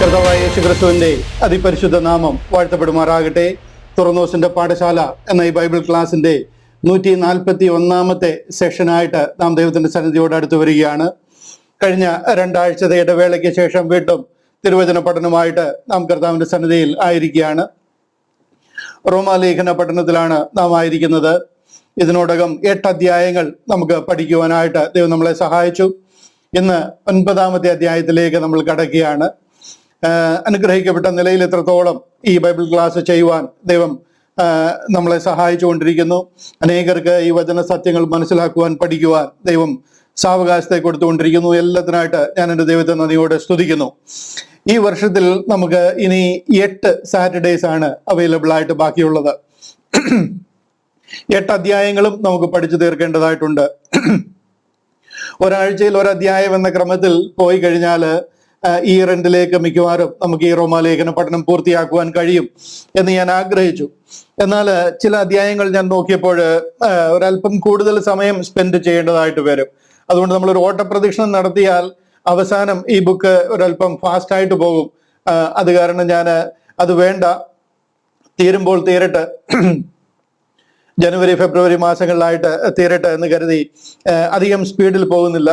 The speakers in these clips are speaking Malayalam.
കർത്താവായ യേശുക്രിസ്തുവിന്റെ അതിപരിശുദ്ധ നാമം വാഴ്ത്തപ്പെടുമാറാകട്ടെ. തുറന്നോസിന്റെ പാഠശാല എന്ന ഈ ബൈബിൾ ക്ലാസിന്റെ 141 സെഷനായിട്ട് നാം ദൈവത്തിന്റെ സന്നിധിയോട് അടുത്ത് വരികയാണ്. കഴിഞ്ഞ 2 ആഴ്ചത്തെ ഇടവേളയ്ക്ക് ശേഷം വീണ്ടും തിരുവചന പഠനമായിട്ട് നാം കർത്താവിന്റെ സന്നിധിയിൽ ആയിരിക്കുകയാണ്. റോമാലേഖന പഠനത്തിലാണ് നാം ആയിരിക്കുന്നത്. ഇതിനോടകം 8 അധ്യായങ്ങൾ നമുക്ക് പഠിക്കുവാനായിട്ട് ദൈവം നമ്മളെ സഹായിച്ചു. ഇന്ന് 9ാമത്തെ അധ്യായത്തിലേക്ക് നമ്മൾ കടക്കുകയാണ്. അനുഗ്രഹിക്കപ്പെട്ട നിലയിൽ എത്രത്തോളം ഈ ബൈബിൾ ക്ലാസ് ചെയ്യുവാൻ ദൈവം നമ്മളെ സഹായിച്ചുകൊണ്ടിരിക്കുന്നു. അനേകർക്ക് ഈ വചന സത്യങ്ങൾ മനസ്സിലാക്കുവാൻ, പഠിക്കുവാൻ ദൈവം സാവകാശത്തെ കൊടുത്തുകൊണ്ടിരിക്കുന്നു. എല്ലാത്തിനായിട്ട് ഞാൻ എൻ്റെ ദൈവത്തെ നന്ദിയോടെ സ്തുതിക്കുന്നു. ഈ വർഷത്തിൽ നമുക്ക് ഇനി 8 സാറ്റർഡേസ് ആണ് അവൈലബിൾ ആയിട്ട് ബാക്കിയുള്ളത്. 8 അധ്യായങ്ങളും നമുക്ക് പഠിച്ചു തീർക്കേണ്ടതായിട്ടുണ്ട്. ഒരാഴ്ചയിൽ 1 അധ്യായം എന്ന ക്രമത്തിൽ പോയി കഴിഞ്ഞാൽ ഈ രണ്ടിലേക്ക് മിക്കവാറും നമുക്ക് ഈ റോമാലേഖന പഠനം പൂർത്തിയാക്കുവാൻ കഴിയും എന്ന് ഞാൻ ആഗ്രഹിച്ചു. എന്നാൽ ചില അധ്യായങ്ങൾ ഞാൻ നോക്കിയപ്പോൾ ഒരല്പം കൂടുതൽ സമയം സ്പെൻഡ് ചെയ്യേണ്ടതായിട്ട് വരും. അതുകൊണ്ട് നമ്മളൊരു ഓട്ടപ്രദക്ഷിണം നടത്തിയാൽ അവസാനം ഈ ബുക്ക് ഒരല്പം ഫാസ്റ്റ് ആയിട്ട് പോകും. അത് കാരണം ഞാൻ അത് വേണ്ട, തീരുമ്പോൾ തീരട്ടെ, ജനുവരി ഫെബ്രുവരി മാസങ്ങളിലായിട്ട് തീരട്ടെ എന്ന് കരുതി അധികം സ്പീഡിൽ പോകുന്നില്ല.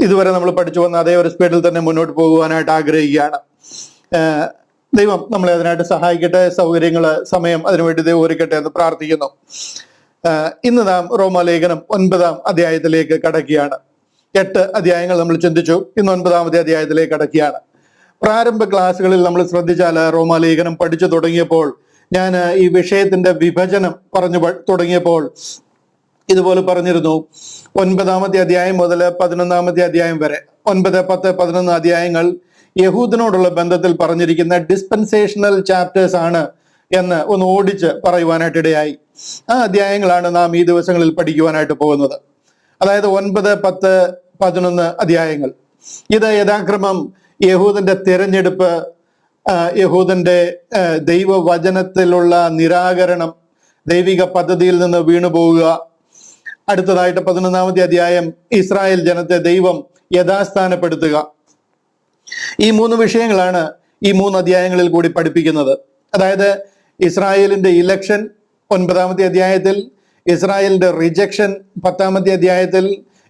ഇതുവരെ നമ്മൾ പഠിച്ചു വന്ന അതേ ഒരു സ്പീഡിൽ തന്നെ മുന്നോട്ട് പോകുവാനായിട്ട് ആഗ്രഹിക്കുകയാണ്. ദൈവം നമ്മളെ അതിനായിട്ട് സഹായിക്കട്ടെ. സൗകര്യങ്ങൾ, സമയം അതിനുവേണ്ടി ദൈവം ഒരുക്കട്ടെ എന്ന് പ്രാർത്ഥിക്കുന്നു. ഇന്ന് നാം റോമാലേഖനം 9ാം അധ്യായത്തിലേക്ക് കടക്കുകയാണ്. 8 അധ്യായങ്ങൾ നമ്മൾ ചിന്തിച്ചു. ഇന്ന് 9ാമത്തെ അധ്യായത്തിലേക്ക് കടക്കുകയാണ്. പ്രാരംഭ ക്ലാസ്സുകളിൽ നമ്മൾ ശ്രദ്ധിച്ചാൽ റോമാലേഖനം പഠിച്ചു തുടങ്ങിയപ്പോൾ ഞാൻ ഈ വിഷയത്തിന്റെ വിഭജനം പറഞ്ഞു തുടങ്ങിയപ്പോൾ ഇതുപോലെ പറഞ്ഞിരുന്നു. 9ാമത്തെ അധ്യായം മുതൽ 11ാമത്തെ അധ്യായം വരെ 9, 10, 11 അധ്യായങ്ങൾ യഹൂദനോടുള്ള ബന്ധത്തിൽ പറഞ്ഞിരിക്കുന്ന ഡിസ്പെൻസേഷണൽ ചാപ്റ്റേഴ്സ് ആണ് എന്ന് ഒന്ന് ഓടിച്ച് പറയുവാനായിട്ട് ഇടയായി. ആ അധ്യായങ്ങളാണ് നാം ഈ ദിവസങ്ങളിൽ പഠിക്കുവാനായിട്ട് പോകുന്നത്. അതായത് 9, 10, 11 അധ്യായങ്ങൾ. ഇത് യഥാക്രമം യഹൂദന്റെ തിരഞ്ഞെടുപ്പ്, യഹൂദന്റെ ദൈവവചനത്തിലുള്ള നിരാകരണം, ദൈവിക പദ്ധതിയിൽ നിന്ന് വീണുപോവുക. അടുത്തതായിട്ട് 11ാമത്തെ അധ്യായം ഇസ്രായേൽ ജനത്തെ ദൈവം യഥാസ്ഥാനപ്പെടുത്തുക. ഈ 3 വിഷയങ്ങളാണ് ഈ 3 അധ്യായങ്ങളിൽ കൂടി പഠിപ്പിക്കുന്നത്. അതായത് ഇസ്രായേലിന്റെ ഇലക്ഷൻ 9ാമത്തെ അധ്യായത്തിൽ, ഇസ്രായേലിന്റെ റിജക്ഷൻ 10ാമത്തെ അധ്യായത്തിൽ,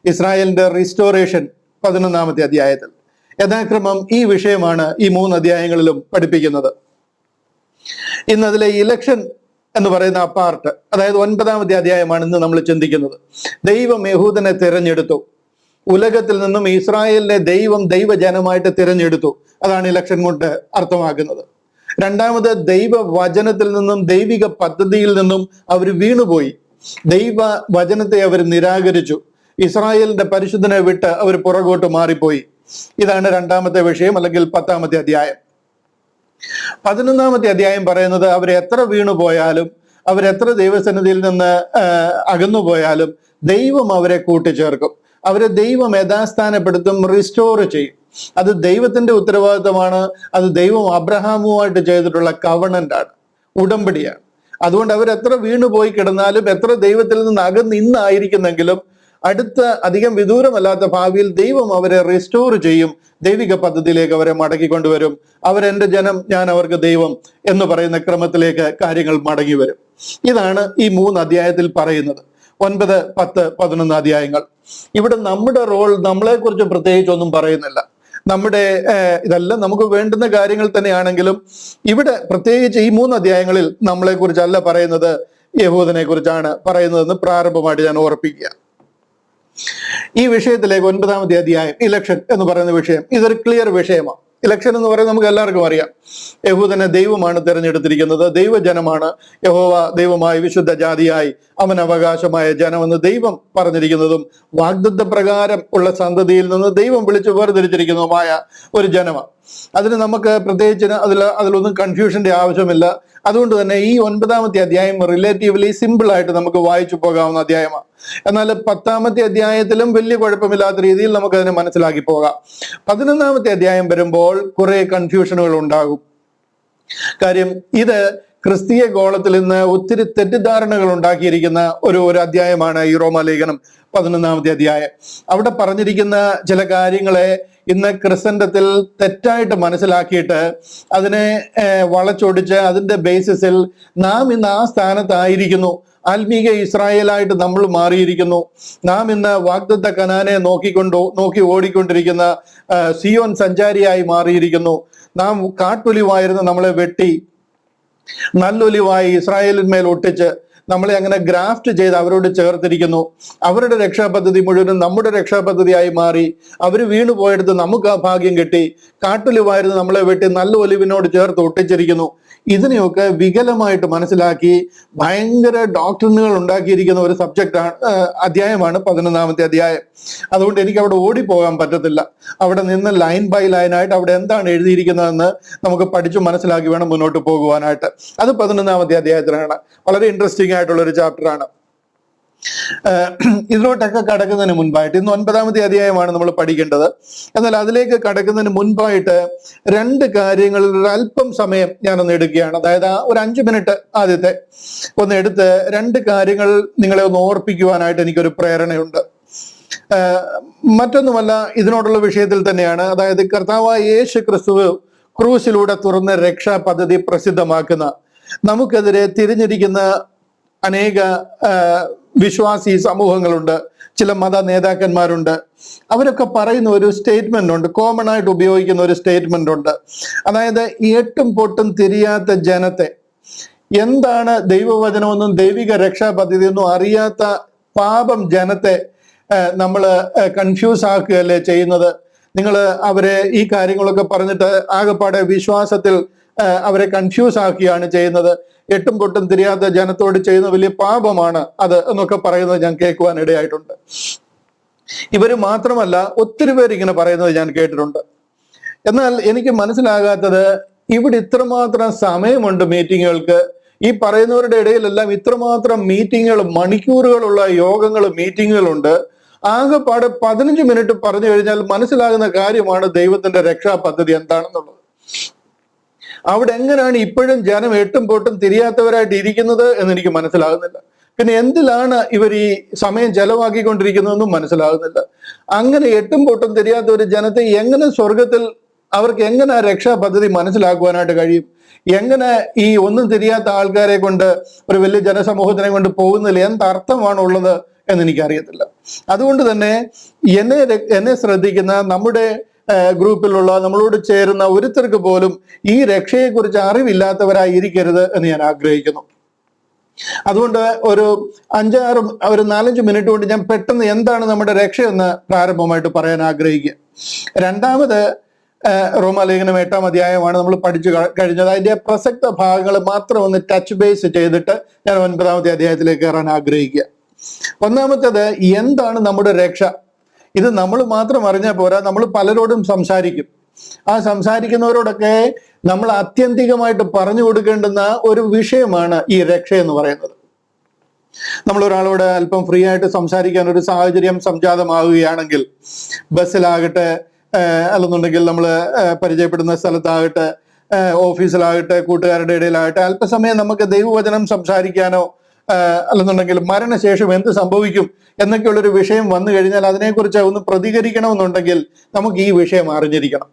ഇസ്രായേലിന്റെ റിസ്റ്റോറേഷൻ 11ാമത്തെ അധ്യായത്തിൽ. യഥാക്രമം ഈ വിഷയമാണ് ഈ 3 അധ്യായങ്ങളിലും പഠിപ്പിക്കുന്നത്. ഇന്ന് അതിലെ ഇലക്ഷൻ എന്ന് പറയുന്ന ആ പാർട്ട്, അതായത് 9ാമത്തെ അധ്യായമാണ് ഇന്ന് നമ്മൾ ചിന്തിക്കുന്നത്. ദൈവം യഹൂദനെ തിരഞ്ഞെടുത്തു. ഉലകത്തിൽ നിന്നും ഇസ്രായേലിനെ ദൈവം ദൈവജനമായിട്ട് തിരഞ്ഞെടുത്തു. അതാണ് ഇലക്ഷൻ കൊണ്ട് അർത്ഥമാക്കുന്നത്. രണ്ടാമത്, ദൈവവചനത്തിൽ നിന്നും ദൈവിക പദ്ധതിയിൽ നിന്നും അവർ വീണുപോയി. ദൈവ വചനത്തെ അവർ നിരാകരിച്ചു. ഇസ്രായേലിന്റെ പരിശുദ്ധനെ വിട്ട് അവർ പുറകോട്ട് മാറിപ്പോയി. ഇതാണ് 2ാമത്തെ വിഷയം, അല്ലെങ്കിൽ 10ാമത്തെ അധ്യായം. 11ാമത്തെ അധ്യായം പറയുന്നത് അവരെത്ര വീണുപോയാലും, അവരെത്ര ദൈവസന്നിധിയിൽ നിന്ന് അകന്നുപോയാലും ദൈവം അവരെ കൂട്ടിച്ചേർക്കും. അവരെ ദൈവം യഥാസ്ഥാനപ്പെടുത്തും, റിസ്റ്റോർ ചെയ്യും. അത് ദൈവത്തിന്റെ ഉത്തരവാദിത്തമാണ്. അത് ദൈവം അബ്രഹാമുമായിട്ട് ചെയ്തിട്ടുള്ള കവണന്റ് ആണ്, ഉടമ്പടിയാണ്. അതുകൊണ്ട് അവരെത്ര വീണുപോയി കിടന്നാലും, എത്ര ദൈവത്തിൽ നിന്ന് അകന്നിന്നായിരിക്കുന്നെങ്കിലും, അടുത്ത അധികം വിദൂരമല്ലാത്ത ഭാവിയിൽ ദൈവം അവരെ റിസ്റ്റോർ ചെയ്യും. ദൈവിക പദ്ധതിയിലേക്ക് അവരെ മടക്കിക്കൊണ്ടുവരും. അവരെന്റെ ജനം, ഞാൻ അവർക്ക് ദൈവം എന്ന് പറയുന്ന ക്രമത്തിലേക്ക് കാര്യങ്ങൾ മടങ്ങി വരും. ഇതാണ് ഈ 3 അധ്യായത്തിൽ പറയുന്നത്. 9, 10, 11 അധ്യായങ്ങൾ. ഇവിടെ നമ്മുടെ റോൾ, നമ്മളെ കുറിച്ച് പ്രത്യേകിച്ച് ഒന്നും പറയുന്നില്ല. നമ്മുടെ ഇതെല്ലാം നമുക്ക് വേണ്ടുന്ന കാര്യങ്ങൾ തന്നെയാണെങ്കിലും ഇവിടെ പ്രത്യേകിച്ച് ഈ 3 അധ്യായങ്ങളിൽ നമ്മളെ കുറിച്ചല്ല പറയുന്നത്, യഹൂദനെ കുറിച്ചാണ് പറയുന്നതെന്ന് പ്രാരംഭമായിട്ട് ഞാൻ ഓർപ്പിക്കുക. ഈ വിഷയത്തിലേക്ക് 9ാമത്തെ അധ്യായം ഇലക്ഷൻ എന്ന് പറയുന്ന വിഷയം, ഇതൊരു ക്ലിയർ വിഷയമാണ്. ഇലക്ഷൻ എന്ന് പറയുന്നത് നമുക്ക് എല്ലാവർക്കും അറിയാം. യഹൂദനെ ദൈവമാണ് തിരഞ്ഞെടുത്തിരിക്കുന്നത്. ദൈവജനമാണ്. യഹോവ ദൈവമായി, വിശുദ്ധ ജാതിയായി, അവൻ അവകാശമായ ജനമെന്ന് ദൈവം പറഞ്ഞിരിക്കുന്നതും വാഗ്ദത്ത പ്രകാരം ഉള്ള സന്തതിയിൽ നിന്ന് ദൈവം വിളിച്ചു വേർതിരിച്ചിരിക്കുന്നതുമായ ഒരു ജനമാണ്. അതിന് നമുക്ക് പ്രത്യേകിച്ച് അതിലൊന്നും കൺഫ്യൂഷന്റെ ആവശ്യമില്ല. അതുകൊണ്ട് തന്നെ ഈ 9ാമത്തെ അധ്യായം റിലേറ്റീവ്ലി സിമ്പിൾ ആയിട്ട് നമുക്ക് വായിച്ചു പോകാവുന്ന അധ്യായമാണ്. എന്നാൽ 10ാമത്തെ അധ്യായത്തിലും വലിയ കുഴപ്പമില്ലാത്ത രീതിയിൽ നമുക്ക് അതിനെ മനസ്സിലാക്കി പോകാം. 11ാമത്തെ അധ്യായം വരുമ്പോൾ കുറെ കൺഫ്യൂഷനുകൾ ഉണ്ടാകും. കാര്യം ഇത് ക്രിസ്തീയ ഗോളത്തിൽ ഇന്ന് ഒത്തിരി തെറ്റിദ്ധാരണകൾ ഉണ്ടാക്കിയിരിക്കുന്ന ഒരു അധ്യായമാണ് ഈ റോമാലേഖനം 11-ാമത്തെ അധ്യായം. അവിടെ പറഞ്ഞിരിക്കുന്ന ചില കാര്യങ്ങളെ ഇന്ന് ക്രിസ്തൻഡത്തിൽ തെറ്റായിട്ട് മനസ്സിലാക്കിയിട്ട് അതിനെ വളച്ചൊടിച്ച് അതിന്റെ ബേസിസിൽ നാം ഇന്ന് ആ സ്ഥാനത്തായിരിക്കുന്നു. ആത്മീക ഇസ്രായേലായിട്ട് നമ്മൾ മാറിയിരിക്കുന്നു. നാം ഇന്ന് വാഗ്ദത്ത കനാനെ നോക്കി ഓടിക്കൊണ്ടിരിക്കുന്ന സിയോൻ സഞ്ചാരിയായി മാറിയിരിക്കുന്നു. നാം കാട്ടൊലിവായിരുന്നു, നമ്മളെ വെട്ടി നല്ലൊലിവായി ഇസ്രായേലിന്മേൽ ഒട്ടിച്ച് നമ്മളെ അങ്ങനെ ഗ്രാഫ്റ്റ് ചെയ്ത് അവരോട് ചേർത്തിരിക്കുന്നു. അവരുടെ രക്ഷാപദ്ധതി മുഴുവനും നമ്മുടെ രക്ഷാപദ്ധതിയായി മാറി. അവർ വീണു പോയെടുത്ത് നമുക്ക് ആ ഭാഗ്യം കിട്ടി. കാട്ടൊലിവായിരുന്നു നമ്മളെ വെട്ടി നല്ല ഒലിവിനോട് ചേർത്ത് ഒട്ടിച്ചിരിക്കുന്നു. ഇതിനെയൊക്കെ വികലമായിട്ട് മനസ്സിലാക്കി ഭയങ്കര ഡോക്ടറിനുകൾ ഉണ്ടാക്കിയിരിക്കുന്ന ഒരു അധ്യായമാണ് 11-ാമത്തെ അധ്യായം. അതുകൊണ്ട് എനിക്ക് അവിടെ ഓടിപ്പോകാൻ പറ്റത്തില്ല. അവിടെ നിന്ന് ലൈൻ ബൈ ലൈനായിട്ട് അവിടെ എന്താണ് എഴുതിയിരിക്കുന്നതെന്ന് നമുക്ക് പഠിച്ചു മനസ്സിലാക്കി വേണം മുന്നോട്ട് പോകുവാനായിട്ട്. അത് 11-ാമത്തെ അധ്യായത്തിലാണ്. വളരെ ഇൻട്രസ്റ്റിംഗ് ആയിട്ടുള്ള ഒരു ചാപ്റ്ററാണ്. ഇതിലോട്ടൊക്കെ കടക്കുന്നതിന് മുൻപായിട്ട് ഇന്ന് 9-ാമത്തെ അധ്യായമാണ് നമ്മൾ പഠിക്കേണ്ടത്. എന്നാൽ അതിലേക്ക് കടക്കുന്നതിന് മുൻപായിട്ട് രണ്ട് കാര്യങ്ങളിൽ അല്പം സമയം ഞാനൊന്ന് എടുക്കുകയാണ്. അതായത് ഒരു 5 മിനിറ്റ് ആദ്യത്തെ ഒന്ന് എടുത്ത് രണ്ട് കാര്യങ്ങൾ നിങ്ങളെ ഒന്ന് ഓർപ്പിക്കുവാനായിട്ട് എനിക്കൊരു പ്രേരണയുണ്ട്. മറ്റൊന്നുമല്ല, ഇതിനോടുള്ള വിഷയത്തിൽ തന്നെയാണ്. അതായത് കർത്താവായ യേശു ക്രിസ്തു ക്രൂസിലൂടെ തുറന്ന രക്ഷാ പദ്ധതി പ്രസിദ്ധമാക്കുന്ന, നമുക്കെതിരെ തിരിഞ്ഞിരിക്കുന്ന അനേക വിശ്വാസി സമൂഹങ്ങളുണ്ട്, ചില മത നേതാക്കന്മാരുണ്ട്. അവരൊക്കെ പറയുന്ന ഒരു സ്റ്റേറ്റ്മെന്റ് ഉണ്ട്, കോമൺ ആയിട്ട് ഉപയോഗിക്കുന്ന ഒരു സ്റ്റേറ്റ്മെന്റ് ഉണ്ട്. അതായത് എട്ടും പൊട്ടും തിരിയാത്ത ജനത്തെ, എന്താണ് ദൈവവചനമൊന്നും ദൈവിക രക്ഷാ പദ്ധതിയൊന്നും അറിയാത്ത പാപം ജനത്തെ നമ്മൾ കൺഫ്യൂസ് ആക്കുകയല്ലേ ചെയ്യുന്നത്. നിങ്ങൾ അവരെ ഈ കാര്യങ്ങളൊക്കെ പറഞ്ഞിട്ട് ആകെപ്പാടെ വിശ്വാസത്തിൽ അവരെ കൺഫ്യൂസ് ആക്കുകയാണ് ചെയ്യുന്നത്. എട്ടും പൊട്ടും തിരിയാത്ത ജനത്തോട് ചെയ്യുന്ന വലിയ പാപമാണ് അത് എന്നൊക്കെ പറയുന്നത് ഞാൻ കേൾക്കുവാൻ ഇടയായിട്ടുണ്ട്. ഇവര് മാത്രമല്ല, ഒത്തിരി പേര് ഇങ്ങനെ പറയുന്നത് ഞാൻ കേട്ടിട്ടുണ്ട്. എന്നാൽ എനിക്ക് മനസ്സിലാകാത്തത്, ഇവിടെ ഇത്രമാത്രം സമയമുണ്ട് മീറ്റിങ്ങുകൾക്ക്. ഈ പറയുന്നവരുടെ ഇടയിലെല്ലാം ഇത്രമാത്രം മീറ്റിങ്ങുകൾ, മണിക്കൂറുകളുള്ള യോഗങ്ങൾ, മീറ്റിങ്ങുകളുണ്ട്. ആകെപ്പാടെ 15 മിനിറ്റ് പറഞ്ഞു കഴിഞ്ഞാൽ മനസ്സിലാകുന്ന കാര്യമാണ് ദൈവത്തിന്റെ രക്ഷാ പദ്ധതി എന്താണെന്നുള്ളത്. അവിടെ എങ്ങനെയാണ് ഇപ്പോഴും ജനം എട്ടും പൊട്ടും തിരിയാത്തവരായിട്ട് ഇരിക്കുന്നത് എന്ന് എനിക്ക് മനസ്സിലാകുന്നില്ല. പിന്നെ എന്തിലാണ് ഇവർ ഈ സമയം ചെലവാക്കിക്കൊണ്ടിരിക്കുന്നതെന്നും മനസ്സിലാകുന്നില്ല. അങ്ങനെ എട്ടും പൊട്ടും തിരിയാത്ത ഒരു ജനത്തെ എങ്ങനെ സ്വർഗത്തിൽ അവർക്ക് എങ്ങനെ രക്ഷാ പദ്ധതി മനസ്സിലാക്കുവാനായിട്ട് കഴിയും? എങ്ങനെ ഈ ഒന്നും തിരിയാത്ത ആൾക്കാരെ കൊണ്ട്, ഒരു വലിയ ജനസമൂഹത്തിനെ കൊണ്ട് പോകുന്നതിൽ എന്തർത്ഥമാണുള്ളത് എന്ന് എനിക്കറിയത്തില്ല. അതുകൊണ്ട് തന്നെ എന്നെ ശ്രദ്ധിക്കുന്ന നമ്മുടെ ഗ്രൂപ്പിലുള്ള, നമ്മളോട് ചേരുന്ന ഒരുത്തർക്ക് പോലും ഈ രക്ഷയെക്കുറിച്ച് അറിവില്ലാത്തവരായി ഇരിക്കരുത് എന്ന് ഞാൻ ആഗ്രഹിക്കുന്നു. അതുകൊണ്ട് ഒരു 4-5 മിനിറ്റ് കൊണ്ട് ഞാൻ പെട്ടെന്ന് എന്താണ് നമ്മുടെ രക്ഷയെന്ന് പ്രാരംഭമായിട്ട് പറയാൻ ആഗ്രഹിക്കുക. രണ്ടാമത് റോമാലേഖനം 8-ാം അധ്യായമാണ് നമ്മൾ പഠിച്ചു കഴിഞ്ഞത്. അതിന്റെ പ്രസക്ത ഭാഗങ്ങൾ മാത്രം ഒന്ന് ടച്ച് ബേസ് ചെയ്തിട്ട് ഞാൻ 9-ാമത്തെ അധ്യായത്തിലേക്ക് കയറാൻ ആഗ്രഹിക്കുക. ഒന്നാമത്തേത്, എന്താണ് നമ്മുടെ രക്ഷ? ഇത് നമ്മൾ മാത്രം അറിഞ്ഞാൽ പോരാ, നമ്മൾ പലരോടും സംസാരിക്കും. ആ സംസാരിക്കുന്നവരോടൊക്കെ നമ്മൾ ആത്യന്തികമായിട്ട് പറഞ്ഞു കൊടുക്കേണ്ടുന്ന ഒരു വിഷയമാണ് ഈ രക്ഷ എന്ന് പറയുന്നത്. നമ്മൾ ഒരാളോട് അല്പം ഫ്രീ ആയിട്ട് സംസാരിക്കാൻ ഒരു സാഹചര്യം സംജാതമാവുകയാണെങ്കിൽ, ബസ്സിലാകട്ടെ, അല്ലെന്നുണ്ടെങ്കിൽ നമ്മൾ പരിചയപ്പെടുന്ന സ്ഥലത്താകട്ടെ, ഓഫീസിലാകട്ടെ, കൂട്ടുകാരുടെ ഇടയിലാകട്ടെ, അല്പസമയം നമുക്ക് ദൈവവചനം സംസാരിക്കാനോ അല്ലെന്നുണ്ടെങ്കിൽ മരണശേഷം എന്ത് സംഭവിക്കും എന്നൊക്കെയുള്ളൊരു വിഷയം വന്നു കഴിഞ്ഞാൽ അതിനെക്കുറിച്ച് ഒന്ന് പ്രതികരിക്കണമെന്നുണ്ടെങ്കിൽ നമുക്ക് ഈ വിഷയം അറിഞ്ഞിരിക്കണം.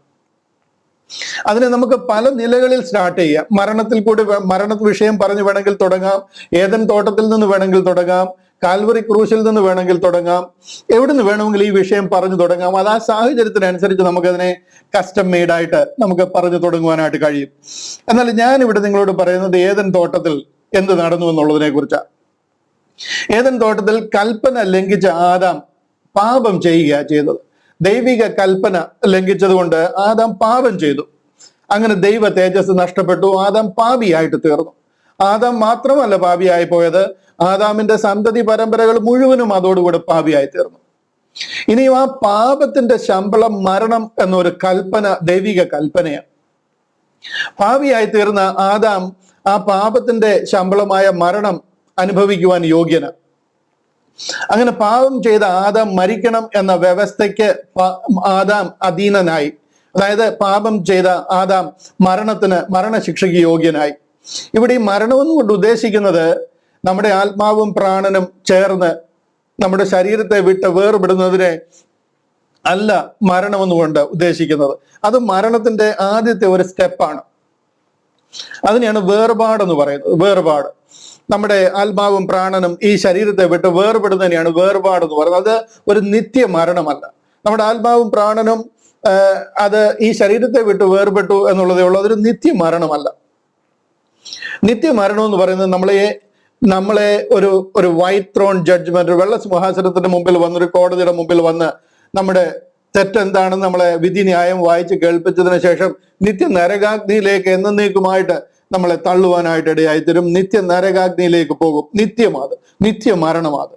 അതിനെ നമുക്ക് പല നിലകളിൽ സ്റ്റാർട്ട് ചെയ്യാം. മരണ വിഷയം പറഞ്ഞു വേണമെങ്കിൽ തുടങ്ങാം, ഏദൻ തോട്ടത്തിൽ നിന്ന് വേണമെങ്കിൽ തുടങ്ങാം, കാൽവറി ക്രൂശിൽ നിന്ന് വേണമെങ്കിൽ തുടങ്ങാം, എവിടുന്ന് വേണമെങ്കിൽ ഈ വിഷയം പറഞ്ഞു തുടങ്ങാം. അത് ആ സാഹചര്യത്തിനനുസരിച്ച് നമുക്കതിനെ കസ്റ്റം മെയ്ഡായിട്ട് നമുക്ക് പറഞ്ഞു തുടങ്ങുവാനായിട്ട് കഴിയും. എന്നാൽ ഞാൻ ഇവിടെ നിങ്ങളോട് പറയുന്നത് ഏദൻ തോട്ടത്തിൽ എന്ത് നടന്നു എന്നുള്ളതിനെ കുറിച്ചാണ്. ഏദൻ തോട്ടത്തിൽ കൽപ്പന ലംഘിച്ച ആദാം പാപം ചെയ്യുക ചെയ്തത്. ദൈവിക കൽപ്പന ലംഘിച്ചത് കൊണ്ട് ആദാം പാപം ചെയ്തു. അങ്ങനെ ദൈവ തേജസ് നഷ്ടപ്പെട്ടു. ആദാം പാപിയായിട്ട് തീർന്നു. ആദാം മാത്രമല്ല പാപിയായി പോയത്, ആദാമിന്റെ സന്തതി പരമ്പരകൾ മുഴുവനും അതോടുകൂടെ പാപിയായി തീർന്നു. ഇനിയും ആ പാപത്തിന്റെ ശമ്പളം മരണം എന്നൊരു കൽപ്പന, ദൈവിക കൽപ്പനയാണ്. പാപിയായി തീർന്ന ആദാം ആ പാപത്തിന്റെ ശമ്പളമായ മരണം അനുഭവിക്കുവാൻ യോഗ്യന. അങ്ങനെ പാപം ചെയ്ത ആദാം മരിക്കണം എന്ന വ്യവസ്ഥയ്ക്ക് ആദാം അധീനനായി. അതായത് പാപം ചെയ്ത ആദാം മരണശിക്ഷയ്ക്ക് യോഗ്യനായി. ഇവിടെ ഈ മരണമെന്ന് കൊണ്ട് ഉദ്ദേശിക്കുന്നത് നമ്മുടെ ആത്മാവും പ്രാണനും ചേർന്ന് നമ്മുടെ ശരീരത്തെ വിട്ട് വേർപെടുന്നതിനെ അല്ല മരണമെന്നുകൊണ്ട് ഉദ്ദേശിക്കുന്നത്. അത് മരണത്തിന്റെ ആദ്യത്തെ ഒരു സ്റ്റെപ്പാണ്. അതിനെയാണ് വേർപാടെന്ന് പറയുന്നത്. വേർപാട്, നമ്മുടെ ആത്മാവും പ്രാണനും ഈ ശരീരത്തെ വിട്ട് വേർപെടുന്നതിനെയാണ് വേർപാടെന്ന് പറയുന്നത്. അത് ഒരു നിത്യ മരണമല്ല. നമ്മുടെ ആത്മാവും പ്രാണനും അത് ഈ ശരീരത്തെ വിട്ട് വേർപെട്ടു എന്നുള്ളതേ ഉള്ളൂ. അതൊരു നിത്യമരണമല്ല. നിത്യമരണം എന്ന് പറയുന്നത് നമ്മളെ ഒരു വൈറ്റ് ത്രോൺ ജഡ്ജ്മെന്റ്, വെള്ള സിംഹാസനത്തിന്റെ മുമ്പിൽ വന്ന്, ഒരു കോടതിയുടെ മുമ്പിൽ വന്ന് നമ്മുടെ തെറ്റെന്താണെന്ന് നമ്മളെ വിധി ന്യായം വായിച്ച് കേൾപ്പിച്ചതിന് ശേഷം നിത്യ നരകാഗ്നിയിലേക്ക് എന്നേക്കുമായിട്ട് നമ്മളെ തള്ളുവാനായിട്ട് ഇടയായിത്തരും. നിത്യ നരകാഗ്നിയിലേക്ക് പോകും. നിത്യമരണമാത്.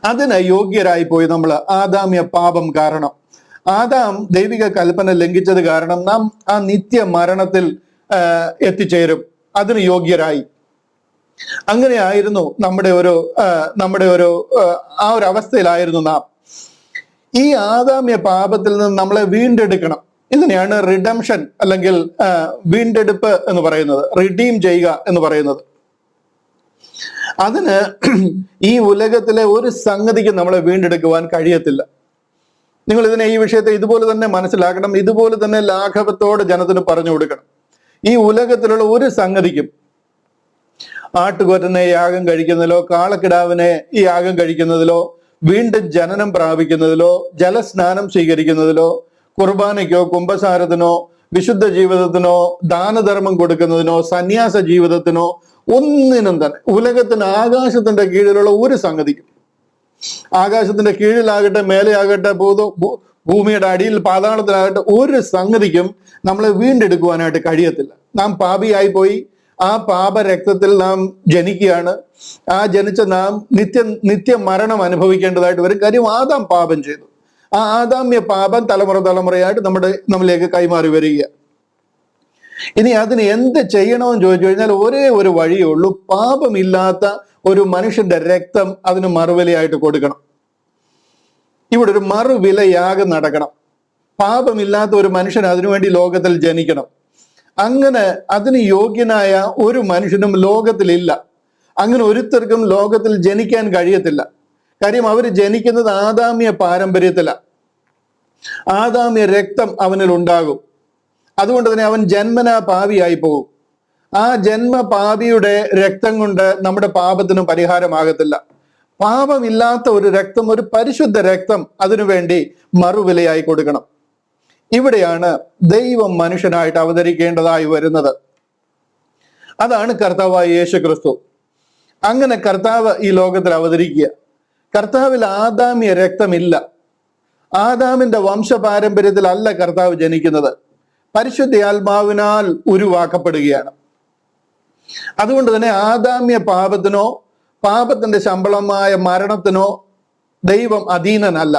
അതിന് യോഗ്യരായി പോയി നമ്മൾ ആദാമ്യ പാപം കാരണം. ആദാം ദൈവിക കൽപ്പന ലംഘിച്ചത് കാരണം നാം ആ നിത്യ മരണത്തിൽ എത്തിച്ചേരും. അതിന് യോഗ്യരായി. അങ്ങനെയായിരുന്നു നമ്മുടെ ഒരു ആ ഒരു അവസ്ഥയിലായിരുന്നു നാം. ഈ ആദാമ്യ പാപത്തിൽ നിന്ന് നമ്മളെ വീണ്ടെടുക്കണം. ഇതിനെയാണ് റിഡംഷൻ അല്ലെങ്കിൽ വീണ്ടെടുപ്പ് എന്ന് പറയുന്നത്, റിഡീം ചെയ്യുക എന്ന് പറയുന്നത്. അതിന് ഈ ഉലകത്തിലെ ഒരു സംഗതിക്ക് നമ്മളെ വീണ്ടെടുക്കുവാൻ കഴിയത്തില്ല. നിങ്ങൾ ഈ വിഷയത്തെ ഇതുപോലെ തന്നെ മനസ്സിലാക്കണം. ഇതുപോലെ തന്നെ ലാഘവത്തോടെ ജനത്തിന് പറഞ്ഞു കൊടുക്കണം. ഈ ഉലകത്തിലുള്ള ഒരു സംഗതിക്കും, ആട്ടുകൊറ്റനെ യാഗം കഴിക്കുന്നതിലോ കാളക്കിടാവിനെ ഈ യാഗം കഴിക്കുന്നതിലോ വീണ്ടും ജനനം പ്രാപിക്കുന്നതിലോ ജലസ്നാനം സ്വീകരിക്കുന്നതിലോ കുർബാനയ്ക്കോ കുംഭസാരത്തിനോ വിശുദ്ധ ജീവിതത്തിനോ ദാനധർമ്മം കൊടുക്കുന്നതിനോ സന്യാസ ജീവിതത്തിനോ ഒന്നിനും തന്നെ ഉലകത്തിന് ആകാശത്തിന്റെ കീഴിലുള്ള ഒരു സംഗതിക്കും, ആകാശത്തിന്റെ കീഴിലാകട്ടെ മേലെയാകട്ടെ ഭൂമിയുടെ അടിയിൽ പാതാളത്തിലാകട്ടെ, ഒരു സംഗതിക്കും നമ്മളെ വീണ്ടെടുക്കുവാനായിട്ട് കഴിയത്തില്ല. നാം പാപിയായി പോയി. ആ പാപരക്തത്തിൽ നാം ജനിക്കുകയാണ്. ആ ജനിച്ച നാം നിത്യ മരണം അനുഭവിക്കേണ്ടതായിട്ട് വരും. കാര്യം ആദാം പാപം ചെയ്തു. ആ ആദാമ്യ പാപം തലമുറയായിട്ട് നമ്മളിലേക്ക് കൈമാറി വരിക. ഇനി അതിന് എന്ത് ചെയ്യണമെന്ന് ചോദിച്ചു കഴിഞ്ഞാൽ ഒരേ ഒരു വഴിയേ ഉള്ളൂ. പാപമില്ലാത്ത ഒരു മനുഷ്യന്റെ രക്തം അതിന് മറുവിലയായിട്ട് കൊടുക്കണം. ഇവിടെ ഒരു മറുവില യാഗം നടക്കണം. പാപമില്ലാത്ത ഒരു മനുഷ്യൻ അതിനുവേണ്ടി ലോകത്തിൽ ജനിക്കണം. അങ്ങനെ അതിന് യോഗ്യനായ ഒരു മനുഷ്യനും ലോകത്തിലില്ല. അങ്ങനെ ഒരുത്തർക്കും ലോകത്തിൽ ജനിക്കാൻ കഴിയത്തില്ല. കാര്യം അവർ ജനിക്കുന്നത് ആദാമ്യ പാരമ്പര്യത്തിലാണ്. ആദാമ്യ രക്തം അവനിൽ ഉണ്ടാകും. അതുകൊണ്ട് തന്നെ അവൻ ജന്മനാ പാപിയായി പോകും. ആ ജന്മപാപിയുടെ രക്തം കൊണ്ട് നമ്മുടെ പാപത്തിന് പരിഹാരമാകത്തില്ല. പാപമില്ലാത്ത ഒരു രക്തം, ഒരു പരിശുദ്ധ രക്തം അതിനുവേണ്ടി മറുവിലയായി കൊടുക്കണം. ഇവിടെയാണ് ദൈവം മനുഷ്യനായിട്ട് അവതരിക്കേണ്ടതായി വരുന്നത്. അതാണ് കർത്താവായ യേശു ക്രിസ്തു. അങ്ങനെ കർത്താവ് ഈ ലോകത്തിൽ അവതരിക്കുക. കർത്താവിൽ ആദാമ്യ രക്തമില്ല. ആദാമിന്റെ വംശപാരമ്പര്യത്തിലല്ല കർത്താവ് ജനിക്കുന്നത്. പരിശുദ്ധ ആത്മാവിനാൽ ഉരുവാക്കപ്പെടുകയാണ്. അതുകൊണ്ട് തന്നെ ആദാമ്യ പാപത്തിനോ പാപത്തിന്റെ ശമ്പളമായ മരണത്തിനോ ദൈവം അധീനനല്ല.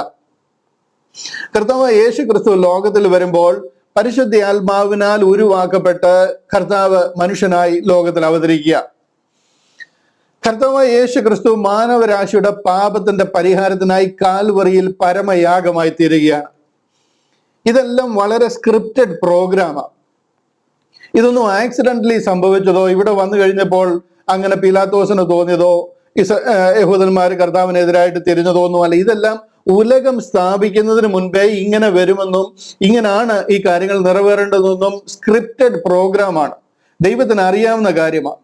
കർത്താവ് യേശു ക്രിസ്തു ലോകത്തിൽ വരുമ്പോൾ പരിശുദ്ധ ആത്മാവിനാൽ ഉരുവാക്കപ്പെട്ട് കർത്താവ് മനുഷ്യനായി ലോകത്തിൽ അവതരിക്കുക. കർത്താവ് യേശു ക്രിസ്തു മാനവരാശിയുടെ പാപത്തിന്റെ പരിഹാരത്തിനായി കാൽവറിയിൽ പരമയാഗമായി തീരുകയാണ്. ഇതെല്ലാം വളരെ സ്ക്രിപ്റ്റഡ് പ്രോഗ്രാമാണ്. ഇതൊന്നും ആക്സിഡന്റലി സംഭവിച്ചതോ ഇവിടെ വന്നു കഴിഞ്ഞപ്പോൾ അങ്ങനെ പീലാത്തോസിന് തോന്നിയതോ യഹൂദന്മാർ കർത്താവിനെതിരായിട്ട് തിരിഞ്ഞതോ ഒന്നുമല്ല. ഇതെല്ലാം ഉലകം സ്ഥാപിക്കുന്നതിന് മുൻപേ ഇങ്ങനെ വരുമെന്നും ഇങ്ങനാണ് ഈ കാര്യങ്ങൾ നിറവേറേണ്ടതെന്നും സ്ക്രിപ്റ്റഡ് പ്രോഗ്രാമാണ്. ദൈവത്തിന് അറിയാവുന്ന കാര്യമാണ്.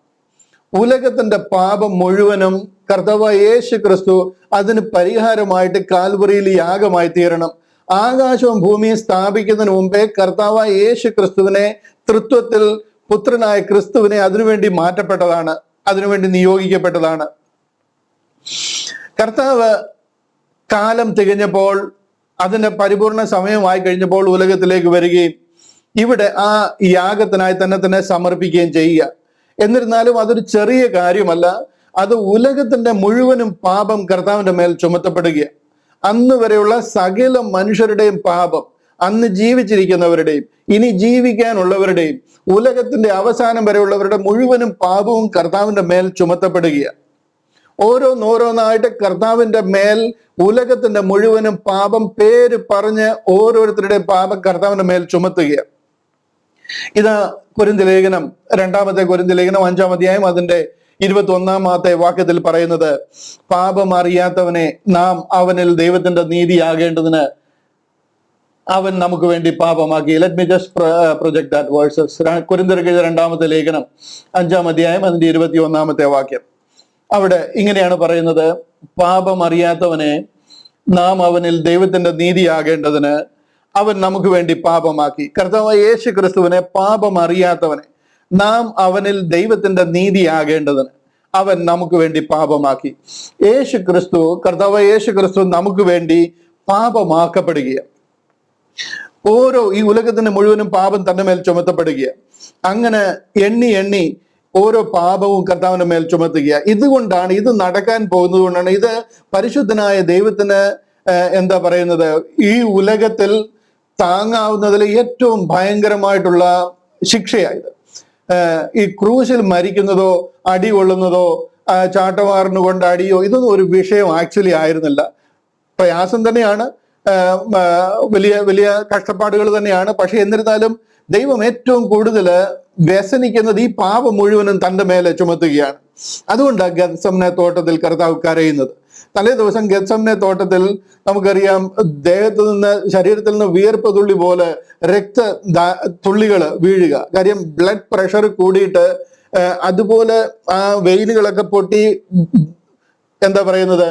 ഉലകത്തിന്റെ പാപം മുഴുവനും കർത്താവായ യേശു ക്രിസ്തു അതിന് പരിഹാരമായിട്ട് കാൽവറിയിൽ യാഗമായി തീരണം. ആകാശവും ഭൂമിയും സ്ഥാപിക്കുന്നതിന് മുമ്പേ കർത്താവായ യേശു ക്രിസ്തുവിനെ, തൃത്വത്തിൽ പുത്രനായ ക്രിസ്തുവിനെ അതിനുവേണ്ടി മാറ്റപ്പെട്ടതാണ്, അതിനുവേണ്ടി നിയോഗിക്കപ്പെട്ടതാണ്. കർത്താവ് കാലം തികഞ്ഞപ്പോൾ, അതിന്റെ പരിപൂർണ സമയമായി കഴിഞ്ഞപ്പോൾ ഉലകത്തിലേക്ക് വരികയും ഇവിടെ ആ യാഗത്തിനായി തന്നെ സമർപ്പിക്കുകയും ചെയ്യുക. എന്നിരുന്നാലും അതൊരു ചെറിയ കാര്യമല്ല. അത് ഉലകത്തിന്റെ മുഴുവനും പാപം കർത്താവിന്റെ മേൽ ചുമത്തപ്പെടുക. അന്ന് വരെയുള്ള സകല മനുഷ്യരുടെയും പാപം, അന്ന് ജീവിച്ചിരിക്കുന്നവരുടെയും ഇനി ജീവിക്കാനുള്ളവരുടെയും ഉലകത്തിന്റെ അവസാനം വരെയുള്ളവരുടെ മുഴുവനും പാപവും കർത്താവിന്റെ മേൽ ചുമത്തപ്പെടുകയാണ്. ഓരോന്നോരോന്നായിട്ട് കർത്താവിന്റെ മേൽ ഉലകത്തിന്റെ മുഴുവനും പാപം പേര് പറഞ്ഞ് ഓരോരുത്തരുടെയും പാപം കർത്താവിന്റെ മേൽ ചുമത്തുകയാണ്. ഇതാ കൊരിന്ത്യർ ലേഖനം, 2 കൊരിന്ത്യർ ലേഖനം 5-ാം അധ്യായം അതിന്റെ 21-ാമത്തെ വാക്യത്തിൽ പറയുന്നത്, പാപം അറിയാത്തവനെ നാം അവനിൽ ദൈവത്തിന്റെ നീതിയാകേണ്ടതിന് അവൻ നമുക്ക് വേണ്ടി പാപമാക്കി. Let me just project that verses. കൊരിന്ത്യർക്ക് എഴുതിയ 2-ാമത്തെ ലേഖനം 5-ാം അധ്യായം അതിന്റെ 21-ാമത്തെ വാക്യം. അവിടെ ഇങ്ങനെയാണ് പറയുന്നത്, പാപം അറിയാത്തവനെ നാം അവനിൽ ദൈവത്തിന്റെ നീതിയാകേണ്ടതിന് അവൻ നമുക്ക് വേണ്ടി പാപമാക്കി. കർത്താവായ യേശു ക്രിസ്തുവിനെ, പാപം അറിയാത്തവനെ നാം അവനിൽ ദൈവത്തിന്റെ നീതിയാകേണ്ടതിന് അവൻ നമുക്ക് വേണ്ടി പാപമാക്കി. യേശു ക്രിസ്തു, കർത്താവായ യേശു ക്രിസ്തു നമുക്ക് വേണ്ടി പാപമാക്കപ്പെടുകയാണ്. ഈ ഉലകത്തിന് മുഴുവനും പാപം തന്റെ മേൽ ചുമത്തപ്പെടുകയാണ്. അങ്ങനെ എണ്ണി എണ്ണി ഓരോ പാപവും കർത്താവിന്റെ മേൽ ചുമത്തുക. ഇതുകൊണ്ടാണ്, ഇത് നടക്കാൻ പോകുന്നത് കൊണ്ടാണ്, ഇത് പരിശുദ്ധനായ ദൈവത്തിന് എന്താ പറയുന്നത്, ഈ ഉലകത്തിൽ താങ്ങാവുന്നതിൽ ഏറ്റവും ഭയങ്കരമായിട്ടുള്ള ശിക്ഷയായത്. ഈ ക്രൂശിൽ മരിക്കുന്നതോ അടി കൊള്ളുന്നതോ ചാട്ടവാറിന് കൊണ്ട് അടിയോ ഇതൊന്നും ഒരു വിഷയം ആക്ച്വലി ആയിരുന്നില്ല. പ്രയാസം തന്നെയാണ്, വലിയ വലിയ കഷ്ടപ്പാടുകൾ തന്നെയാണ്. പക്ഷെ എന്നിരുന്നാലും ദൈവം ഏറ്റവും കൂടുതൽ വ്യസനിക്കുന്നത് ഈ പാപം മുഴുവനും തന്റെ മേലെ ചുമത്തുകയാണ്. അതുകൊണ്ടാണ് ഗത്സമനെ തോട്ടത്തിൽ കർത്താവ് കരയുന്നത്. തലേ ദിവസം ഗത്സമനെ തോട്ടത്തിൽ നമുക്കറിയാം, ദേഹത്ത് നിന്ന്, ശരീരത്തിൽ നിന്ന് വിയർപ്പ് തുള്ളി പോലെ തുള്ളികൾ വീഴുക. കാര്യം ബ്ലഡ് പ്രഷർ കൂടിയിട്ട് അതുപോലെ ആ വെയിനുകളൊക്കെ പൊട്ടി, എന്താ പറയുന്നത്,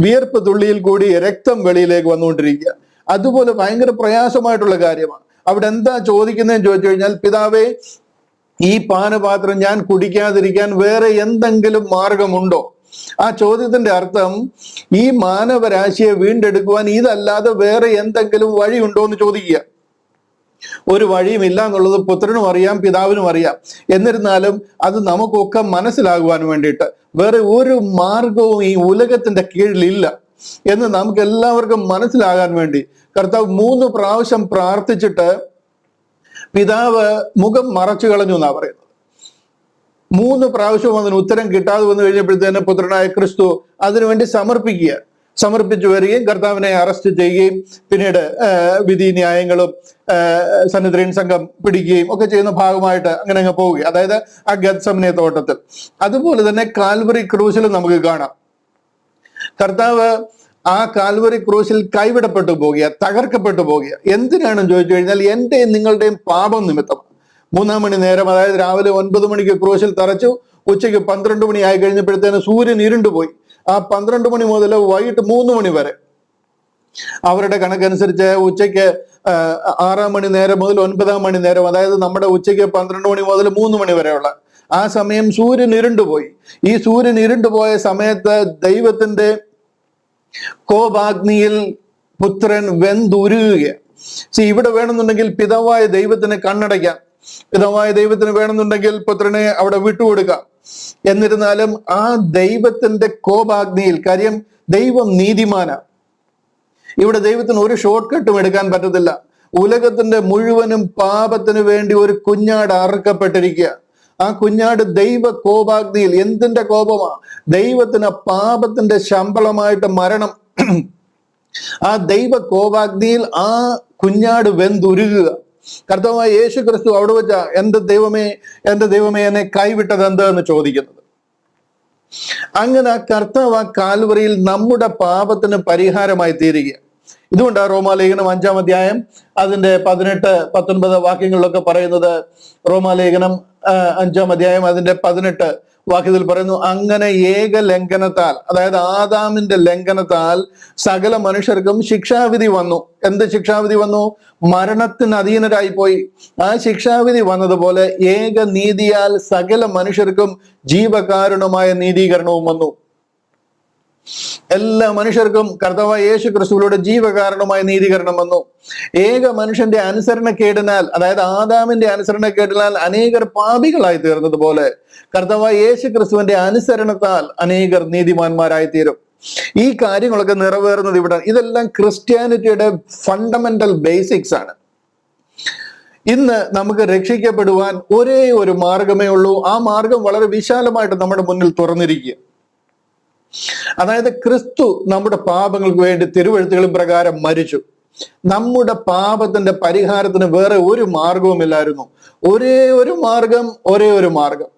വിയർപ്പ് തുള്ളിയിൽ കൂടി രക്തം വെളിയിലേക്ക് വന്നുകൊണ്ടിരിക്കുക. അതുപോലെ ഭയങ്കര പ്രയാസമായിട്ടുള്ള കാര്യമാണ്. അവിടെ എന്താ ചോദിക്കുന്നതെന്ന് ചോദിച്ചു കഴിഞ്ഞാൽ, പിതാവേ, ഈ പാനപാത്രം ഞാൻ കുടിക്കാതിരിക്കാൻ വേറെ എന്തെങ്കിലും മാർഗമുണ്ടോ? ആ ചോദ്യത്തിന്റെ അർത്ഥം, ഈ മാനവരാശിയെ വീണ്ടെടുക്കുവാൻ ഇതല്ലാതെ വേറെ എന്തെങ്കിലും വഴിയുണ്ടോ എന്ന് ചോദിക്കുക. ഒരു വഴിയും ഇല്ല എന്നുള്ളത് പുത്രനും അറിയാം, പിതാവിനും അറിയാം. എന്നിരുന്നാലും അത് നമുക്കൊക്കെ മനസ്സിലാകുവാൻ വേണ്ടിയിട്ട് വേറെ ഒരു മാർഗവും ഈ ഉലകത്തിന്റെ കീഴിലില്ല എന്ന് നമുക്ക് എല്ലാവർക്കും മനസ്സിലാകാൻ വേണ്ടി കർത്താവ് 3 പ്രാവശ്യം പ്രാർത്ഥിച്ചിട്ട് പിതാവ് മുഖം മറച്ചു കളഞ്ഞു എന്നാ പറയുന്നത്. 3 പ്രാവശ്യം അതിന് ഉത്തരം കിട്ടാതെ വന്നു കഴിഞ്ഞപ്പോഴത്തേന് പുത്രനായ ക്രിസ്തു അതിനുവേണ്ടി സമർപ്പിച്ചു വരികയും കർത്താവിനെ അറസ്റ്റ് ചെയ്യുകയും പിന്നീട് വിധി ന്യായങ്ങളും സന്നിധിൻ സംഘം പിടിക്കുകയും ഒക്കെ ചെയ്യുന്ന ഭാഗമായിട്ട് അങ്ങനെ അങ്ങ് പോവുക. അതായത് ആ ഗത്സമനെ തോട്ടത്തിൽ. അതുപോലെ തന്നെ കാൽവറി ക്രൂശിലും നമുക്ക് കാണാം, കർത്താവ് ആ കാൽവറി ക്രൂശിൽ കൈവിടപ്പെട്ടു പോകുക, തകർക്കപ്പെട്ടു പോകുക. എന്തിനാണെന്ന് ചോദിച്ചു കഴിഞ്ഞാൽ, എന്റെയും നിങ്ങളുടെയും പാപം നിമിത്തം. 3-ാം മണി നേരം, അതായത് രാവിലെ 9 മണിക്ക് ക്രൂശിൽ തറച്ചു, ഉച്ചയ്ക്ക് 12 മണി ആയി കഴിഞ്ഞപ്പോഴത്തേന് സൂര്യൻ ഇരുണ്ടുപോയി. ആ 12 മണി മുതൽ വൈകിട്ട് 3 മണി വരെ, അവരുടെ കണക്കനുസരിച്ച് ഉച്ചയ്ക്ക് 6-ാം മണി നേരം മുതൽ 9-ാം മണി നേരം, അതായത് നമ്മുടെ ഉച്ചയ്ക്ക് 12 മണി മുതൽ 3 മണി വരെയുള്ള ആ സമയം സൂര്യൻ ഇരുണ്ടുപോയി. ഈ സൂര്യൻ ഇരുണ്ടുപോയ സമയത്ത് ദൈവത്തിന്റെ കോപാഗ്നിയിൽ പുത്രൻ വെന്തുരുകുകയാണ്. ഇവിടെ വേണമെന്നുണ്ടെങ്കിൽ പിതാവായ ദൈവത്തിന് കണ്ണടയ്ക്കാം, പിതാവായ ദൈവത്തിന് വേണമെന്നുണ്ടെങ്കിൽ പുത്രനെ അവിടെ വിട്ടുകൊടുക്കാം. എന്നിരുന്നാലും ആ ദൈവത്തിന്റെ കോപാഗ്നിയിൽ, കാര്യം ദൈവം നീതിമാനാണ്, ഇവിടെ ദൈവത്തിന് ഒരു ഷോർട്ട് കട്ടും എടുക്കാൻ പറ്റത്തില്ല. ഉലകത്തിന്റെ മുഴുവനും പാപത്തിന് വേണ്ടി ഒരു കുഞ്ഞാട് അറുക്കപ്പെട്ടിരിക്കുക. ആ കുഞ്ഞാട് ദൈവ കോപാഗ്നിയിൽ, എന്തിന്റെ കോപമാ? ദൈവത്തിന് പാപത്തിന്റെ ശമ്പളമായിട്ട് മരണം. ആ ദൈവ കോപാഗ്നിയിൽ ആ കുഞ്ഞാട് വെന്തുരുകുക. കർത്താവായ യേശു ക്രിസ്തു അവിടെ വെച്ച എന്റെ ദൈവമേ എന്നെ കൈവിട്ടത് എന്തെന്ന് ചോദിക്കുന്നത്. അങ്ങനെ കർത്താവ് ആ കാൽവറിയിൽ നമ്മുടെ പാപത്തിന് പരിഹാരമായി തീരുക. ഇതുകൊണ്ടാണ് റോമാലേഖനം 5-ാം അധ്യായം അതിന്റെ 18-19 വാക്യങ്ങളിലൊക്കെ പറയുന്നത്. റോമാലേഖനം 5-ാം അധ്യായം അതിന്റെ 18 വാക്യത്തിൽ പറയുന്നു, അങ്ങനെ ഏക ലംഘനത്താൽ, അതായത് ആദാമിന്റെ ലംഘനത്താൽ സകല മനുഷ്യർക്കും ശിക്ഷാവിധി വന്നു. എന്ത് ശിക്ഷാവിധി വന്നു? മരണത്തിന് അധീനരായി പോയി. ആ ശിക്ഷാവിധി വന്നതുപോലെ ഏക നീതിയാൽ സകല മനുഷ്യർക്കും ജീവകാരുണമായ നീതീകരണവും വന്നു. എല്ലാ മനുഷ്യർക്കും കർത്താവായ യേശു ക്രിസ്തുവിലൂടെ ജീവകാരണമായ നീതീകരണം വന്നു. ഏക മനുഷ്യന്റെ അനുസരണക്കേടിനാൽ, അതായത് ആദാമിന്റെ അനുസരണക്കേടിനാൽ അനേകർ പാപികളായി തീർന്നതുപോലെ കർത്താവായ യേശു ക്രിസ്തുവിന്റെ അനുസരണത്താൽ അനേകർ നീതിമാന്മാരായി തീരും. ഈ കാര്യങ്ങളൊക്കെ നിറവേറുന്നത് ഇവിടെ. ഇതെല്ലാം ക്രിസ്ത്യാനിറ്റിയുടെ ഫണ്ടമെന്റൽ ബേസിക്സ് ആണ്. ഇന്ന് നമുക്ക് രക്ഷിക്കപ്പെടുവാൻ ഒരേ ഒരു മാർഗമേ ഉള്ളൂ. ആ മാർഗം വളരെ വിശാലമായിട്ട് നമ്മുടെ മുന്നിൽ തുറന്നിരിക്കുക. അതായത് ക്രിസ്തു നമ്മുടെ പാപങ്ങൾക്ക് വേണ്ടി തിരുവെഴുത്തുകളും പ്രകാരം മരിച്ചു. നമ്മുടെ പാപത്തിന്റെ പരിഹാരത്തിന് വേറെ ഒരു മാർഗവുമില്ലായിരുന്നു. ഒരേ ഒരു മാർഗം.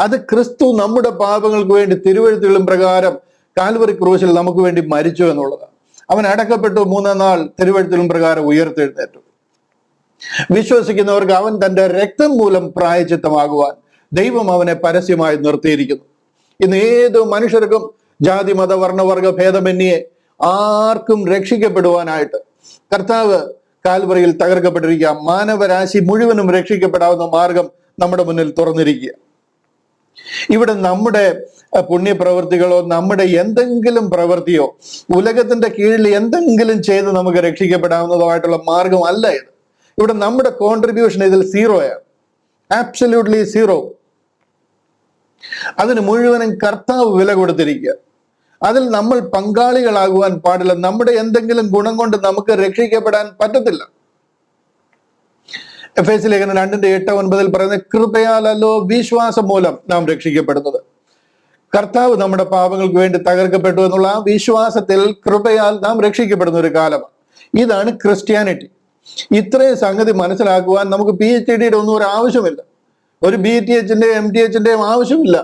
അത് ക്രിസ്തു നമ്മുടെ പാപങ്ങൾക്ക് വേണ്ടി തിരുവെഴുത്തുകളും പ്രകാരം കാൽവറി ക്രൂശിൽ നമുക്ക് വേണ്ടി മരിച്ചു എന്നുള്ളതാണ്. അവൻ അടക്കപ്പെട്ടു, 3-ാം നാൾ തിരുവെഴുത്തുകളും പ്രകാരം ഉയർത്തെഴുന്നേറ്റു. വിശ്വസിക്കുന്നവർക്ക് അവൻ തന്റെ രക്തം മൂലം പ്രായശ്ചിത്തമാകുവാൻ ദൈവം അവനെ പരസ്യമായി നിർത്തിയിരിക്കുന്നു. ഇന്ന് ഏത് മനുഷ്യർക്കും ജാതി മത വർണ്ണവർഗ ഭേദമന്യേ ആർക്കും രക്ഷിക്കപ്പെടുവാനായിട്ട് കർത്താവ് കാൽവറിയിൽ തകർക്കപ്പെട്ടിരിക്കുക. മാനവരാശി മുഴുവനും രക്ഷിക്കപ്പെടാവുന്ന മാർഗം നമ്മുടെ മുന്നിൽ തുറന്നിരിക്കുക. ഇവിടെ നമ്മുടെ പുണ്യപ്രവൃത്തികളോ നമ്മുടെ എന്തെങ്കിലും പ്രവൃത്തിയോ ഉലകത്തിന്റെ കീഴിൽ എന്തെങ്കിലും ചെയ്ത് നമുക്ക് രക്ഷിക്കപ്പെടാവുന്നതോ ആയിട്ടുള്ള മാർഗം അല്ല ഇത്. ഇവിടെ നമ്മുടെ കോൺട്രിബ്യൂഷൻ ഇതിൽ സീറോയാണ്, ആബ്സല്യൂട്ട്ലി സീറോ. അതിന് മുഴുവനും കർത്താവ് വില കൊടുത്തിരിക്കുക. അതിൽ നമ്മൾ പങ്കാളികളാകുവാൻ പാടില്ല. നമ്മുടെ എന്തെങ്കിലും ഗുണം കൊണ്ട് നമുക്ക് രക്ഷിക്കപ്പെടാൻ പറ്റത്തില്ല. എഫേസ്യ ലേഖനം 2:8-9 പറയുന്ന കൃപയാലല്ലോ വിശ്വാസം മൂലം നാം രക്ഷിക്കപ്പെടുന്നത്. കർത്താവ് നമ്മുടെ പാപങ്ങൾക്ക് വേണ്ടി തകർക്കപ്പെട്ടു എന്നുള്ള ആ വിശ്വാസത്തിൽ കൃപയാൽ നാം രക്ഷിക്കപ്പെടുന്ന ഒരു കാലമാണ്. ഇതാണ് ക്രിസ്ത്യാനിറ്റി. ഇത്രയും സംഗതി മനസ്സിലാക്കുവാൻ നമുക്ക് PhD ഒന്നും ഒരു ആവശ്യമില്ല, ഒരു BTHന്റെയും MTHന്റെയും ആവശ്യമില്ല.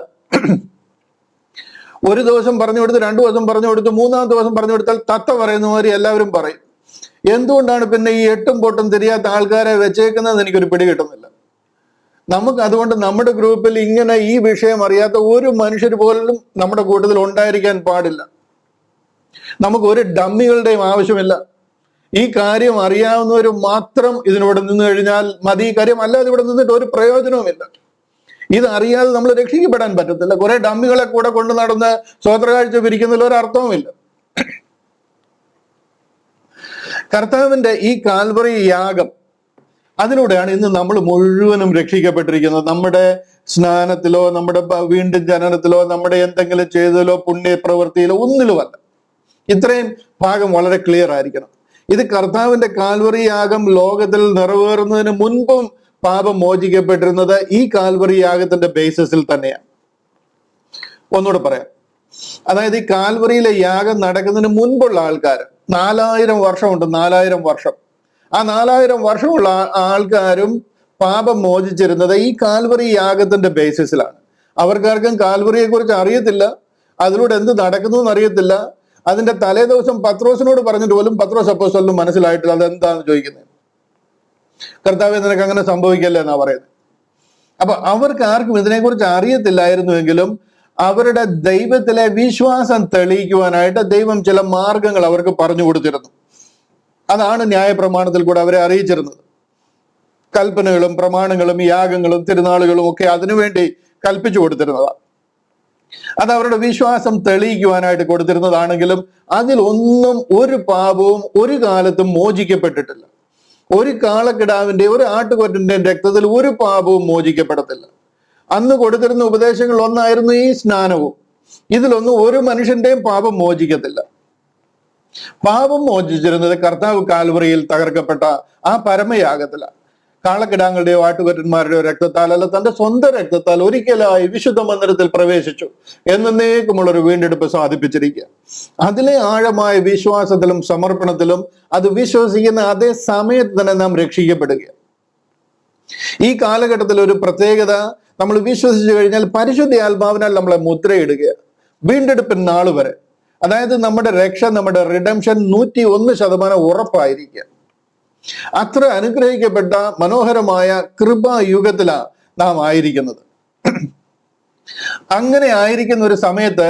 ഒരു ദിവസം പറഞ്ഞു കൊടുത്ത്, 2 ദിവസം പറഞ്ഞു കൊടുത്ത്, 3-ാം ദിവസം പറഞ്ഞു കൊടുത്താൽ തത്ത പറയുന്ന മാതിരി എല്ലാവരും പറയും. എന്തുകൊണ്ടാണ് പിന്നെ ഈ 8ഉം പൊട്ടും തിരിയാത്ത ആൾക്കാരെ വെച്ചേക്കുന്നത് എനിക്കൊരു പിടി കിട്ടുന്നില്ല. നമുക്ക് അതുകൊണ്ട് നമ്മുടെ ഗ്രൂപ്പിൽ ഇങ്ങനെ ഈ വിഷയം അറിയാത്ത ഒരു മനുഷ്യർ പോലും നമ്മുടെ കൂട്ടത്തിൽ ഉണ്ടായിരിക്കാൻ പാടില്ല. നമുക്ക് ഒരു ഡമ്മികളുടെയും ആവശ്യമില്ല. ഈ കാര്യം അറിയാവുന്നവർ മാത്രം ഇതിനോട് നിന്ന് കഴിഞ്ഞാൽ മതി. ഈ കാര്യം അല്ലാതെ ഇവിടെ നിന്നിട്ട് ഒരു പ്രയോജനവുമില്ല. ഇത് അറിയാതെ നമ്മൾ രക്ഷിക്കപ്പെടാൻ പറ്റത്തില്ല. കുറെ ഡമ്മികളെ കൂടെ കൊണ്ടു നടന്ന് സ്വോത്രകാഴ്ച പിരിക്കുന്നതിൽ ഒരർത്ഥവുമില്ല. കർത്താവിന്റെ ഈ കാൽവറി യാഗം, അതിലൂടെയാണ് ഇന്ന് നമ്മൾ മുഴുവനും രക്ഷിക്കപ്പെട്ടിരിക്കുന്നത്. നമ്മുടെ സ്നാനത്തിലോ നമ്മുടെ വീണ്ടും ജനനത്തിലോ നമ്മുടെ എന്തെങ്കിലും ചെയ്തതിലോ പുണ്യപ്രവൃത്തിയിലോ ഒന്നിലുമല്ല. ഇത്രയും ഭാഗം വളരെ ക്ലിയർ ആയിരിക്കണം. ഇത് കർത്താവിന്റെ കാൽവറി യാഗം ലോകത്തിൽ നിറവേറുന്നതിന് മുൻപും പാപം മോചിക്കപ്പെട്ടിരുന്നത് ഈ കാൽവറി യാഗത്തിന്റെ ബേസിസിൽ തന്നെയാണ്. ഒന്നുകൂടെ പറയാം. അതായത് ഈ കാൽവറിയിലെ യാഗം നടക്കുന്നതിന് മുൻപുള്ള ആൾക്കാർ 4000 വർഷമുണ്ട്. 4000 വർഷം. ആ 4000 വർഷമുള്ള ആൾക്കാരും പാപം മോചിച്ചിരുന്നത് ഈ കാൽവറി യാഗത്തിന്റെ ബേസിസിലാണ്. അവർക്കാർക്കും കാൽവറിയെ കുറിച്ച് അറിയത്തില്ല, അതിലൂടെ എന്ത് നടക്കുന്നു എന്ന് അറിയത്തില്ല. അതിന്റെ തലേ ദിവസം പത്രോസിനോട് പറഞ്ഞിട്ട് പോലും പത്രോസ് അപ്പോസ്തലനും മനസ്സിലായിട്ടില്ല അതെന്താന്ന് ചോദിക്കുന്നത്. കർത്താവേ നിനക്ക് അങ്ങനെ സംഭവിക്കല്ലേ എന്നാ പറയുന്നത്. അപ്പൊ അവർക്ക് ആർക്കും ഇതിനെക്കുറിച്ച് അറിയത്തില്ലായിരുന്നുവെങ്കിലും അവരുടെ ദൈവത്തിലെ വിശ്വാസം തെളിയിക്കുവാനായിട്ട് ദൈവം ചില മാർഗങ്ങൾ അവർക്ക് പറഞ്ഞു കൊടുത്തിരുന്നു. അതാണ് ന്യായപ്രമാണത്തിൽ കൂടെ അവരെ അറിയിച്ചിരുന്നത്. കൽപ്പനകളും പ്രമാണങ്ങളും യാഗങ്ങളും തിരുനാളുകളും ഒക്കെ അതിനുവേണ്ടി കൽപ്പിച്ചു കൊടുത്തിരുന്നതാണ്. അത് അവരുടെ വിശ്വാസം തെളിയിക്കുവാനായിട്ട് കൊടുത്തിരുന്നതാണെങ്കിലും അതിലൊന്നും ഒരു പാപവും ഒരു കാലത്തും മോചിക്കപ്പെട്ടിട്ടില്ല. ഒരു കാളക്കിടാവിന്റെ ഒരു ആട്ടുകൊറ്റന്റെയും രക്തത്തിൽ ഒരു പാപവും മോചിക്കപ്പെടത്തില്ല. അന്ന് കൊടുത്തിരുന്ന ഉപദേശങ്ങൾ ഒന്നായിരുന്നു ഈ സ്നാനവും. ഇതിലൊന്നും ഒരു മനുഷ്യന്റെയും പാപം മോചിക്കത്തില്ല. പാപം മോചിച്ചിരുന്നത് കർത്താവ് കാൽവറിയിൽ തകർക്കപ്പെട്ട ആ പരമയാഗത്തിലാണ്. കാളക്കിടാങ്ങളുടെയോ ആട്ടുകൊറ്റന്മാരുടെയോ രക്തത്താൽ അല്ല, തന്റെ സ്വന്തം രക്തത്താൽ ഒരിക്കലായി വിശുദ്ധ മന്ദിരത്തിൽ പ്രവേശിച്ചു എന്നേക്കുമുള്ളൊരു വീണ്ടെടുപ്പ് സാധിപ്പിച്ചിരിക്കുക. അതിലെ ആഴമായ വിശ്വാസത്തിലും സമർപ്പണത്തിലും അത് വിശ്വസിക്കുന്ന അതേ സമയത്ത് തന്നെ നാം രക്ഷിക്കപ്പെടുക. ഈ കാലഘട്ടത്തിൽ ഒരു പ്രത്യേകത, നമ്മൾ വിശ്വസിച്ചു കഴിഞ്ഞാൽ പരിശുദ്ധ ആത്മാവിനാൽ നമ്മളെ മുദ്രയിടുക വീണ്ടെടുപ്പിൻ നാൾ വരെ. അതായത് നമ്മുടെ രക്ഷ, നമ്മുടെ റിഡംഷൻ 101% ഉറപ്പായിരിക്കുക. അത്ര അനുഗ്രഹിക്കപ്പെട്ട മനോഹരമായ കൃപായുഗത്തിലാണ് നാം ആയിരിക്കുന്നത്. അങ്ങനെ ആയിരിക്കുന്ന ഒരു സമയത്ത്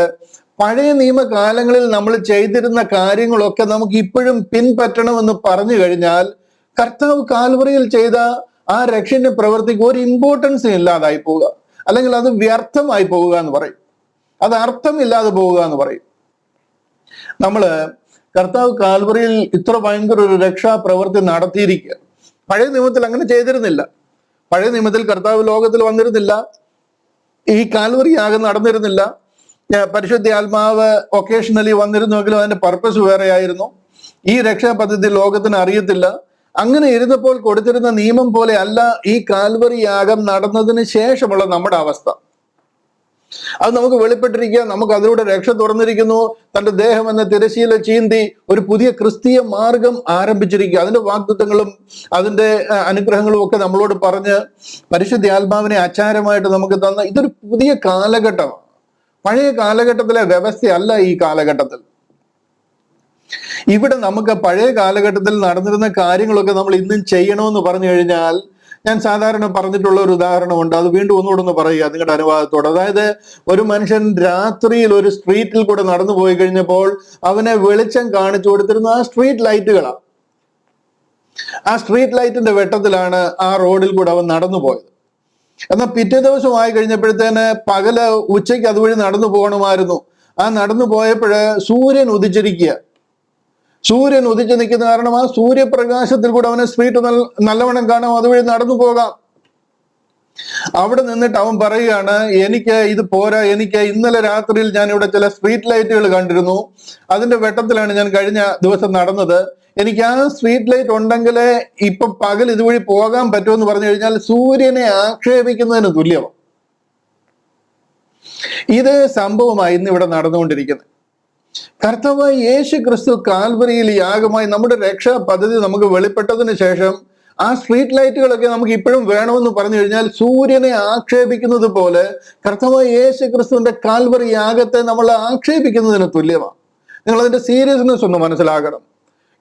പഴയ നിയമകാലങ്ങളിൽ നമ്മൾ ചെയ്തിരുന്ന കാര്യങ്ങളൊക്കെ നമുക്ക് ഇപ്പോഴും പിൻപറ്റണമെന്ന് പറഞ്ഞു കഴിഞ്ഞാൽ കർത്താവ് കാൽവറിയിൽ ചെയ്ത ആ രക്ഷന്റെ പ്രവൃത്തിക്ക് ഒരു ഇമ്പോർട്ടൻസ് ഇല്ലാതായി പോവുക, അല്ലെങ്കിൽ അത് വ്യർത്ഥമായി പോവുക എന്ന് പറയും. അത് അർത്ഥമില്ലാതെ പോവുക എന്ന് പറയും. നമ്മള് കർത്താവ് കാൽവറിയിൽ ഇത്ര ഭയങ്കര ഒരു രക്ഷാ പ്രവൃത്തി നടത്തിയിരിക്കുക. പഴയ നിയമത്തിൽ അങ്ങനെ ചെയ്തിരുന്നില്ല. പഴയ നിയമത്തിൽ കർത്താവ് ലോകത്തിൽ വന്നിരുന്നില്ല. ഈ കാൽവറി യാഗം നടന്നിരുന്നില്ല. പരിശുദ്ധ ആത്മാവ് ഒക്കേഷണലി വന്നിരുന്നുവെങ്കിലും അതിന്റെ പർപ്പസ് വേറെ ആയിരുന്നു. ഈ രക്ഷാ പദ്ധതി ലോകത്തിന് അറിയത്തില്ല. അങ്ങനെ ഇരുന്നപ്പോൾ കൊടുത്തിരുന്ന നിയമം പോലെ അല്ല ഈ കാൽവറി യാഗം നടന്നതിന് ശേഷമുള്ള നമ്മുടെ അവസ്ഥ. അത് നമുക്ക് വെളിപ്പെട്ടിരിക്കുക, നമുക്ക് അതിലൂടെ രക്ഷ തുറന്നിരിക്കുന്നു. തന്റെ ദേഹം എന്ന തിരശീല ചീന്തി ഒരു പുതിയ ക്രിസ്തീയ മാർഗം ആരംഭിച്ചിരിക്കുക. അതിന്റെ വാഗ്ദത്തങ്ങളും അതിന്റെ അനുഗ്രഹങ്ങളും ഒക്കെ നമ്മളോട് പറഞ്ഞ് പരിശുദ്ധ ആത്മാവിനെ ആചാരമായിട്ട് നമുക്ക് തന്ന ഇതൊരു പുതിയ കാലഘട്ടമാണ്. പഴയ കാലഘട്ടത്തിലെ വ്യവസ്ഥയല്ല ഈ കാലഘട്ടത്തിൽ. ഇവിടെ നമുക്ക് പഴയ കാലഘട്ടത്തിൽ നടന്നിരുന്ന കാര്യങ്ങളൊക്കെ നമ്മൾ ഇന്നും ചെയ്യണമെന്ന് പറഞ്ഞു കഴിഞ്ഞാൽ, ഞാൻ സാധാരണ പറഞ്ഞിട്ടുള്ള ഒരു ഉദാഹരണമുണ്ട്, അത് വീണ്ടും ഒന്നുകൂടെ ഒന്ന് പറയുക നിങ്ങളുടെ അനുവാദത്തോടെ. അതായത് ഒരു മനുഷ്യൻ രാത്രിയിൽ ഒരു സ്ട്രീറ്റിൽ കൂടെ നടന്നു പോയി കഴിഞ്ഞപ്പോൾ അവനെ വെളിച്ചം കാണിച്ചു കൊടുത്തിരുന്ന ആ സ്ട്രീറ്റ് ലൈറ്റുകളാണ്. ആ സ്ട്രീറ്റ് ലൈറ്റിന്റെ വെട്ടത്തിലാണ് ആ റോഡിൽ കൂടെ അവൻ നടന്നു പോയത്. എന്നാൽ പിറ്റേ ദിവസം ആയി കഴിഞ്ഞപ്പോഴത്തേന് പകല് ഉച്ചയ്ക്ക് അതുവഴി നടന്നു പോകണമായിരുന്നു. ആ നടന്നു പോയപ്പോഴ് സൂര്യൻ ഉദിച്ചിരിക്കുക. സൂര്യൻ ഉദിച്ചു നിൽക്കുന്ന കാരണം ആ സൂര്യപ്രകാശത്തിൽ കൂടെ അവനെ സ്ട്രീറ്റ് നല്ലവണ്ണം കാണാം, അതുവഴി നടന്നു പോകാം. അവിടെ നിന്നിട്ട് അവൻ പറയുകയാണ്, എനിക്ക് ഇത് പോരാ, എനിക്ക് ഇന്നലെ രാത്രിയിൽ ഞാൻ ഇവിടെ ചില സ്ട്രീറ്റ് ലൈറ്റുകൾ കണ്ടിരുന്നു, അതിന്റെ വെട്ടത്തിലാണ് ഞാൻ കഴിഞ്ഞ ദിവസം നടന്നത്, എനിക്ക് ആ സ്ട്രീറ്റ് ലൈറ്റ് ഉണ്ടെങ്കിലേ ഇപ്പൊ പകൽ ഇതുവഴി പോകാൻ പറ്റുമെന്ന് പറഞ്ഞു കഴിഞ്ഞാൽ സൂര്യനെ ആക്ഷേപിക്കുന്നതിന് തുല്യമാണ്. ഇത് സംഭവമായി ഇന്ന് ഇവിടെ നടന്നുകൊണ്ടിരിക്കുന്നത്. കർത്താവായ യേശു ക്രിസ്തു കാൽവരിയിൽ യാഗമായി നമ്മുടെ രക്ഷാ പദ്ധതി നമുക്ക് വെളിപ്പെട്ടതിന് ശേഷം ആ സ്ട്രീറ്റ് ലൈറ്റുകളൊക്കെ നമുക്ക് ഇപ്പോഴും വേണമെന്ന് പറഞ്ഞു കഴിഞ്ഞാൽ സൂര്യനെ ആക്ഷേപിക്കുന്നത് പോലെ കർത്താവായ യേശു ക്രിസ്തുവിന്റെ കാൽവരി യാഗത്തെ നമ്മൾ ആക്ഷേപിക്കുന്നതിന് തുല്യമാണ്. നിങ്ങൾ അതിന്റെ സീരിയസ്നെസ് ഒന്ന് മനസ്സിലാക്കണം.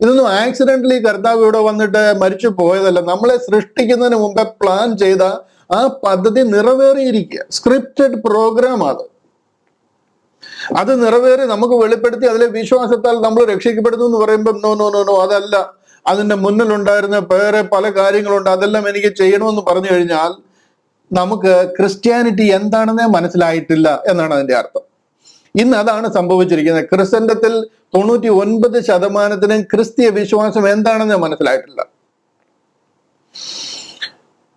ഇതൊന്നും ആക്സിഡന്റലി കർത്താവ് ഇവിടെ വന്നിട്ട് മരിച്ചു പോയതല്ല. നമ്മളെ സൃഷ്ടിക്കുന്നതിന് മുമ്പേ പ്ലാൻ ചെയ്ത ആ പദ്ധതി നിറവേറിയിരിക്കുക. സ്ക്രിപ്റ്റഡ് പ്രോഗ്രാം അത് നിറവേറി നമുക്ക് വെളിപ്പെടുത്തി അതിലെ വിശ്വാസത്താൽ നമ്മൾ രക്ഷിക്കപ്പെടുന്നു എന്ന് പറയുമ്പോൾ നോ അതല്ല. അതിന്റെ മുന്നിലുണ്ടായിരുന്ന വേറെ പല കാര്യങ്ങളുണ്ട്, അതെല്ലാം എനിക്ക് ചെയ്യണമെന്ന് പറഞ്ഞു കഴിഞ്ഞാൽ നമുക്ക് ക്രിസ്ത്യാനിറ്റി എന്താണെന്നേ മനസ്സിലായിട്ടില്ല എന്നാണ് അതിന്റെ അർത്ഥം. ഇന്ന് അതാണ് സംഭവിച്ചിരിക്കുന്നത്. ക്രിസ്ത്യൻഡത്തിൽ 99% ക്രിസ്തീയ വിശ്വാസം എന്താണെന്ന് മനസ്സിലായിട്ടില്ല.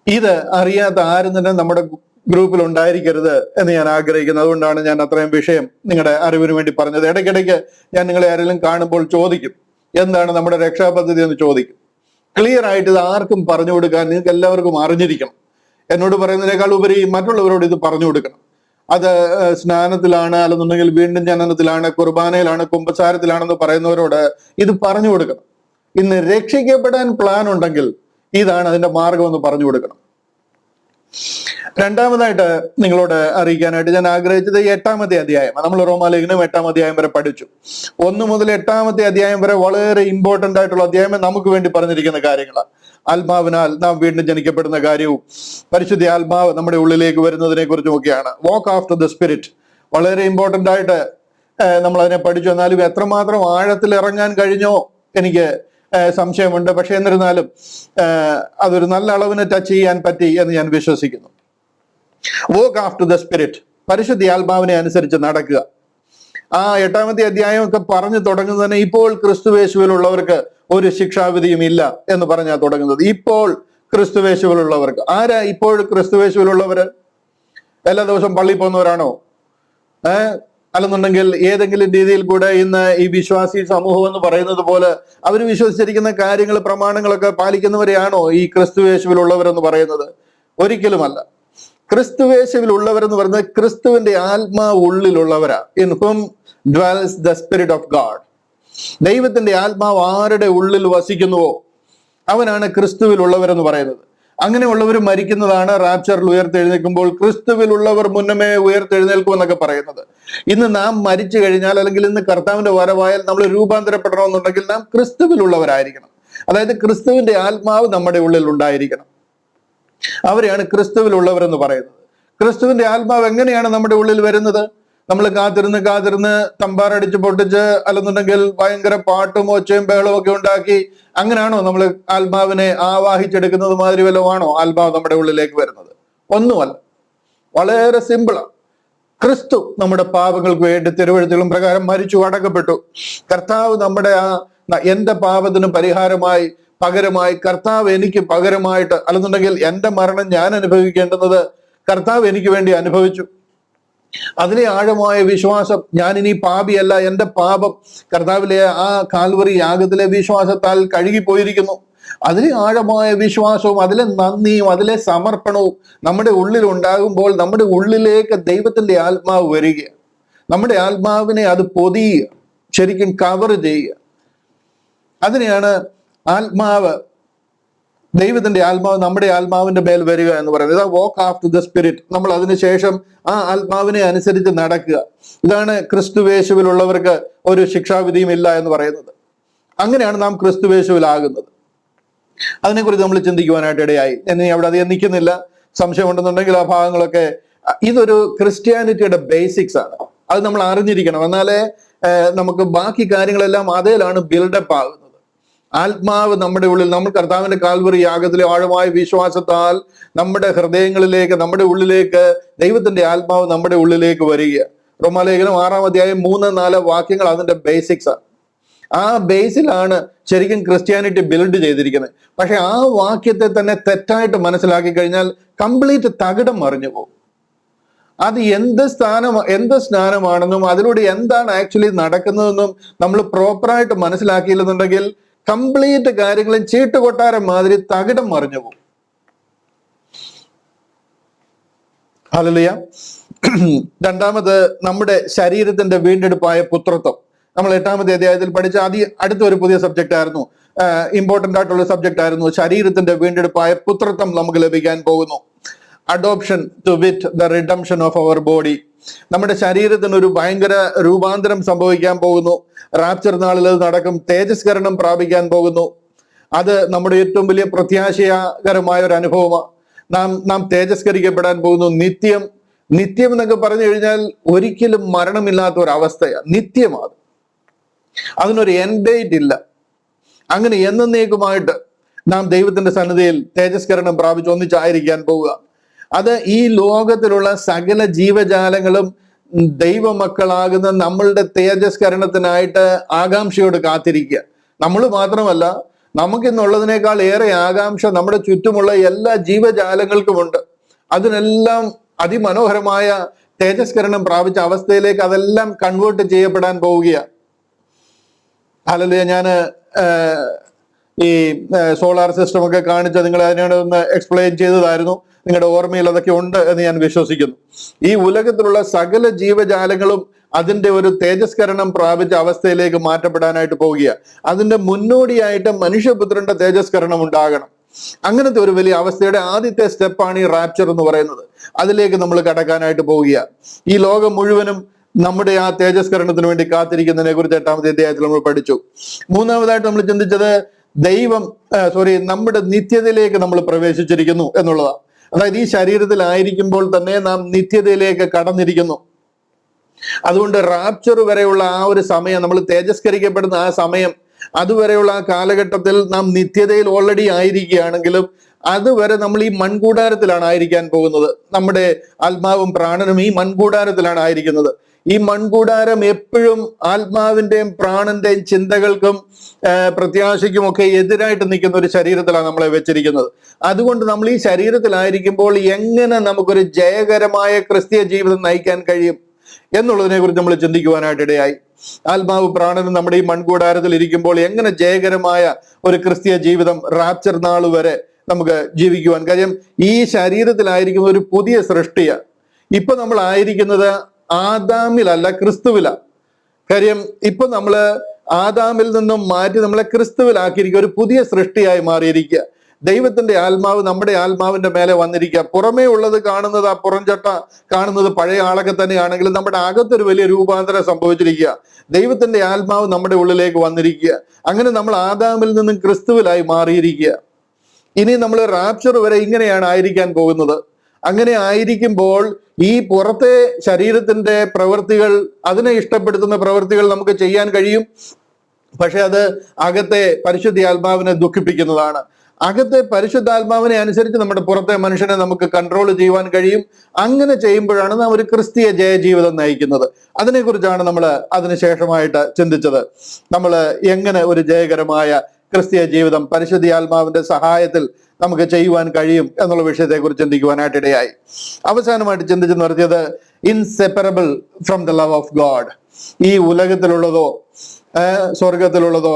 ഇത് അറിയാത്ത ആരും തന്നെ നമ്മുടെ ഗ്രൂപ്പിൽ ഉണ്ടായിരിക്കരുത് എന്ന് ഞാൻ ആഗ്രഹിക്കുന്നു. അതുകൊണ്ടാണ് ഞാൻ അത്രയും വിഷയം നിങ്ങളുടെ അറിവിന് വേണ്ടി പറഞ്ഞത്. ഇടയ്ക്കിടയ്ക്ക് ഞാൻ നിങ്ങളെ ആരെങ്കിലും കാണുമ്പോൾ ചോദിക്കും, എന്താണ് നമ്മുടെ രക്ഷാപദ്ധതി എന്ന് ചോദിക്കും. ക്ലിയർ ആയിട്ട് ഇത് ആർക്കും പറഞ്ഞു കൊടുക്കാൻ നിങ്ങൾക്ക് എല്ലാവർക്കും അറിഞ്ഞിരിക്കണം. എന്നോട് പറയുന്നതിനേക്കാൾ ഉപരി മറ്റുള്ളവരോട് ഇത് പറഞ്ഞു കൊടുക്കണം. അത് സ്നാനത്തിലാണ്, അല്ലെന്നുണ്ടെങ്കിൽ വീണ്ടും ജനനത്തിലാണ്, കുർബാനയിലാണ്, കുമ്പസാരത്തിലാണെന്ന് പറയുന്നവരോട് ഇത് പറഞ്ഞു കൊടുക്കണം. ഇന്ന് രക്ഷിക്കപ്പെടാൻ പ്ലാൻ ഉണ്ടെങ്കിൽ ഇതാണ് അതിന്റെ മാർഗം എന്ന് പറഞ്ഞു കൊടുക്കണം. രണ്ടാമതായിട്ട് നിങ്ങളോട് അറിയിക്കാനായിട്ട് ഞാൻ ആഗ്രഹിച്ചത് 8-ാമത്തെ അധ്യായം. നമ്മൾ റോമാലേഖനം 8-ാം അധ്യായം വരെ പഠിച്ചു. 1 മുതൽ 8-ാമത്തെ അധ്യായം വരെ വളരെ ഇമ്പോർട്ടന്റ് ആയിട്ടുള്ള അധ്യായം നമുക്ക് വേണ്ടി പറഞ്ഞിരിക്കുന്ന കാര്യങ്ങളാണ്. ആത്മാവിനാൽ നാം വീണ്ടും ജനിക്കപ്പെടുന്ന കാര്യവും പരിശുദ്ധ ആത്മാവ് നമ്മുടെ ഉള്ളിലേക്ക് വരുന്നതിനെ കുറിച്ചും ഒക്കെയാണ്. വാക്ക് ആഫ്റ്റർ ദ സ്പിരിറ്റ് വളരെ ഇമ്പോർട്ടന്റ് ആയിട്ട് നമ്മൾ അതിനെ പഠിച്ചു. എന്നാലും എത്രമാത്രം ആഴത്തിൽ ഇറങ്ങാൻ കഴിഞ്ഞോ എനിക്ക് സംശയമുണ്ട്. പക്ഷെ എന്നിരുന്നാലും അതൊരു നല്ല അളവിന് ടച്ച് ചെയ്യാൻ പറ്റി എന്ന് ഞാൻ വിശ്വസിക്കുന്നു. വാക്ക് ആഫ്റ്റർ ദ സ്പിരിറ്റ്, പരിശുദ്ധ ആത്മാവിനെ അനുസരിച്ച് നടക്കുക. ആ 8-ാമത്തെ അധ്യായം ഒക്കെ പറഞ്ഞു തുടങ്ങുന്നത് തന്നെ ഇപ്പോൾ ക്രിസ്തുവേശുവിലുള്ളവർക്ക് ഒരു ശിക്ഷാവിധിയും ഇല്ല എന്ന് പറഞ്ഞാൽ തുടങ്ങുന്നത്. ഇപ്പോൾ ക്രിസ്തുവേശുവിലുള്ളവർക്ക്. ആരാ ഇപ്പോൾ ക്രിസ്തുവേശുവിലുള്ളവര്? എല്ലാ ദിവസവും പള്ളിയിൽ പോകുന്നവരാണോ? അല്ലെന്നുണ്ടെങ്കിൽ ഏതെങ്കിലും രീതിയിൽ കൂടെ ഇന്ന് ഈ വിശ്വാസി സമൂഹം എന്ന് പറയുന്നത് പോലെ അവർ വിശ്വസിച്ചിരിക്കുന്ന കാര്യങ്ങൾ, പ്രമാണങ്ങളൊക്കെ പാലിക്കുന്നവരെയാണോ ഈ ക്രിസ്തുവേശുവിലുള്ളവരെന്ന് പറയുന്നത്? ഒരിക്കലുമല്ല. ക്രിസ്തുവേശുവിലുള്ളവരെന്ന് പറയുന്നത് ക്രിസ്തുവിന്റെ ആത്മാവ് ഉള്ളിലുള്ളവരാ. In whom dwells the spirit of God. ദൈവത്തിന്റെ ആത്മാവ് ആരുടെ ഉള്ളിൽ വസിക്കുന്നുവോ അവനാണ് ക്രിസ്തുവിലുള്ളവരെന്ന് പറയുന്നത്. അങ്ങനെയുള്ളവർ മരിക്കുന്നതാണ് റാപ്ചറിൽ ഉയർത്തെഴുന്നേൽക്കുമ്പോൾ ക്രിസ്തുവിലുള്ളവർ മുന്നമേ ഉയർത്തെഴുന്നേൽക്കും എന്നൊക്കെ പറയുന്നത്. ഇന്ന് നാം മരിച്ചു കഴിഞ്ഞാൽ, അല്ലെങ്കിൽ ഇന്ന് കർത്താവിന്റെ വരവായാൽ നമ്മൾ രൂപാന്തരപ്പെടണമെന്നുണ്ടെങ്കിൽ നാം ക്രിസ്തുവിലുള്ളവരായിരിക്കണം. അതായത് ക്രിസ്തുവിന്റെ ആത്മാവ് നമ്മുടെ ഉള്ളിൽ ഉണ്ടായിരിക്കണം. അവരെയാണ് ക്രിസ്തുവിലുള്ളവരെന്ന് പറയുന്നത്. ക്രിസ്തുവിന്റെ ആത്മാവ് എങ്ങനെയാണ് നമ്മുടെ ഉള്ളിൽ വരുന്നത്? നമ്മൾ കാത്തിരുന്ന് തമ്പാറടിച്ച് പൊട്ടിച്ച്, അല്ലെന്നുണ്ടെങ്കിൽ ഭയങ്കര പാട്ടും ഒച്ചയും ബഹളവും ഒക്കെ ഉണ്ടാക്കി അങ്ങനെയാണോ നമ്മൾ ആത്മാവിനെ ആവാഹിച്ചെടുക്കുന്നത്? മാതിരി വല്ലതുമാണോ ആത്മാവ് നമ്മുടെ ഉള്ളിലേക്ക് വരുന്നത്? ഒന്നുമല്ല. വളരെ സിമ്പിളാണ്. ക്രിസ്തു നമ്മുടെ പാപങ്ങൾക്ക് വേണ്ടി തിരുവെഴുത്തുകളും പ്രകാരം മരിച്ചു അടക്കപ്പെട്ടു. കർത്താവ് നമ്മുടെ എന്റെ പാപത്തിന് പകരമായി കർത്താവ് എനിക്ക് പകരമായിട്ട്, അല്ലെന്നുണ്ടെങ്കിൽ എന്റെ മരണം ഞാൻ അനുഭവിക്കേണ്ടുന്നത് കർത്താവ് എനിക്ക് വേണ്ടി അനുഭവിച്ചു. അതിലെ ആഴമായ വിശ്വാസം, ഞാൻ ഇനി പാപിയല്ല, എന്റെ പാപം കർത്താവിലെ ആ കാൽവറി യാഗത്തിലെ വിശ്വാസത്താൽ കഴുകിപ്പോയിരിക്കുന്നു. അതിലെ ആഴമായ വിശ്വാസവും അതിലെ നന്ദിയും അതിലെ സമർപ്പണവും നമ്മുടെ ഉള്ളിൽ ഉണ്ടാകുമ്പോൾ നമ്മുടെ ഉള്ളിലേക്ക് ദൈവത്തിന്റെ ആത്മാവ് വരിക, നമ്മുടെ ആത്മാവിനെ അത് പൊതിയുക, ശരിക്കും കവർ ചെയ്യുക. അതിനെയാണ് ആത്മാവ്, ദൈവത്തിന്റെ ആത്മാവ് നമ്മുടെ ആത്മാവിന്റെ മേൽ വരിക എന്ന് പറയുന്നത്. വാക്ക് ആഫ്റ്റർ ദ സ്പിരിറ്റ്. നമ്മൾ അതിനുശേഷം ആ ആത്മാവിനെ അനുസരിച്ച് നടക്കുക. ഇതാണ് ക്രിസ്തുവേശുവിലുള്ളവർക്ക് ഒരു ശിക്ഷാവിധിയും ഇല്ല എന്ന് പറയുന്നത്. അങ്ങനെയാണ് നാം ക്രിസ്തുവേശുവിലാകുന്നത്. അതിനെക്കുറിച്ച് നമ്മൾ ചിന്തിക്കുവാനായിട്ട് ഇടയായി. ഇനി അവിടെ അധികം നിൽക്കുന്നില്ല. സംശയം ഉണ്ടെന്നുണ്ടെങ്കിൽ ആ ഭാഗങ്ങളൊക്കെ, ഇതൊരു ക്രിസ്ത്യാനിറ്റിയുടെ ബേസിക്സ് ആണ്. അത് നമ്മൾ അറിഞ്ഞിരിക്കണം. എന്നാലേ നമുക്ക് ബാക്കി കാര്യങ്ങളെല്ലാം അതേലാണ് ബിൽഡപ്പ് ആകുന്നത്. ആത്മാവ് നമ്മുടെ ഉള്ളിൽ, നമ്മൾ കർത്താവിന്റെ കാൽവറി യാഗത്തിലെ ആഴമായ വിശ്വാസത്താൽ നമ്മുടെ ഹൃദയങ്ങളിലേക്ക്, നമ്മുടെ ഉള്ളിലേക്ക് ദൈവത്തിന്റെ ആത്മാവ് നമ്മുടെ ഉള്ളിലേക്ക് വരിക. റോമാലേഖനം 6-ാം അധ്യായം 3-4 വാക്യങ്ങൾ അതിന്റെ ബേസിക്സ് ആണ്. ആ ബേസിലാണ് ശരിക്കും ക്രിസ്ത്യാനിറ്റി ബിൽഡ് ചെയ്തിരിക്കുന്നത്. പക്ഷെ ആ വാക്യത്തെ തന്നെ തെറ്റായിട്ട് മനസ്സിലാക്കി കഴിഞ്ഞാൽ കംപ്ലീറ്റ് തകിടം മറിഞ്ഞു പോകും. അത് എന്ത് സ്നാനമാണെന്നും അതിലൂടെ എന്താണ് ആക്ച്വലി നടക്കുന്നതെന്നും നമ്മൾ പ്രോപ്പറായിട്ട് മനസ്സിലാക്കിയില്ലെന്നുണ്ടെങ്കിൽ കംപ്ലീറ്റ് കാര്യങ്ങളും ചീട്ടുകൊട്ടാരം മാതിരി തകിടം മറിഞ്ഞു പോകും. ഹല്ലേലൂയ. രണ്ടാമത്, നമ്മുടെ ശരീരത്തിന്റെ വീണ്ടെടുപ്പായ പുത്രത്വം. നമ്മൾ 8-ാമത്തെ അധ്യായത്തിൽ പഠിച്ച അടുത്തൊരു പുതിയ സബ്ജക്റ്റ് ആയിരുന്നു, ഇമ്പോർട്ടന്റ് ആയിട്ടുള്ള സബ്ജക്റ്റ് ആയിരുന്നു. ശരീരത്തിന്റെ വീണ്ടെടുപ്പായ പുത്രത്വം നമുക്ക് ലഭിക്കാൻ പോകുന്നു. Adoption to with the redemption of our body. നമ്മുടെ ശരീരത്തിന് ഒരു ഭയങ്കര രൂപാന്തരം സംഭവിക്കാൻ പോകുന്നു. റാപ്ചർ നാളിൽ അത് നടക്കും. തേജസ്കരണം പ്രാപിക്കാൻ പോകുന്നു. അത് നമ്മുടെ ഏറ്റവും വലിയ പ്രത്യാശകരമായ ഒരു അനുഭവമാണ്. നാം തേജസ്കരിക്കപ്പെടാൻ പോകുന്നു. നിത്യം എന്നൊക്കെ പറഞ്ഞു കഴിഞ്ഞാൽ ഒരിക്കലും മരണമില്ലാത്ത ഒരു അവസ്ഥയാണ്. നിത്യമാണ്. അതിനൊരു എൻഡ് ഡേറ്റ് ഇല്ല. അങ്ങനെ എന്നേക്കുമായിട്ട് നാം ദൈവത്തിന്റെ സന്നിധിയിൽ തേജസ്കരണം പ്രാപിച്ച് ഒന്നിച്ചായിരിക്കാൻ പോവുക. അത് ഈ ലോകത്തിലുള്ള സകല ജീവജാലങ്ങളും ദൈവമക്കളാകുന്ന നമ്മളുടെ തേജസ്കരണത്തിനായിട്ട് ആകാംക്ഷയോട് കാത്തിരിക്കുക. നമ്മൾ മാത്രമല്ല, നമുക്കിന്നുള്ളതിനേക്കാൾ ഏറെ ആകാംക്ഷ നമ്മുടെ ചുറ്റുമുള്ള എല്ലാ ജീവജാലങ്ങൾക്കുമുണ്ട്. അതിനെല്ലാം അതിമനോഹരമായ തേജസ്കരണം പ്രാപിച്ച അവസ്ഥയിലേക്ക് അതെല്ലാം കൺവേർട്ട് ചെയ്യപ്പെടാൻ പോവുകയാണ്. ഹല്ലേലൂയ. ഞാൻ ഈ സോളാർ സിസ്റ്റം ഒക്കെ കാണിച്ച് നിങ്ങൾ അതിനോട് ഒന്ന് എക്സ്പ്ലെയിൻ ചെയ്തതായിരുന്നു. നിങ്ങളുടെ ഓർമ്മയിൽ അതൊക്കെ ഉണ്ട് എന്ന് ഞാൻ വിശ്വസിക്കുന്നു. ഈ ഉലകത്തിലുള്ള സകല ജീവജാലങ്ങളും അതിന്റെ ഒരു തേജസ്കരണം പ്രാപിച്ച അവസ്ഥയിലേക്ക് മാറ്റപ്പെടാനായിട്ട് പോവുകയാണ്. അതിന്റെ മുന്നോടിയായിട്ട് മനുഷ്യപുത്രന്റെ തേജസ്കരണം ഉണ്ടാകണം. അങ്ങനത്തെ ഒരു വലിയ അവസ്ഥയുടെ ആദ്യത്തെ സ്റ്റെപ്പാണ് ഈ റാപ്ചർ എന്ന് പറയുന്നത്. അതിലേക്ക് നമ്മൾ കടക്കാനായിട്ട് പോവുകയാണ്. ഈ ലോകം മുഴുവനും നമ്മുടെ ആ തേജസ്കരണത്തിന് വേണ്ടി കാത്തിരിക്കുന്നതിനെ കുറിച്ച് 8-ാമത്തെ അധ്യായത്തിൽ നമ്മൾ പഠിച്ചു. മൂന്നാമതായിട്ട് നമ്മൾ ചിന്തിച്ചത് നമ്മുടെ നിത്യതയിലേക്ക് നമ്മൾ പ്രവേശിച്ചിരിക്കുന്നു എന്നുള്ളതാണ്. അതായത് ഈ ശരീരത്തിലായിരിക്കുമ്പോൾ തന്നെ നാം നിത്യതയിലേക്ക് കടന്നിരിക്കുന്നു. അതുകൊണ്ട് റാപ്ചർ വരെയുള്ള ആ ഒരു സമയം, നമ്മൾ തേജസ്കരിക്കപ്പെടുന്ന ആ സമയം, അതുവരെയുള്ള ആ കാലഘട്ടത്തിൽ നാം നിത്യതയിൽ ഓൾറെഡി ആയിരിക്കുകയാണെങ്കിലും അതുവരെ നമ്മൾ ഈ മൺകൂടാരത്തിലാണ് ആയിരിക്കാൻ പോകുന്നത്. നമ്മുടെ ആത്മാവും പ്രാണനും ഈ മൺകൂടാരത്തിലാണ് ആയിരിക്കുന്നത്. ഈ മൺകൂടാരം എപ്പോഴും ആത്മാവിന്റെയും പ്രാണന്റെയും ചിന്തകൾക്കും പ്രത്യാശയ്ക്കും ഒക്കെ എതിരായിട്ട് നിൽക്കുന്ന ഒരു ശരീരത്തിലാണ് നമ്മളെ വെച്ചിരിക്കുന്നത്. അതുകൊണ്ട് നമ്മൾ ഈ ശരീരത്തിലായിരിക്കുമ്പോൾ എങ്ങനെ നമുക്കൊരു ജയകരമായ ക്രിസ്തീയ ജീവിതം നയിക്കാൻ കഴിയും എന്നുള്ളതിനെ കുറിച്ച് നമ്മൾ ചിന്തിക്കുവാനായിട്ട് ഇടയായി. ആത്മാവ് പ്രാണനും നമ്മുടെ ഈ മൺകൂടാരത്തിൽ ഇരിക്കുമ്പോൾ എങ്ങനെ ജയകരമായ ഒരു ക്രിസ്തീയ ജീവിതം റാപ്ചർ നാൾ വരെ നമുക്ക് ജീവിക്കുവാൻ കാര്യം. ഈ ശരീരത്തിലായിരിക്കുന്ന ഒരു പുതിയ സൃഷ്ടിയാണ്. ഇപ്പൊ നമ്മൾ ആയിരിക്കുന്നത് ആദാമിലല്ല, ക്രിസ്തുവിലാണ്. കാര്യം ഇപ്പൊ നമ്മള് ആദാമിൽ നിന്നും മാറ്റി നമ്മളെ ക്രിസ്തുവിലാക്കിയിരിക്കുക, ഒരു പുതിയ സൃഷ്ടിയായി മാറിയിരിക്കുക. ദൈവത്തിന്റെ ആത്മാവ് നമ്മുടെ ആത്മാവിന്റെ മേലെ വന്നിരിക്കുക. പുറമേ ഉള്ളത് കാണുന്നത്, ആ പുറംചട്ട കാണുന്നത് പഴയ ആളൊക്കെ തന്നെയാണെങ്കിലും നമ്മുടെ അകത്തൊരു വലിയ രൂപാന്തരം സംഭവിച്ചിരിക്കുക. ദൈവത്തിന്റെ ആത്മാവ് നമ്മുടെ ഉള്ളിലേക്ക് വന്നിരിക്കുക. അങ്ങനെ നമ്മൾ ആദാമിൽ നിന്നും ക്രിസ്തുവിലായി മാറിയിരിക്കുക. ഇനി നമ്മൾ റാപ്ചർ വരെ ഇങ്ങനെയാണ് ആയിരിക്കാൻ പോകുന്നത്. അങ്ങനെ ആയിരിക്കുമ്പോൾ ഈ പുറത്തെ ശരീരത്തിന്റെ പ്രവൃത്തികൾ, അതിനെ ഇഷ്ടപ്പെടുത്തുന്ന പ്രവൃത്തികൾ നമുക്ക് ചെയ്യാൻ കഴിയും. പക്ഷെ അത് അകത്തെ പരിശുദ്ധാത്മാവിനെ ദുഃഖിപ്പിക്കുന്നതാണ്. അകത്തെ പരിശുദ്ധാത്മാവിനെ അനുസരിച്ച് നമ്മുടെ പുറത്തെ മനുഷ്യനെ നമുക്ക് കൺട്രോൾ ചെയ്യുവാൻ കഴിയും. അങ്ങനെ ചെയ്യുമ്പോഴാണ് നാം ഒരു ക്രിസ്തീയ ജയജീവിതം നയിക്കുന്നത്. അതിനെക്കുറിച്ചാണ് നമ്മൾ അതിനുശേഷമായിട്ട് ചിന്തിച്ചത്. നമ്മൾ എങ്ങനെ ഒരു ജയകരമായ ക്രിസ്തീയ ജീവിതം പരിശുദ്ധാത്മാവിന്റെ സഹായത്തിൽ നമുക്ക് ചെയ്യുവാൻ കഴിയും എന്നുള്ള വിഷയത്തെക്കുറിച്ച് ചിന്തിക്കുവാനായിട്ട് ഇടയായി. അവസാനമായിട്ട് ചിന്തിച്ച് നിർത്തിയത് inseparable from the love of God. ഈ ഉലകത്തിലുള്ളതോ സ്വർഗത്തിലുള്ളതോ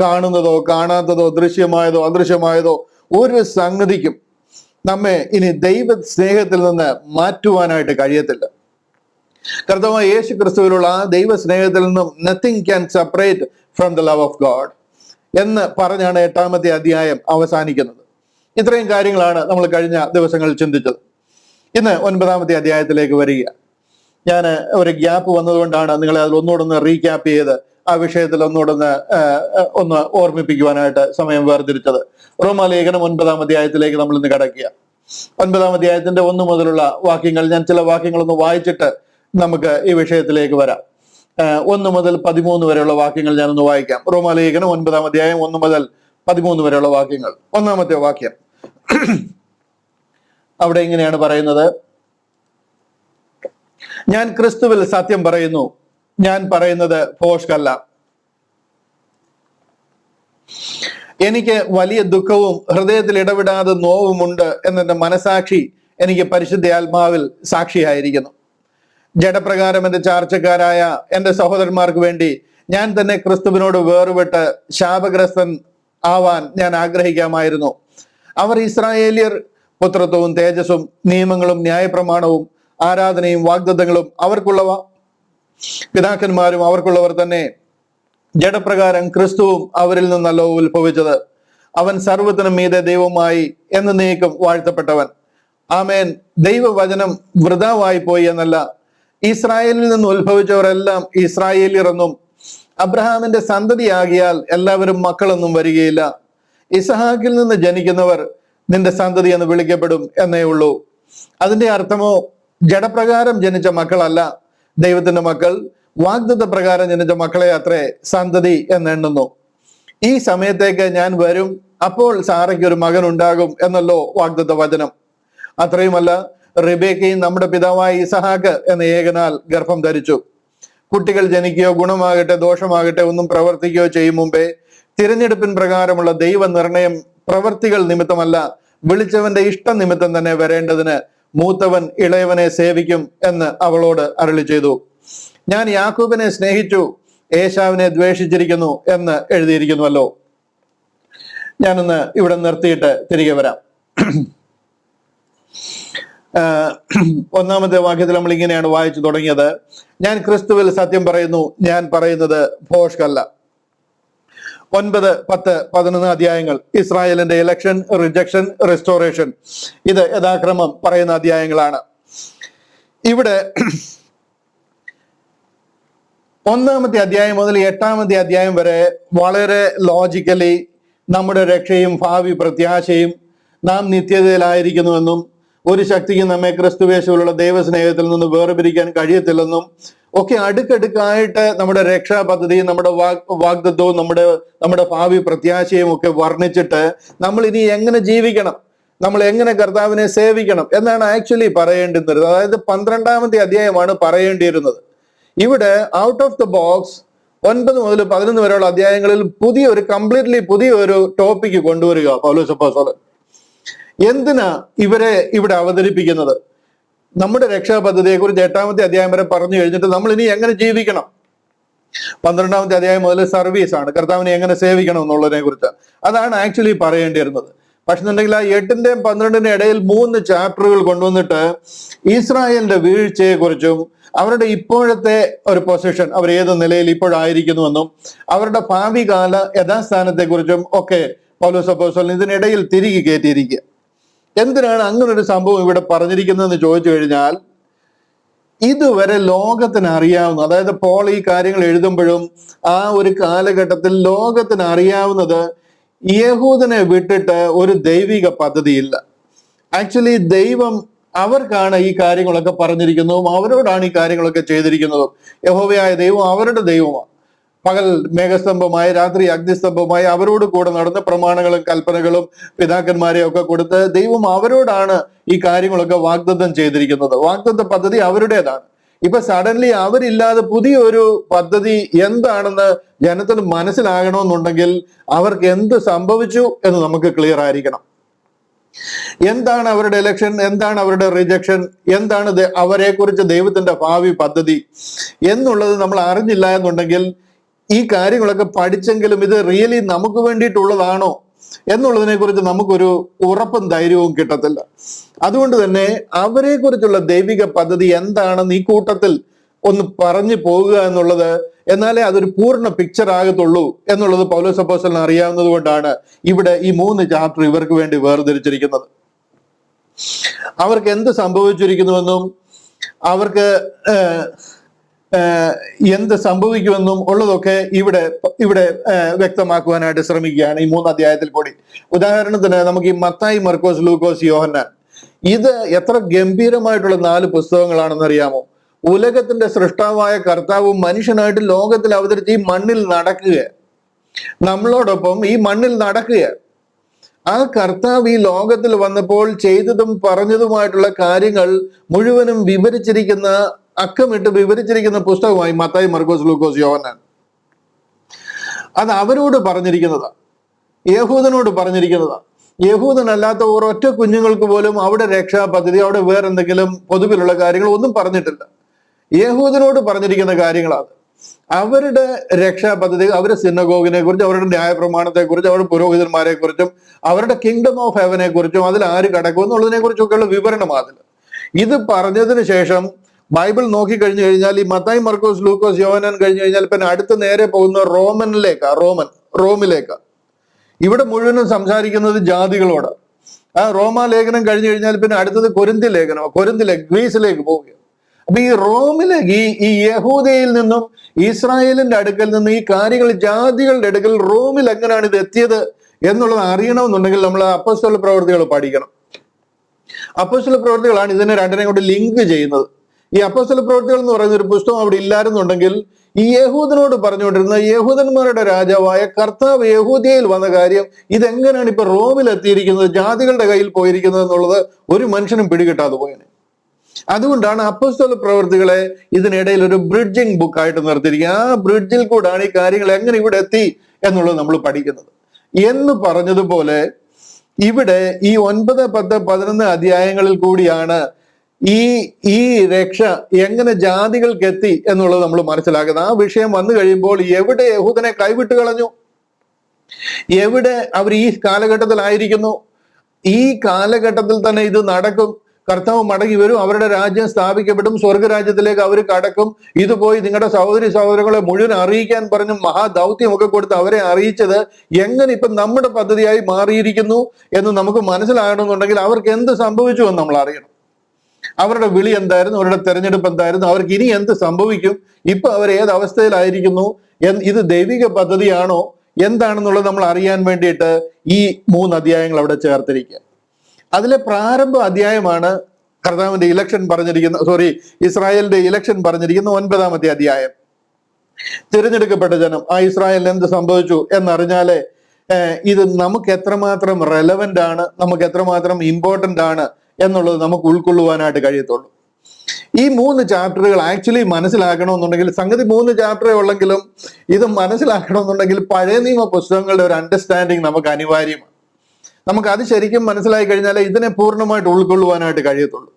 കാണുന്നതോ കാണാത്തതോ ദൃശ്യമായതോ അദൃശ്യമായതോ ഒരു സംഗതിക്കും നമ്മെ ഇനി ദൈവ സ്നേഹത്തിൽ നിന്ന് മാറ്റുവാനായിട്ട് കഴിയത്തില്ല. കർത്താവായ യേശു ക്രിസ്തുവിലുള്ള ആ ദൈവ സ്നേഹത്തിൽ നിന്നും nothing can separate from the love of God എന്ന് പറഞ്ഞാണ് 8-ാമത്തെ അധ്യായം അവസാനിക്കുന്നത്. ഇത്രയും കാര്യങ്ങളാണ് നമ്മൾ കഴിഞ്ഞ ദിവസങ്ങളിൽ ചിന്തിച്ചത്. ഇന്ന് 9-ാമത്തെ അധ്യായത്തിലേക്ക് വരിക. ഞാൻ ഒരു ഗ്യാപ്പ് വന്നതുകൊണ്ടാണ് നിങ്ങളെ അതിൽ ഒന്നുകൂടെ റീക്യാപ്പ് ചെയ്ത് ആ വിഷയത്തിൽ ഒന്ന് ഓർമ്മിപ്പിക്കുവാനായിട്ട് സമയം വേർതിരിച്ചത്. റോമാലേഖനം 9-ാം അധ്യായത്തിലേക്ക് നമ്മൾ ഇന്ന് കടക്കുക. 9-ാം അധ്യായത്തിന്റെ 1 മുതലുള്ള വാക്യങ്ങൾ, ഞാൻ ചില വാക്യങ്ങളൊന്ന് വായിച്ചിട്ട് നമുക്ക് ഈ വിഷയത്തിലേക്ക് വരാം. 1 മുതൽ 13 വരെയുള്ള വാക്യങ്ങൾ ഞാനൊന്ന് വായിക്കാം. റോമാലേഖനം 9-ാം അധ്യായം 1 മുതൽ 13 വരെയുള്ള വാക്യങ്ങൾ. 1-ാമത്തെ വാക്യം അവിടെ ഇങ്ങനെയാണ് പറയുന്നത്: ഞാൻ ക്രിസ്തുവിൽ സത്യം പറയുന്നു, ഞാൻ പറയുന്നത് ഭോഷ്കല്ല. എനിക്ക് വലിയ ദുഃഖവും ഹൃദയത്തിൽ ഇടവിടാതെ നോവുമുണ്ട് എന്നെന്റെ മനസാക്ഷി എനിക്ക് പരിശുദ്ധാത്മാവിൽ സാക്ഷിയായിരിക്കുന്നു. ജഡപ്രകാരം എന്റെ ചാർച്ചക്കാരായ എന്റെ സഹോദരന്മാർക്ക് വേണ്ടി ഞാൻ തന്നെ ക്രിസ്തുവിനോട് വേർപെട്ട് ശാപഗ്രസ്തൻ ആവാൻ ഞാൻ ആഗ്രഹിക്കാമായിരുന്നു. അവർ ഇസ്രായേലിയർ പുത്രത്വവും തേജസ്സും നിയമങ്ങളും ന്യായപ്രമാണവും ആരാധനയും വാഗ്ദത്തങ്ങളും അവർക്കുള്ളവ, പിതാക്കന്മാരും അവർക്കുള്ളവർ തന്നെ. ജഡപ്രകാരം ക്രിസ്തുവും അവരിൽ നിന്നല്ലോ ഉത്ഭവിച്ചത്. അവൻ സർവ്വത്തിനും മീതെ ദൈവമായി എന്നേക്കും വാഴ്ത്തപ്പെട്ടവൻ. ആമേൻ. ദൈവവചനം വൃഥാവായി പോയി എന്നല്ല, ഇസ്രായേലിൽ നിന്ന് ഉത്ഭവിച്ചവരെല്ലാം ഇസ്രായേലിയർ എന്നും അബ്രഹാമിന്റെ സന്തതിയാകിയാൽ എല്ലാവരും മക്കളെന്നും വരികയില്ല. ഇസഹാക്കിൽ നിന്ന് ജനിക്കുന്നവർ നിന്റെ സന്തതി എന്ന് വിളിക്കപ്പെടും എന്നേ ഉള്ളൂ. അതിന്റെ അർത്ഥമോ ജഡപ്രകാരം ജനിച്ച മക്കളല്ല ദൈവത്തിന്റെ മക്കൾ, വാഗ്ദത്ത പ്രകാരം ജനിച്ച മക്കളെ അത്രേ സന്തതി എന്നെണ്ണുന്നു. ഈ സമയത്തേക്ക് ഞാൻ വരും, അപ്പോൾ സാറയ്ക്ക് ഒരു മകൻ ഉണ്ടാകും എന്നല്ലോ വാഗ്ദത്ത വചനം. അത്രയുമല്ല, റിബേക്കയും നമ്മുടെ പിതാവായ ഇസഹാക്ക് എന്ന ഏകനാൽ ഗർഭം ധരിച്ചു. കുട്ടികൾ ജനിക്കുകയോ ഗുണമാകട്ടെ ദോഷമാകട്ടെ ഒന്നും പ്രവർത്തിക്കുകയോ ചെയ്യും മുമ്പേ തിരഞ്ഞെടുപ്പിൻ പ്രകാരമുള്ള ദൈവ നിർണയം പ്രവർത്തികൾ നിമിത്തമല്ല, വിളിച്ചവന്റെ ഇഷ്ടം നിമിത്തം തന്നെ വരേണ്ടതിന് മൂത്തവൻ ഇളയവനെ സേവിക്കും എന്ന് അവളോട് അരുളി ചെയ്തു. ഞാൻ യാക്കോബിനെ സ്നേഹിച്ചു, ഏശാവിനെ ദ്വേഷിച്ചിരിക്കുന്നു എന്ന് എഴുതിയിരിക്കുന്നുവല്ലോ. ഞാനൊന്ന് ഇവിടെ നിർത്തിയിട്ട് തിരികെ വരാം. 1-ാമത്തെ വാക്യത്തിൽ നമ്മൾ ഇങ്ങനെയാണ് വായിച്ചു തുടങ്ങിയത്: ഞാൻ ക്രിസ്തുവിൽ സത്യം പറയുന്നു, ഞാൻ പറയുന്നത് ഭോഷ്കല്ല. 9, 10, 11 അധ്യായങ്ങൾ ഇസ്രായേലിന്റെ ഇലക്ഷൻ, റിജക്ഷൻ, റെസ്റ്റോറേഷൻ, ഇത് യഥാക്രമം പറയുന്ന അധ്യായങ്ങളാണ്. ഇവിടെ 1-ാമത്തെ അധ്യായം മുതൽ 8-ാമത്തെ അധ്യായം വരെ വളരെ ലോജിക്കലി നമ്മുടെ രക്ഷയും ഭാവി പ്രത്യാശയും നാം നിത്യതയിലായിരിക്കുന്നുവെന്നും ഒരു ശക്തിക്ക് നമ്മെ ക്രിസ്തുവേശുവിലുള്ള ദൈവസ്നേഹത്തിൽ നിന്ന് വേർപിരിക്കാൻ കഴിയത്തില്ലെന്നും ഒക്കെ അടുക്കടുക്കായിട്ട് നമ്മുടെ രക്ഷാ പദ്ധതിയും നമ്മുടെ വാഗ്ദത്വവും നമ്മുടെ ഭാവി പ്രത്യാശയും ഒക്കെ വർണ്ണിച്ചിട്ട് നമ്മൾ ഇനി എങ്ങനെ ജീവിക്കണം, നമ്മൾ എങ്ങനെ കർത്താവിനെ സേവിക്കണം എന്നാണ് ആക്ച്വലി പറയേണ്ടിയിരുന്നത്. അതായത് 12-ാമത്തെ അധ്യായമാണ് പറയേണ്ടിയിരുന്നത്. ഇവിടെ ഔട്ട് ഓഫ് ദ ബോക്സ് 9 മുതൽ 11 വരെയുള്ള അധ്യായങ്ങളിൽ കംപ്ലീറ്റ്ലി പുതിയ ഒരു ടോപ്പിക്ക് കൊണ്ടുവരിക പൗലോസ് അപ്പോസ്തലൻ. എന്തിനാ ഇവരെ ഇവിടെ അവതരിപ്പിക്കുന്നത്? നമ്മുടെ രക്ഷാ പദ്ധതിയെ കുറിച്ച് 8-ാമത്തെ അധ്യായം വരെ പറഞ്ഞു കഴിഞ്ഞിട്ട് നമ്മൾ ഇനി എങ്ങനെ ജീവിക്കണം. 12-ാമത്തെ അധ്യായം മുതൽ സർവീസ് ആണ്, കർത്താവിനെ എങ്ങനെ സേവിക്കണം എന്നുള്ളതിനെ കുറിച്ച്. അതാണ് ആക്ച്വലി പറയേണ്ടിയിരുന്നത്. പക്ഷെ എന്നുണ്ടെങ്കിൽ ആ 8-ന്റെയും 12-ന്റെയും ഇടയിൽ 3 ചാപ്റ്ററുകൾ കൊണ്ടുവന്നിട്ട് ഇസ്രായേലിന്റെ വീഴ്ചയെ കുറിച്ചും അവരുടെ ഇപ്പോഴത്തെ ഒരു പൊസിഷൻ, അവർ ഏത് നിലയിൽ ഇപ്പോഴായിരിക്കുന്നുവെന്നും അവരുടെ ഭാവി കാല യഥാസ്ഥാനത്തെ കുറിച്ചും ഒക്കെ പൗലോസ് അപ്പോസ്തലൻ ഇതിനിടയിൽ തിരികെ കയറ്റിയിരിക്കുക. എന്തിനാണ് അങ്ങനെ ഒരു സംഭവം ഇവിടെ പറഞ്ഞിരിക്കുന്നതെന്ന് ചോദിച്ചു കഴിഞ്ഞാൽ, ഇതുവരെ ലോകത്തിന് അറിയാവുന്ന, അതായത് പോൾ ഈ കാര്യങ്ങൾ എഴുതുമ്പോഴും ആ ഒരു കാലഘട്ടത്തിൽ ലോകത്തിന് അറിയാവുന്നത് യഹൂദനെ വിട്ടിട്ട് ഒരു ദൈവിക പദ്ധതിയില്ല. ആക്ച്വലി ദൈവം അവർക്കാണ് ഈ കാര്യങ്ങളൊക്കെ പറഞ്ഞിരിക്കുന്നതും അവരോടാണ് ഈ കാര്യങ്ങളൊക്കെ ചെയ്തിരിക്കുന്നതും. യഹോവയായ ദൈവം അവരുടെ ദൈവമാണ്. പകൽ മേഘസ്തംഭമായി രാത്രി അഗ്നിസ്തംഭമായി അവരോട് കൂടെ നടന്ന പ്രമാണങ്ങളും കൽപ്പനകളും പിതാക്കന്മാരെയും ഒക്കെ കൊടുത്ത് ദൈവം അവരോടാണ് ഈ കാര്യങ്ങളൊക്കെ വാഗ്ദത്തം ചെയ്തിരിക്കുന്നത്. വാഗ്ദത്ത പദ്ധതി അവരുടേതാണ്. ഇപ്പൊ സഡൻലി അവരില്ലാതെ പുതിയൊരു പദ്ധതി എന്താണെന്ന് ജനത്തിന് മനസ്സിലാകണമെന്നുണ്ടെങ്കിൽ അവർക്ക് എന്ത് സംഭവിച്ചു എന്ന് നമുക്ക് ക്ലിയർ ആയിരിക്കണം. എന്താണ് അവരുടെ ഇലക്ഷൻ, എന്താണ് അവരുടെ റിജക്ഷൻ, എന്താണ് അവരെക്കുറിച്ച് ദൈവത്തിന്റെ ഭാവി പദ്ധതി എന്നുള്ളത് നമ്മൾ അറിഞ്ഞില്ല എന്നുണ്ടെങ്കിൽ ഈ കാര്യങ്ങളൊക്കെ പഠിച്ചെങ്കിലും ഇത് റിയലി നമുക്ക് വേണ്ടിയിട്ടുള്ളതാണോ എന്നുള്ളതിനെ കുറിച്ച് നമുക്കൊരു ഉറപ്പും ധൈര്യവും കിട്ടത്തില്ല. അതുകൊണ്ട് തന്നെ അവരെ കുറിച്ചുള്ള ദൈവിക പദ്ധതി എന്താണെന്ന് ഈ കൂട്ടത്തിൽ ഒന്ന് പറഞ്ഞു പോകുക എന്നുള്ളത്, എന്നാലേ അതൊരു പൂർണ്ണ പിക്ചർ ആകത്തുള്ളൂ എന്നുള്ളത് പൗലോസ് അപ്പോസ്തലന് അറിയാവുന്നത് കൊണ്ടാണ് ഇവിടെ ഈ 3 ചാപ്റ്റർ ഇവർക്ക് വേണ്ടി വേർതിരിച്ചിരിക്കുന്നത്. അവർക്ക് എന്ത് സംഭവിച്ചിരിക്കുന്നുവെന്നും അവർക്ക് എന്ത് സംഭവിക്കുമെന്നും ഉള്ളതൊക്കെ ഇവിടെ വ്യക്തമാക്കുവാനായിട്ട് ശ്രമിക്കുകയാണ് ഈ 3 അധ്യായത്തിൽ കൂടി. ഉദാഹരണത്തിന് നമുക്ക് ഈ മത്തായി, മർക്കോസ്, ലൂക്കോസ്, യോഹന്നാൻ, ഇത് എത്ര ഗംഭീരമായിട്ടുള്ള 4 പുസ്തകങ്ങളാണെന്ന് അറിയാമോ? ഉലകത്തിന്റെ സൃഷ്ടാവായ കർത്താവും മനുഷ്യനായിട്ട് ലോകത്തിൽ അവതരിച്ച് ഈ മണ്ണിൽ നടക്കുക, നമ്മളോടൊപ്പം ഈ മണ്ണിൽ നടക്കുക. ആ കർത്താവ് ഈ ലോകത്തിൽ വന്നപ്പോൾ ചെയ്തതും പറഞ്ഞതുമായിട്ടുള്ള കാര്യങ്ങൾ മുഴുവനും വിവരിച്ചിരിക്കുന്ന, അക്കമിട്ട് വിവരിച്ചിരിക്കുന്ന പുസ്തകമായി മത്തായി, മർക്കോസ്, ലൂക്കോസ്, യോഹന്നാൻ. അത് അവരോട് പറഞ്ഞിരിക്കുന്നതാ, യഹൂദനോട് പറഞ്ഞിരിക്കുന്നതാ. യഹൂദനല്ലാത്ത ഒരൊറ്റ കുഞ്ഞുങ്ങൾക്ക് പോലും അവിടെ രക്ഷാപദ്ധതി, അവിടെ വേറെന്തെങ്കിലും പൊതുവിലുള്ള കാര്യങ്ങൾ ഒന്നും പറഞ്ഞിട്ടില്ല. യഹൂദനോട് പറഞ്ഞിരിക്കുന്ന കാര്യങ്ങളാണ്. അവരുടെ രക്ഷാപദ്ധതി, അവരുടെ സിനഗോഗിനെ കുറിച്ചും അവരുടെ ന്യായപ്രമാണത്തെ കുറിച്ചും അവരുടെ പുരോഹിതന്മാരെ കുറിച്ചും അവരുടെ കിങ്ഡം ഓഫ് ഹെവനെ കുറിച്ചും അതിൽ ആര് കടക്കും എന്നുള്ളതിനെ കുറിച്ചൊക്കെയുള്ള വിവരണമാണ് അതിൽ. ഇത് പറഞ്ഞതിന് ശേഷം ബൈബിൾ നോക്കിക്കഴിഞ്ഞു കഴിഞ്ഞാൽ ഈ മത്തായി, മർക്കോസ്, ലൂക്കോസ്, യോഹന്നാൻ കഴിഞ്ഞു കഴിഞ്ഞാൽ പിന്നെ അടുത്ത് നേരെ പോകുന്ന റോമിലേക്കാ. ഇവിടെ മുഴുവനും സംസാരിക്കുന്നത് ജാതികളോട്. ആ റോമാലേഖനം കഴിഞ്ഞു കഴിഞ്ഞാൽ പിന്നെ അടുത്തത് കൊരിന്തിലേക്ക് ഗ്രീസിലേക്ക് പോവുക. അപ്പൊ ഈ റോമിലേക്ക്, ഈ യഹൂദയിൽ നിന്നും ഇസ്രായേലിന്റെ അടുക്കൽ നിന്ന് ഈ കാര്യങ്ങൾ ജാതികളുടെ അടുക്കൽ റോമിൽ എങ്ങനെയാണ് ഇത് എത്തിയത് എന്നുള്ളത് അറിയണമെന്നുണ്ടെങ്കിൽ നമ്മൾ അപ്പോസ്തല പ്രവൃത്തികൾ പഠിക്കണം. അപ്പോസ്തല പ്രവൃത്തികളാണ് ഇതിനെ രണ്ടിനെയും കൊണ്ട് ലിങ്ക് ചെയ്യുന്നത്. ഈ അപ്പോസ്തല പ്രവൃത്തികൾ എന്ന് പറയുന്ന ഒരു പുസ്തകം അവിടെ ഇല്ലായിരുന്നുണ്ടെങ്കിൽ ഈ യഹൂദനോട് പറഞ്ഞുകൊണ്ടിരുന്ന യഹൂദന്മാരുടെ രാജാവായ കർത്താവ് യഹൂദിയയിൽ വന്ന കാര്യം ഇതെങ്ങനെയാണ് ഇപ്പൊ റോമിൽ എത്തിയിരിക്കുന്നത്, ജാതികളുടെ കയ്യിൽ പോയിരിക്കുന്നത് എന്നുള്ളത് ഒരു മനുഷ്യനും പിടികിട്ടാതെ പോയനെ. അതുകൊണ്ടാണ് അപ്പോസ്തല പ്രവൃത്തികളെ ഇതിനിടയിൽ ഒരു ബ്രിഡ്ജിങ് ബുക്കായിട്ട് നിർത്തിയിരിക്കുക. ആ ബ്രിഡ്ജിൽ കൂടാണ് ഈ കാര്യങ്ങൾ എങ്ങനെ ഇവിടെ എത്തി എന്നുള്ളത് നമ്മൾ പഠിക്കുന്നത്. എന്ന് പറഞ്ഞതുപോലെ ഇവിടെ ഈ 9, 10, 11 അധ്യായങ്ങളിൽ കൂടിയാണ് ഈ രക്ഷ എങ്ങനെ ജാതികൾക്ക് എത്തി എന്നുള്ളത് നമ്മൾ മനസ്സിലാക്കുന്നത്. ആ വിഷയം വന്നു കഴിയുമ്പോൾ എവിടെ യഹൂദനെ കൈവിട്ട് കളഞ്ഞു, എവിടെ അവർ ഈ കാലഘട്ടത്തിലായിരിക്കുന്നു, ഈ കാലഘട്ടത്തിൽ തന്നെ ഇത് നടക്കും. കർത്താവ് മടങ്ങി വരും, അവരുടെ രാജ്യം സ്ഥാപിക്കപ്പെടും, സ്വർഗരാജ്യത്തിലേക്ക് അവർ കടക്കും. ഇത് പോയി നിങ്ങളുടെ സഹോദരങ്ങളെ മുഴുവൻ അറിയിക്കാൻ പറഞ്ഞു മഹാദൗത്യമൊക്കെ കൊടുത്ത് അവരെ അറിയിച്ചത് എങ്ങനെ ഇപ്പം നമ്മുടെ പദ്ധതിയായി മാറിയിരിക്കുന്നു എന്ന് നമുക്ക് മനസ്സിലാകണമെന്നുണ്ടെങ്കിൽ അവർക്ക് എന്ത് സംഭവിച്ചു എന്ന് നമ്മൾ അറിയണം. അവരുടെ വിളി എന്തായിരുന്നു, അവരുടെ തെരഞ്ഞെടുപ്പ് എന്തായിരുന്നു, അവർക്ക് ഇനി എന്ത് സംഭവിക്കും, ഇപ്പൊ അവർ ഏത് അവസ്ഥയിലായിരിക്കുന്നു, ഇത് ദൈവിക പദ്ധതിയാണോ എന്താണെന്നുള്ളത് നമ്മൾ അറിയാൻ വേണ്ടിയിട്ട് ഈ 3 അധ്യായങ്ങൾ അവിടെ ചേർത്തിരിക്കുക. അതിലെ പ്രാരംഭ അധ്യായമാണ് കർത്താവിന്റെ ഇലക്ഷൻ ഇസ്രായേലിന്റെ ഇലക്ഷൻ പറഞ്ഞിരിക്കുന്ന 9ാമത്തെ അധ്യായം. തിരഞ്ഞെടുക്കപ്പെട്ട ജനം, ആ ഇസ്രായേലിന് എന്ത് സംഭവിച്ചു എന്നറിഞ്ഞാലേ ഇത് നമുക്ക് എത്രമാത്രം റെലവെന്റ് ആണ്, നമുക്ക് എത്രമാത്രം ഇമ്പോർട്ടന്റ് ആണ് എന്നുള്ളത് നമുക്ക് ഉൾക്കൊള്ളുവാനായിട്ട് കഴിയത്തുള്ളൂ. ഈ 3 ചാപ്റ്ററുകൾ ആക്ച്വലി മനസ്സിലാക്കണമെന്നുണ്ടെങ്കിൽ, സംഗതി 3 ചാപ്റ്ററേ ഉള്ളെങ്കിലും ഇത് മനസ്സിലാക്കണമെന്നുണ്ടെങ്കിൽ പഴയ നിയമ പുസ്തകങ്ങളുടെ ഒരു അണ്ടർസ്റ്റാൻഡിങ് നമുക്ക് അനിവാര്യമാണ്. നമുക്ക് അത് ശരിക്കും മനസ്സിലായി കഴിഞ്ഞാലേ ഇതിനെ പൂർണ്ണമായിട്ട് ഉൾക്കൊള്ളുവാനായിട്ട് കഴിയത്തുള്ളൂ.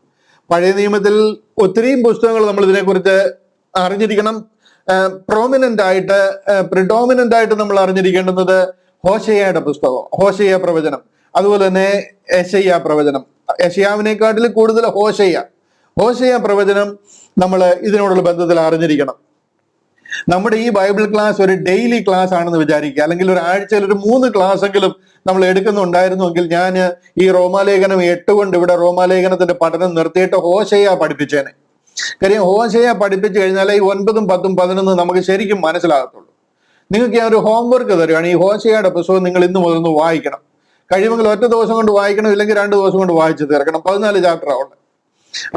പഴയ നിയമത്തിൽ ഒത്തിരിയും പുസ്തകങ്ങൾ നമ്മൾ ഇതിനെക്കുറിച്ച് അറിഞ്ഞിരിക്കണം. പ്രിഡോമിനന്റ് ആയിട്ട് നമ്മൾ അറിഞ്ഞിരിക്കേണ്ടുന്നത് ഹോശയ്യയുടെ പുസ്തകം, ഹോശയ്യ പ്രവചനം, അതുപോലെ തന്നെ യെശയ്യാ പ്രവചനം. യെശയ്യാവിനെക്കാട്ടിൽ കൂടുതൽ ഹോശയ്യ പ്രവചനം നമ്മൾ ഇതിനോടുള്ള ബന്ധത്തിൽ അറിഞ്ഞിരിക്കണം. നമ്മുടെ ഈ ബൈബിൾ ക്ലാസ് ഒരു ഡെയിലി ക്ലാസ് ആണെന്ന് വിചാരിക്കുക, അല്ലെങ്കിൽ ഒരു ആഴ്ചയിൽ ഒരു 3 ക്ലാസ് എങ്കിലും നമ്മൾ എടുക്കുന്നുണ്ടായിരുന്നുവെങ്കിൽ ഞാൻ ഈ റോമാലേഖനം 8 കൊണ്ട് ഇവിടെ റോമാലേഖനത്തിന്റെ പഠനം നിർത്തിയിട്ട് ഹോശയ്യ പഠിപ്പിച്ചേനെ. കാര്യം ഹോശയ്യ പഠിപ്പിച്ചു കഴിഞ്ഞാൽ ഈ 9, 10, 11 നമുക്ക് ശരിക്കും മനസ്സിലാകത്തുള്ളൂ. നിങ്ങൾക്ക് ഞാൻ ഒരു ഹോംവർക്ക് തരുവാണ്. ഈ ഹോശയ്യയുടെ പുസ്തകം നിങ്ങൾ ഇന്ന് മുതൽ വായിക്കണം. കഴിയുമെങ്കിൽ ഒറ്റ ദിവസം കൊണ്ട് വായിക്കണം, ഇല്ലെങ്കിൽ 2 ദിവസം കൊണ്ട് വായിച്ചു തീർക്കണം. 14 ചാപ്റ്ററാണ്.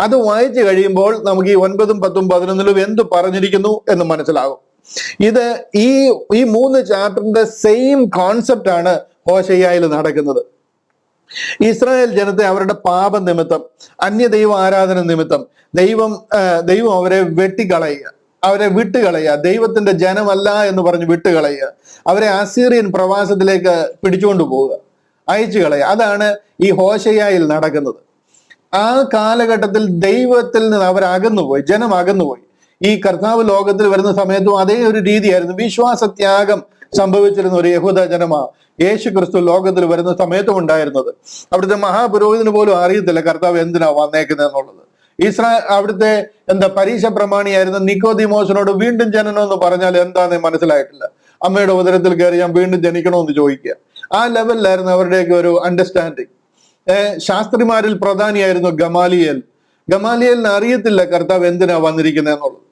അത് വായിച്ചു കഴിയുമ്പോൾ നമുക്ക് ഈ 9, 10, 11 എന്ത് പറഞ്ഞിരിക്കുന്നു എന്ന് മനസ്സിലാകും. ഇത് ഈ 3 ചാപ്റ്ററിന്റെ സെയിം കോൺസെപ്റ്റ് ആണ് ഹോശയ്യയിൽ നടക്കുന്നത്. ഇസ്രായേൽ ജനത്തെ അവരുടെ പാപ നിമിത്തം, അന്യദൈവ ആരാധന നിമിത്തം ദൈവം അവരെ അവരെ വിട്ടുകളയുക, ദൈവത്തിന്റെ ജനമല്ല എന്ന് പറഞ്ഞ് വിട്ടുകളയുക, അവരെ അസീറിയൻ പ്രവാസത്തിലേക്ക് പിടിച്ചുകൊണ്ടു പോവുക. അയച്ചു കളയുക. അതാണ് ഈ ഹോശയ്യായിൽ നടക്കുന്നത്. ആ കാലഘട്ടത്തിൽ ദൈവത്തിൽ നിന്ന് അവർ അകന്നുപോയി, ജനം അകന്നുപോയി. ഈ കർത്താവ് ലോകത്തിൽ വരുന്ന സമയത്തും അതേ ഒരു രീതിയായിരുന്നു. വിശ്വാസത്യാഗം സംഭവിച്ചിരുന്ന ഒരു യഹൂദ ജനമാ യേശു ക്രിസ്തു ലോകത്തിൽ വരുന്ന സമയത്തും ഉണ്ടായിരുന്നത്. അവിടുത്തെ മഹാപുരോഹിതന് പോലും അറിയത്തില്ല കർത്താവ് എന്തിനാ വന്നേക്കുന്നത് എന്നുള്ളത്. അവിടുത്തെ പരീക്ഷ പ്രമാണിയായിരുന്ന നിക്കോദിമോസിനോട് വീണ്ടും ജനനം എന്ന് പറഞ്ഞാൽ എന്താന്ന് മനസ്സിലായിട്ടില്ല. അമ്മയുടെ ഉദരത്തിൽ കയറി ഞാൻ വീണ്ടും ജനിക്കണമെന്ന് ചോദിക്കുക. ആ ലെവലിലായിരുന്നു അവരുടെയൊക്കെ ഒരു അണ്ടർസ്റ്റാൻഡിങ്. ശാസ്ത്രിമാരിൽ പ്രധാനിയായിരുന്നു ഗമാലിയേലിന് അറിയത്തില്ല കർത്താവ് എന്തിനാ വന്നിരിക്കുന്നത് എന്നുള്ളത്.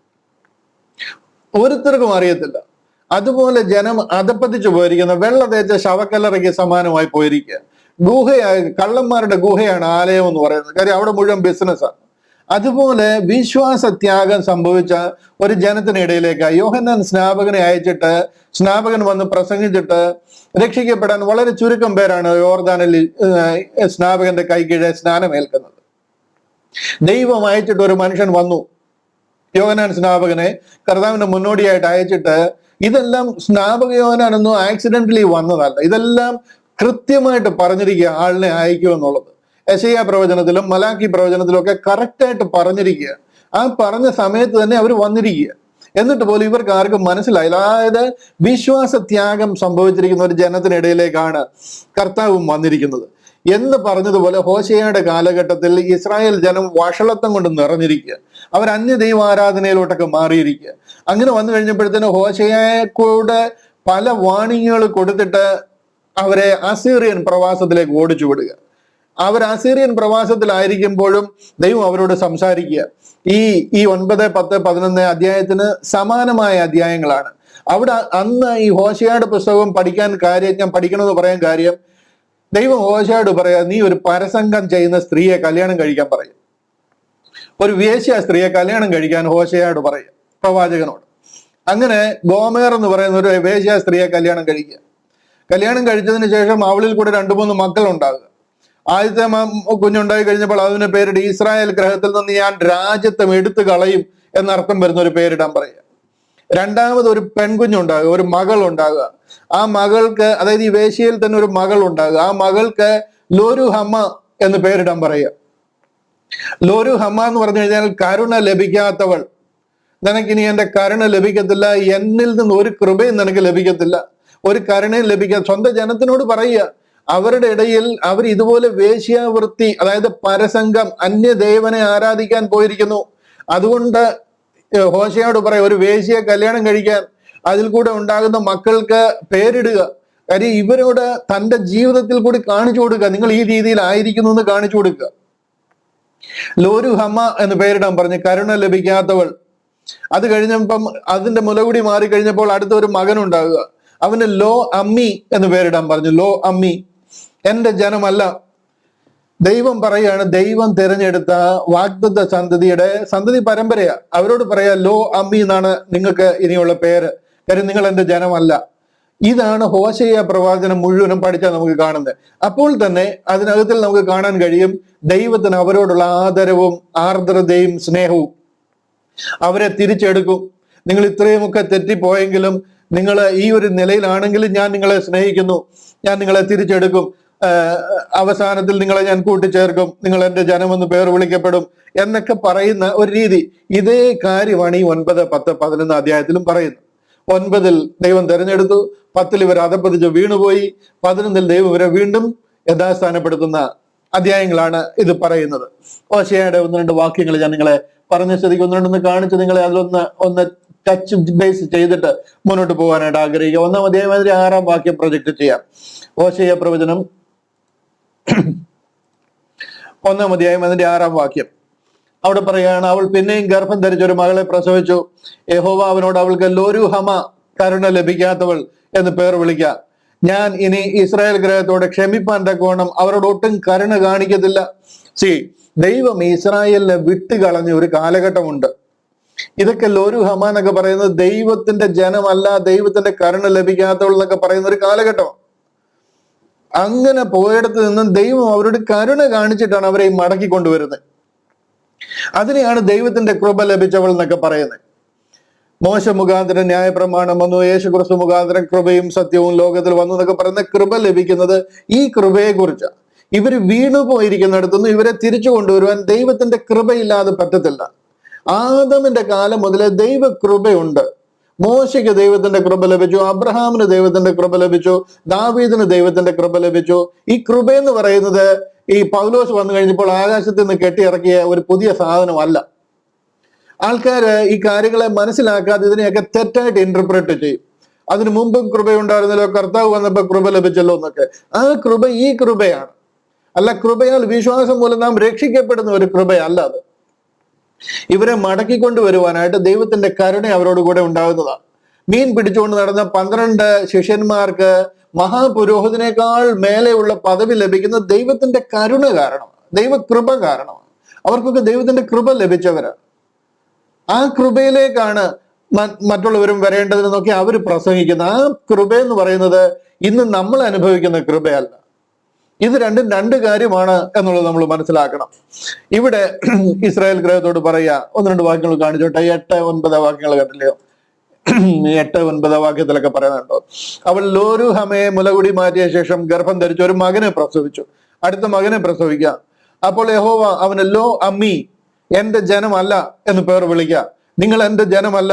ഓരോരുത്തർക്കും അറിയത്തില്ല. അതുപോലെ ജനം അധപ്പതിച്ചു പോയിരിക്കുന്ന വെള്ള തേച്ച ശവക്കല്ലറയ്ക്ക് സമാനമായി പോയിരിക്കുക. കള്ളന്മാരുടെ ഗുഹയാണ് ആലയം എന്ന് പറയുന്നത്. കാര്യം അവിടെ മുഴുവൻ ബിസിനസ്സാണ്. അതുപോലെ വിശ്വാസത്യാഗം സംഭവിച്ച ഒരു ജനത്തിനിടയിലേക്ക് യോഹന്നാൻ സ്നാപകനെ അയച്ചിട്ട് സ്നാപകൻ വന്ന് പ്രസംഗിച്ചിട്ട് രക്ഷിക്കപ്പെടാൻ വളരെ ചുരുക്കം പേരാണ് യോർദാനിൽ സ്നാപകന്റെ കൈകീഴെ സ്നാനമേൽക്കുന്നത്. ദൈവം അയച്ചിട്ട് ഒരു മനുഷ്യൻ വന്നു, യോഹന്നാൻ സ്നാപകനെ കർത്താവിന്റെ മുന്നോടിയായിട്ട് അയച്ചിട്ട്. ഇതെല്ലാം സ്നാപക യോഹന്നാനൊന്നും ആക്സിഡന്റലി വന്നതല്ല. ഇതെല്ലാം കൃത്യമായിട്ട് പറഞ്ഞിരിക്കുക ആളിനെ അയക്കുമെന്നുള്ളത്. യെശയ്യാ പ്രവചനത്തിലും മലാക്കി പ്രവചനത്തിലും ഒക്കെ കറക്റ്റായിട്ട് പറഞ്ഞിരിക്കുക. ആ പറഞ്ഞ സമയത്ത് തന്നെ അവർ വന്നിരിക്കുക. എന്നിട്ട് പോലും ഇവർക്ക് ആർക്കും മനസ്സിലായില്ല. അതായത് വിശ്വാസത്യാഗം സംഭവിച്ചിരിക്കുന്ന ഒരു ജനത്തിനിടയിലേക്കാണ് കർത്താവും വന്നിരിക്കുന്നത് എന്ന് പറഞ്ഞതുപോലെ ഹോശയ്യയുടെ കാലഘട്ടത്തിൽ ഇസ്രായേൽ ജനം വഷളത്വം കൊണ്ട് നിറഞ്ഞിരിക്കുക. അവർ അന്യദൈവ ആരാധനയിലോട്ടൊക്കെ മാറിയിരിക്കുക. അങ്ങനെ വന്നു കഴിഞ്ഞപ്പോഴത്തേന് ഹോശയ്യയെ കൂടെ പല വാണിങ്ങുകൾ കൊടുത്തിട്ട് അവരെ അസീറിയൻ പ്രവാസത്തിലേക്ക് ഓടിച്ചു വിടുക. അവർ അസീറിയൻ പ്രവാസത്തിലായിരിക്കുമ്പോഴും ദൈവം അവരോട് സംസാരിക്കുക. ഈ 9, 10, 11 അധ്യായത്തിന് സമാനമായ അധ്യായങ്ങളാണ്. അവിടെ അന്ന് ഈ ഹോശയ്യയുടെ പുസ്തകം ഞാൻ പഠിക്കണമെന്ന് പറയാൻ കാര്യം, ദൈവം ഹോശയ്യയോട് പറയാ, നീ ഒരു പരസംഗം ചെയ്യുന്ന സ്ത്രീയെ കല്യാണം കഴിക്കാൻ പറയും. ഒരു വേശ്യ സ്ത്രീയെ കല്യാണം കഴിക്കാൻ ഹോശയ്യയോട് പറയും, പ്രവാചകനോട്. അങ്ങനെ ഗോമേർ എന്ന് പറയുന്ന ഒരു വേശ്യ സ്ത്രീയെ കല്യാണം കഴിക്കുക. കല്യാണം കഴിച്ചതിന് ശേഷം അവളിൽ കൂടെ 2-3 മക്കൾ ഉണ്ടാകുക. ആദ്യത്തെ കുഞ്ഞുണ്ടായി കഴിഞ്ഞപ്പോൾ അതിന് പേരിട്ട് ഇസ്രായേൽ ഗ്രഹത്തിൽ നിന്ന് ഞാൻ രാജ്യത്വം എടുത്തു കളയും എന്നർത്ഥം വരുന്ന ഒരു പേരിടാൻ പറയുക. രണ്ടാമത് ഒരു പെൺകുഞ്ഞുണ്ടാകുക, ഒരു മകൾ ഉണ്ടാകുക. ആ മകൾക്ക്, അതായത് ഈ വേശ്യയിൽ തന്നെ ഒരു മകൾ ഉണ്ടാകുക. ആ മകൾക്ക് ലോരു ഹമ്മ എന്ന് പേരിടാൻ പറയുക. ലോരു ഹമ്മ എന്ന് പറഞ്ഞു കഴിഞ്ഞാൽ കരുണ ലഭിക്കാത്തവൾ, നിനക്കിനി എന്റെ കരുണ ലഭിക്കത്തില്ല, എന്നിൽ നിന്ന് ഒരു കൃപയും നിനക്ക് ലഭിക്കത്തില്ല, ഒരു കരുണയും ലഭിക്കാത്ത സ്വന്തം ജനത്തിനോട് പറയുക. അവരുടെ ഇടയിൽ അവർ ഇതുപോലെ വേശ്യാവൃത്തി, അതായത് പരസംഗം, അന്യദേവനെ ആരാധിക്കാൻ പോയിരിക്കുന്നു. അതുകൊണ്ട് ഹോശയ്യയോട് പറയാം, ഒരു വേശ്യയെ കല്യാണം കഴിക്കാൻ, അതിൽ കൂടെ ഉണ്ടാകുന്ന മക്കൾക്ക് പേരിടുക. കാര്യം ഇവരോട് തന്റെ ജീവിതത്തിൽ കൂടി കാണിച്ചു കൊടുക്കുക, നിങ്ങൾ ഈ രീതിയിൽ ആയിരിക്കുന്നു എന്ന് കാണിച്ചു കൊടുക്കുക. ലോരു ഹമ്മ എന്ന് പേരിടാൻ പറഞ്ഞു, കരുണ ലഭിക്കാത്തവൾ. അത് കഴിഞ്ഞപ്പം അതിന്റെ മുലകുടി മാറിക്കഴിഞ്ഞപ്പോൾ അടുത്തൊരു മകനുണ്ടാകുക, അവന് ലോ അമ്മി എന്ന് പേരിടാൻ പറഞ്ഞു. ലോ അമ്മി, എന്റെ ജനമല്ല. ദൈവം പറയാണ്, ദൈവം തിരഞ്ഞെടുത്ത വാഗ്ദത്ത സന്തതി പരമ്പരയാ. അവരോട് പറയാ, ലോ അമ്മി എന്നാണ് നിങ്ങൾക്ക് ഇനിയുള്ള പേര്, കാര്യം നിങ്ങൾ എന്റെ ജനമല്ല. ഇതാണ് ഹോശയ്യ പ്രവാചനം മുഴുവനും പഠിച്ചാൽ നമുക്ക് കാണുന്നത്. അപ്പോൾ തന്നെ അതിനകത്തിൽ നമുക്ക് കാണാൻ കഴിയും ദൈവത്തിന് അവരോടുള്ള ആദരവും ആർദ്രതയും സ്നേഹവും. അവരെ തിരിച്ചെടുക്കും. നിങ്ങൾ ഇത്രയുമൊക്കെ തെറ്റിപ്പോയെങ്കിലും നിങ്ങൾ ഈ ഒരു നിലയിലാണെങ്കിലും ഞാൻ നിങ്ങളെ സ്നേഹിക്കുന്നു, ഞാൻ നിങ്ങളെ തിരിച്ചെടുക്കും, അവസാനത്തിൽ നിങ്ങളെ ഞാൻ കൂട്ടിച്ചേർക്കും, നിങ്ങൾ എൻ്റെ ജനമെന്ന് പേർ വിളിക്കപ്പെടും എന്നൊക്കെ പറയുന്ന ഒരു രീതി. ഇതേ കാര്യമാണ് ഈ 9, 10, 11 അധ്യായത്തിലും പറയുന്നത്. 9 ദൈവം തെരഞ്ഞെടുത്തു, 10 ഇവർ അധപ്പതിച്ച് വീണുപോയി, 11 ദൈവം ഇവരെ വീണ്ടും യഥാസ്ഥാനപ്പെടുത്തുന്ന അധ്യായങ്ങളാണ് ഇത് പറയുന്നത്. ഹോശയ്യയുടെ 1-2 വാക്യങ്ങൾ ഞാൻ നിങ്ങളെ പറഞ്ഞ സ്ഥിതിക്ക് 1-2 കാണിച്ച് നിങ്ങളെ അതിലൊന്ന് ടച്ച് ബേസ് ചെയ്തിട്ട് മുന്നോട്ട് പോകാനായിട്ട് ആഗ്രഹിക്കുക. 1-ാം അധ്യായം 6-ാം വാക്യം പ്രൊജക്ട് ചെയ്യാം. ഹോശയ്യ പ്രവചനം 1-ാം അധ്യായം 6-ാം വാക്യം. അവിടെ പറയുകയാണ്, അവൾ പിന്നെയും ഗർഭം ധരിച്ചൊരു മകളെ പ്രസവിച്ചു. യഹോവ അവനോട്, അവൾക്ക് ലോരു ഹമ, കരുണ ലഭിക്കാത്തവൾ എന്ന് പേർ വിളിക്ക. ഞാൻ ഇനി ഇസ്രായേൽ ഗ്രഹത്തോടെ ക്ഷമിപ്പാൻ തക്കവണ്ണം അവരോട് ഒട്ടും കരുണ കാണിക്കത്തില്ല. ദൈവം ഇസ്രായേലിനെ വിട്ടുകളഞ്ഞ ഒരു കാലഘട്ടമുണ്ട്. ഇതൊക്കെ ലോരു ഹമ എന്നൊക്കെ പറയുന്നത് ദൈവത്തിന്റെ ജനമല്ല, ദൈവത്തിന്റെ കരുണ ലഭിക്കാത്തവൾ എന്നൊക്കെ പറയുന്ന ഒരു കാലഘട്ടം. അങ്ങനെ പോയിടത്ത് നിന്നും ദൈവം അവരോട് കരുണ കാണിച്ചിട്ടാണ് അവരെ മടക്കി കൊണ്ടുവരുന്നത്. അതിനെയാണ് ദൈവത്തിന്റെ കൃപ ലഭിച്ചവൾ എന്നൊക്കെ പറയുന്നത്. മോശ മുഖാന്തരം ന്യായപ്രമാണം വന്നു, യേശുക്രിസ്തു മുഖാന്തരം കൃപയും സത്യവും ലോകത്തിൽ വന്നു എന്നൊക്കെ പറയുന്ന കൃപ ലഭിക്കുന്നത് ഈ കൃപയെ കുറിച്ചാണ്. ഇവര് വീണു പോയിരിക്കുന്നിടത്തുനിന്ന് ഇവരെ തിരിച്ചു കൊണ്ടുവരുവാൻ ദൈവത്തിന്റെ കൃപയില്ലാതെ പറ്റത്തില്ല. ആദമിന്റെ കാലം മുതലേ ദൈവ കൃപയുണ്ട്. മോശയ്ക്ക് ദൈവത്തിന്റെ കൃപ ലഭിച്ചു, അബ്രഹാമിന് ദൈവത്തിന്റെ കൃപ ലഭിച്ചു, ദാവീദിന് ദൈവത്തിന്റെ കൃപ ലഭിച്ചു. ഈ കൃപ എന്ന് പറയുന്നത് ഈ പൗലോസ് വന്നു കഴിഞ്ഞപ്പോൾ ആകാശത്ത് നിന്ന് കെട്ടിയിറക്കിയ ഒരു പുതിയ സാധനമല്ല. ആൾക്കാര് ഈ കാര്യങ്ങളെ മനസ്സിലാക്കാതെ ഇതിനെയൊക്കെ തെറ്റായിട്ട് ഇന്റർപ്രറ്റ് ചെയ്യും. അതിനു മുമ്പും കൃപയുണ്ടായിരുന്നല്ലോ, കർത്താവ് വന്നപ്പോൾ കൃപ ലഭിച്ചല്ലോ എന്നൊക്കെ. ആ കൃപ ഈ കൃപയാണ്, അല്ല കൃപയാൽ വിശ്വാസം മൂലം നാം രക്ഷിക്കപ്പെടുന്ന ഒരു കൃപയല്ല അത്. ഇവരെ മടക്കിക്കൊണ്ടുവരുവാനായിട്ട് ദൈവത്തിന്റെ കരുണ അവരോട് കൂടെ ഉണ്ടാകുന്നതാണ്. മീൻ പിടിച്ചുകൊണ്ട് നടന്ന 12 ശിഷ്യന്മാർക്ക് മഹാപുരോഹിതനേക്കാൾ മേലെയുള്ള പദവി ലഭിക്കുന്ന ദൈവത്തിന്റെ കരുണ കാരണമാണ്, ദൈവകൃപ കാരണമാണ്. അവർക്കൊക്കെ ദൈവത്തിന്റെ കൃപ ലഭിച്ചവരാണ്. ആ കൃപയിലേക്കാണ് മറ്റുള്ളവരും വരേണ്ടതെന്നൊക്കെ അവർ പ്രസംഗിക്കുന്നത്. ആ കൃപ എന്ന് പറയുന്നത് ഇന്ന് നമ്മൾ അനുഭവിക്കുന്ന കൃപയല്ല. ഇത് രണ്ടും രണ്ട് കാര്യമാണ് എന്നുള്ളത് നമ്മൾ മനസ്സിലാക്കണം. ഇവിടെ ഇസ്രായേൽ ഗ്രഹത്തോട് പറയുക, 1-2 വാക്യങ്ങൾ കാണിച്ചോട്ടെ. 8-9 വാക്യങ്ങൾ കണ്ടില്ലയോ? 8-9 വാക്യത്തിലൊക്കെ പറയുന്നുണ്ടോ? അവൾ ലോരുഹമയെ മുലകുടി മാറ്റിയ ശേഷം ഗർഭം ധരിച്ച് ഒരു മകനെ പ്രസവിച്ചു. അടുത്ത മകനെ പ്രസവിക്കുക. അപ്പോൾ യഹോവ അവന് ലോ അമ്മി, എന്റെ ജനമല്ല എന്ന് പേർ വിളിക്കുക. നിങ്ങൾ എന്റെ ജനമല്ല,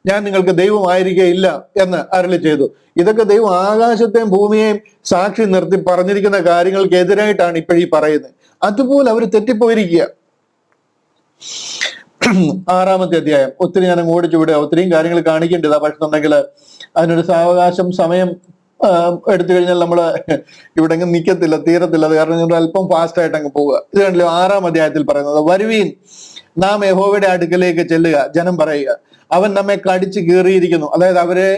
ഞാൻ നിങ്ങൾക്ക് ദൈവമായിരിക്കുകയില്ല എന്ന് അരുളി ചെയ്തു. ഇതൊക്കെ ദൈവം ആകാശത്തെയും ഭൂമിയെയും സാക്ഷി നിർത്തി പറഞ്ഞിരിക്കുന്ന കാര്യങ്ങൾക്കെതിരായിട്ടാണ് ഇപ്പോഴീ പറയുന്നത്. അതുപോലെ അവർ തെറ്റിപ്പോയിരിക്കുക. 6-ാമത്തെ അധ്യായം. ഒത്തിരി ഞാൻ ഓടിച്ചു വിടുക, ഒത്തിരിയും കാര്യങ്ങൾ കാണിക്കേണ്ടതാ. പക്ഷെ ഉണ്ടെങ്കിൽ അതിനൊരു സാവകാശം സമയം എടുത്തു കഴിഞ്ഞാൽ നമ്മള് ഇവിടെ അങ്ങ് നിൽക്കത്തില്ല, തീരത്തില്ല. അത് കാരണം നമ്മൾ അല്പം ഫാസ്റ്റ് ആയിട്ട് അങ്ങ് പോവുക. ഇത് കണ്ടില്ലോ, 6-ാം അധ്യായത്തിൽ പറയുന്നത്, വരുവീൻ നാം യഹോവയുടെ അടുക്കലേക്ക് ചെല്ലുക. ജനം പറയുക, അവൻ നമ്മെ കടിച്ചു കീറിയിരിക്കുന്നു. അതായത് അവരെ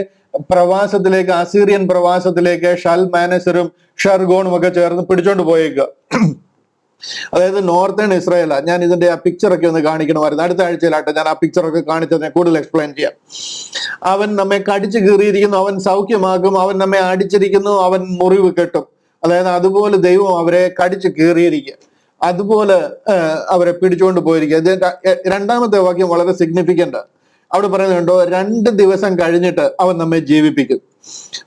പ്രവാസത്തിലേക്ക്, അസീറിയൻ പ്രവാസത്തിലേക്ക് ഷൽമാനസറും ഷർഗോണും ഒക്കെ ചേർന്ന് പിടിച്ചോണ്ട് പോയേക്കുക. അതായത് നോർത്തേൺ ഇസ്രായേലാ. ഞാൻ ഇതിന്റെ ആ പിക്ചറൊക്കെ ഒന്ന് കാണിക്കണമായിരുന്നു. അടുത്ത ആഴ്ചയിലാട്ടെ ഞാൻ ആ പിക്ചറൊക്കെ കാണിച്ചതിനെ കൂടുതൽ എക്സ്പ്ലെയിൻ ചെയ്യാം. അവൻ നമ്മെ കടിച്ചു കീറിയിരിക്കുന്നു, അവൻ സൗഖ്യമാക്കും, അവൻ നമ്മെ അടിച്ചിരിക്കുന്നു, അവൻ മുറിവ് കെട്ടും. അതായത് അതുപോലെ ദൈവം അവരെ കടിച്ചു കീറിയിരിക്കുക, അതുപോലെ അവരെ പിടിച്ചുകൊണ്ട് പോയിരിക്കുക. 2-ാമത്തെ വാക്യം വളരെ സിഗ്നിഫിക്കന്റ്. അവിടെ പറയുന്നുണ്ടോ, 2 ദിവസം കഴിഞ്ഞിട്ട് അവൻ നമ്മെ ജീവിപ്പിക്കും,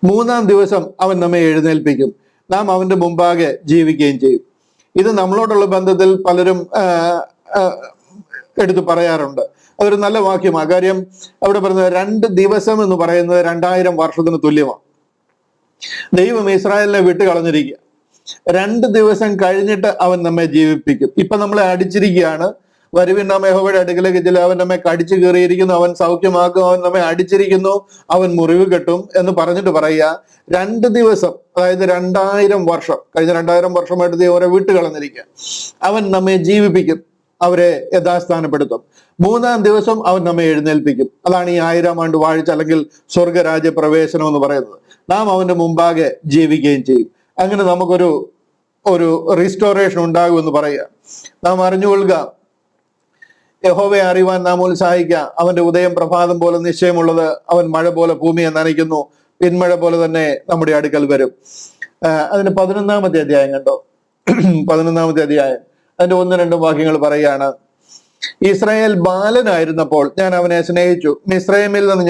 3-ാം ദിവസം അവൻ നമ്മെ എഴുന്നേൽപ്പിക്കും, നാം അവന്റെ മുമ്പാകെ ജീവിക്കുകയും ചെയ്യും. ഇത് നമ്മളോടുള്ള ബന്ധത്തിൽ പലരും എടുത്തു പറയാറുണ്ട്. അതൊരു നല്ല വാക്യമാണ്. കാര്യം അവിടെ പറയുന്നത് 2 ദിവസം എന്ന് പറയുന്നത് 2000 വർഷത്തിന് തുല്യമാണ്. ദൈവം ഇസ്രായേലിനെ വിട്ട് കളഞ്ഞിരിക്കുക. 2 ദിവസം കഴിഞ്ഞിട്ട് അവൻ നമ്മെ ജീവിപ്പിക്കും. ഇപ്പൊ നമ്മളെ അടിച്ചിരിക്കുകയാണ്. വരുവിൻ നാം യഹോവയുടെ അടുക്കലേക്ക് ചെല്ലുക, അവൻ നമ്മെ കടിച്ചു കീറിയിരിക്കുന്നു, അവൻ സൗഖ്യമാക്കും, അവൻ നമ്മെ അടിച്ചിരിക്കുന്നു, അവൻ മുറിവ് കെട്ടും എന്ന് പറഞ്ഞിട്ട് പറയുക. 2 ദിവസം, അതായത് 2000 വർഷം, കഴിഞ്ഞ 2000 വർഷമായിട്ട് ദൈവം അവരെ വിട്ട് കളഞ്ഞിരിക്കുക. അവൻ നമ്മെ ജീവിപ്പിക്കും, അവരെ യഥാസ്ഥാനപ്പെടുത്തും. 3-ാം ദിവസം അവൻ നമ്മെ എഴുന്നേൽപ്പിക്കും. അതാണ് ഈ 1000-ാം ആണ്ട് വാഴ്ച അല്ലെങ്കിൽ സ്വർഗരാജ്യ പ്രവേശനം എന്ന് പറയുന്നത്. നാം അവന്റെ മുമ്പാകെ ജീവിക്കുകയും ചെയ്യും. അങ്ങനെ നമുക്കൊരു റീസ്റ്റോറേഷൻ ഉണ്ടാകുമെന്ന് പറയുക. നാം അറിഞ്ഞുകൊള്ളുക, യഹോവയെ അറിയുവാൻ നാം ഉത്സാഹിക്കുക. അവന്റെ ഉദയം പ്രഭാതം പോലെ നിശ്ചയമുള്ളത്, അവൻ മഴ പോലെ ഭൂമിയെ നനയ്ക്കുന്നു, പിന്മഴ പോലെ തന്നെ നമ്മുടെ അടുക്കൽ വരും. അതിന് 11-ാമത്തെ അധ്യായം കണ്ടോ? 11-ാമത്തെ അധ്യായം അതിന്റെ 1-2 വാക്യങ്ങൾ പറയുകയാണ്. ഇസ്രായേൽ ബാലനായിരുന്നപ്പോൾ ഞാൻ അവനെ സ്നേഹിച്ചു, മിസ്രയീമിൽ നിന്ന്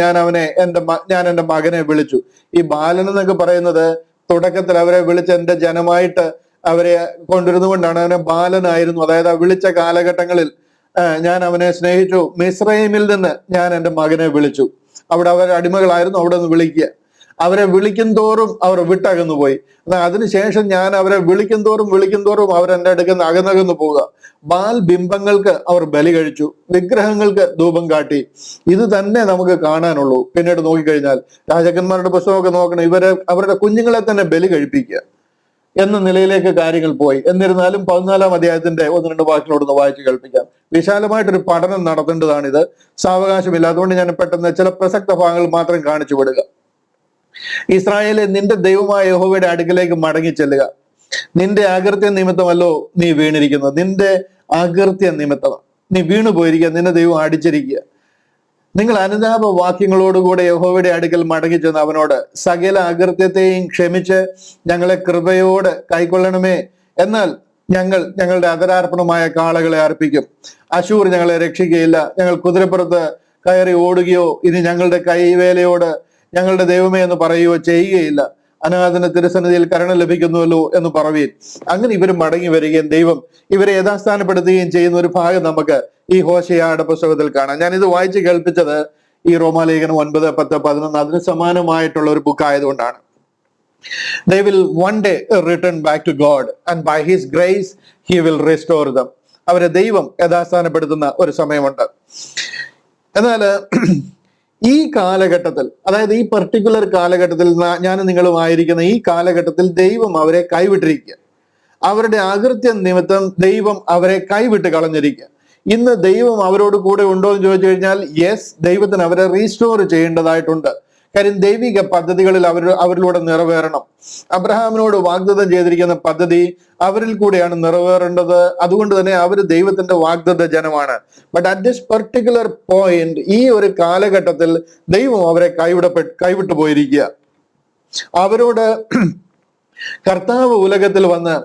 ഞാൻ എന്റെ മകനെ വിളിച്ചു. ഈ ബാലൻ എന്നൊക്കെ പറയുന്നത് തുടക്കത്തിൽ അവരെ വിളിച്ച് എന്റെ ജനമായിട്ട് അവരെ കൊണ്ടിരുന്നുകൊണ്ടാണ് അവനെ ബാലനായിരുന്നു. അതായത് ആ വിളിച്ച കാലഘട്ടങ്ങളിൽ ഞാൻ അവനെ സ്നേഹിച്ചു, മിസ്രയീമിൽ നിന്ന് ഞാൻ എൻ്റെ മകനെ വിളിച്ചു. അവിടെ അവർ അടിമകളായിരുന്നു, അവിടെ നിന്ന് വിളിക്കുക. അവരെ വിളിക്കും തോറും അവർ വിട്ടകന്നു പോയി. എന്നാൽ അതിനുശേഷം ഞാൻ അവരെ വിളിക്കും തോറും അവരെന്റെ അടുക്കുന്ന അകന്നകന്നു പോവുക. ബാൽ ബിംബങ്ങൾക്ക് അവർ ബലി കഴിച്ചു, വിഗ്രഹങ്ങൾക്ക് ധൂപം കാട്ടി. ഇത് തന്നെ നമുക്ക് കാണാനുള്ളൂ. പിന്നീട് നോക്കിക്കഴിഞ്ഞാൽ രാജാക്കന്മാരുടെ പുസ്തകമൊക്കെ നോക്കണം, അവരുടെ കുഞ്ഞുങ്ങളെ തന്നെ ബലി കഴിപ്പിക്കുക എന്ന നിലയിലേക്ക് കാര്യങ്ങൾ പോയി. എന്നിരുന്നാലും 14-ാം അധ്യായത്തിന്റെ 1-2 വാക്യങ്ങളോടൊന്ന് വായിച്ച് കേൾപ്പിക്കാം. വിശാലമായിട്ടൊരു പഠനം നടത്തേണ്ടതാണിത്. സാവകാശമില്ലാത്തതുകൊണ്ട് ഞാൻ പെട്ടെന്ന് ചില പ്രസക്ത ഭാഗങ്ങൾ മാത്രം കാണിച്ചു വിടുക. ഇസ്രായേലെ, നിന്റെ ദൈവമായ യഹോവയുടെ അടുക്കലേക്ക് മടങ്ങി ചെല്ലുക. നിന്റെ അകൃത്യ നിമിത്തമല്ലോ നീ വീണിരിക്കുന്നത്. നിന്റെ അകൃത്യ നിമിത്തം നീ വീണു പോയിരിക്കുക, നിന്നെ ദൈവം അടിച്ചിരിക്കുക. നിങ്ങൾ അനുതാപ വാക്യങ്ങളോടുകൂടെ യഹോവയുടെ അടുക്കൽ മടങ്ങി ചെന്ന് അവനോട്, സകല അകൃത്യത്തെയും ക്ഷമിച്ച് ഞങ്ങളെ കൃപയോട് കൈക്കൊള്ളണമേ. എന്നാൽ ഞങ്ങളുടെ അതരാർപ്പണമായ കാളകളെ അർപ്പിക്കും. അശൂർ ഞങ്ങളെ രക്ഷിക്കുകയില്ല. ഞങ്ങൾ കുതിരപ്പുറത്ത് കയറി ഓടുകയോ ഇനി ഞങ്ങളുടെ കൈവേലയോട് ഞങ്ങളുടെ ദൈവമേ എന്ന് പറയുകയോ ചെയ്യുകയില്ല. അനാഥന തിരുസന്നിധിയിൽ കരുണ ലഭിക്കുന്നുവല്ലോ എന്ന് പറയുകയും അങ്ങനെ ഇവർ മടങ്ങി വരികയും ദൈവം ഇവരെ യഥാസ്ഥാനപ്പെടുത്തുകയും ചെയ്യുന്ന ഒരു ഭാഗം നമുക്ക് ഈ ഹോശേയയുടെ പുസ്തകത്തിൽ കാണാം. ഞാൻ ഇത് വായിച്ച് കേൾപ്പിച്ചത് ഈ റോമാലേഖനം 9, 10, 11 അതിന് സമാനമായിട്ടുള്ള ഒരു ബുക്ക് ആയതുകൊണ്ടാണ്. They will one day return back to God and by His grace He will restore them. അവരെ ദൈവം യഥാസ്ഥാനപ്പെടുത്തുന്ന ഒരു സമയമുണ്ട്. എന്നാൽ ഈ കാലഘട്ടത്തിൽ, അതായത് ഈ പർട്ടിക്കുലർ കാലഘട്ടത്തിൽ ഞാൻ നിങ്ങളുമായിരിക്കുന്ന ഈ കാലഘട്ടത്തിൽ ദൈവം അവരെ കൈവിട്ടിരിക്കുക. അവരുടെ അകൃത്യം നിമിത്തം ദൈവം അവരെ കൈവിട്ട് കളഞ്ഞിരിക്കുക. ഇന്ന് ദൈവം അവരോട് കൂടെ ഉണ്ടോ എന്ന് ചോദിച്ചു കഴിഞ്ഞാൽ യെസ്, ദൈവത്തിന് അവരെ റീസ്റ്റോർ ചെയ്യേണ്ടതായിട്ടുണ്ട്. കാര്യം ദൈവിക പദ്ധതികളിൽ അവരിലൂടെ നിറവേറണം. അബ്രഹാമിനോട് വാഗ്ദത്തം ചെയ്തിരിക്കുന്ന പദ്ധതി അവരിൽ കൂടെയാണ് നിറവേറേണ്ടത്. അതുകൊണ്ട് തന്നെ അവർ ദൈവത്തിന്റെ വാഗ്ദത്ത ജനമാണ്. But at this particular point, ഈ ഒരു കാലഘട്ടത്തിൽ ദൈവം അവരെ കൈവിട്ടു പോയിരിക്കുക. അവരോട് കർത്താവ് ഉലകത്തിൽ വന്ന്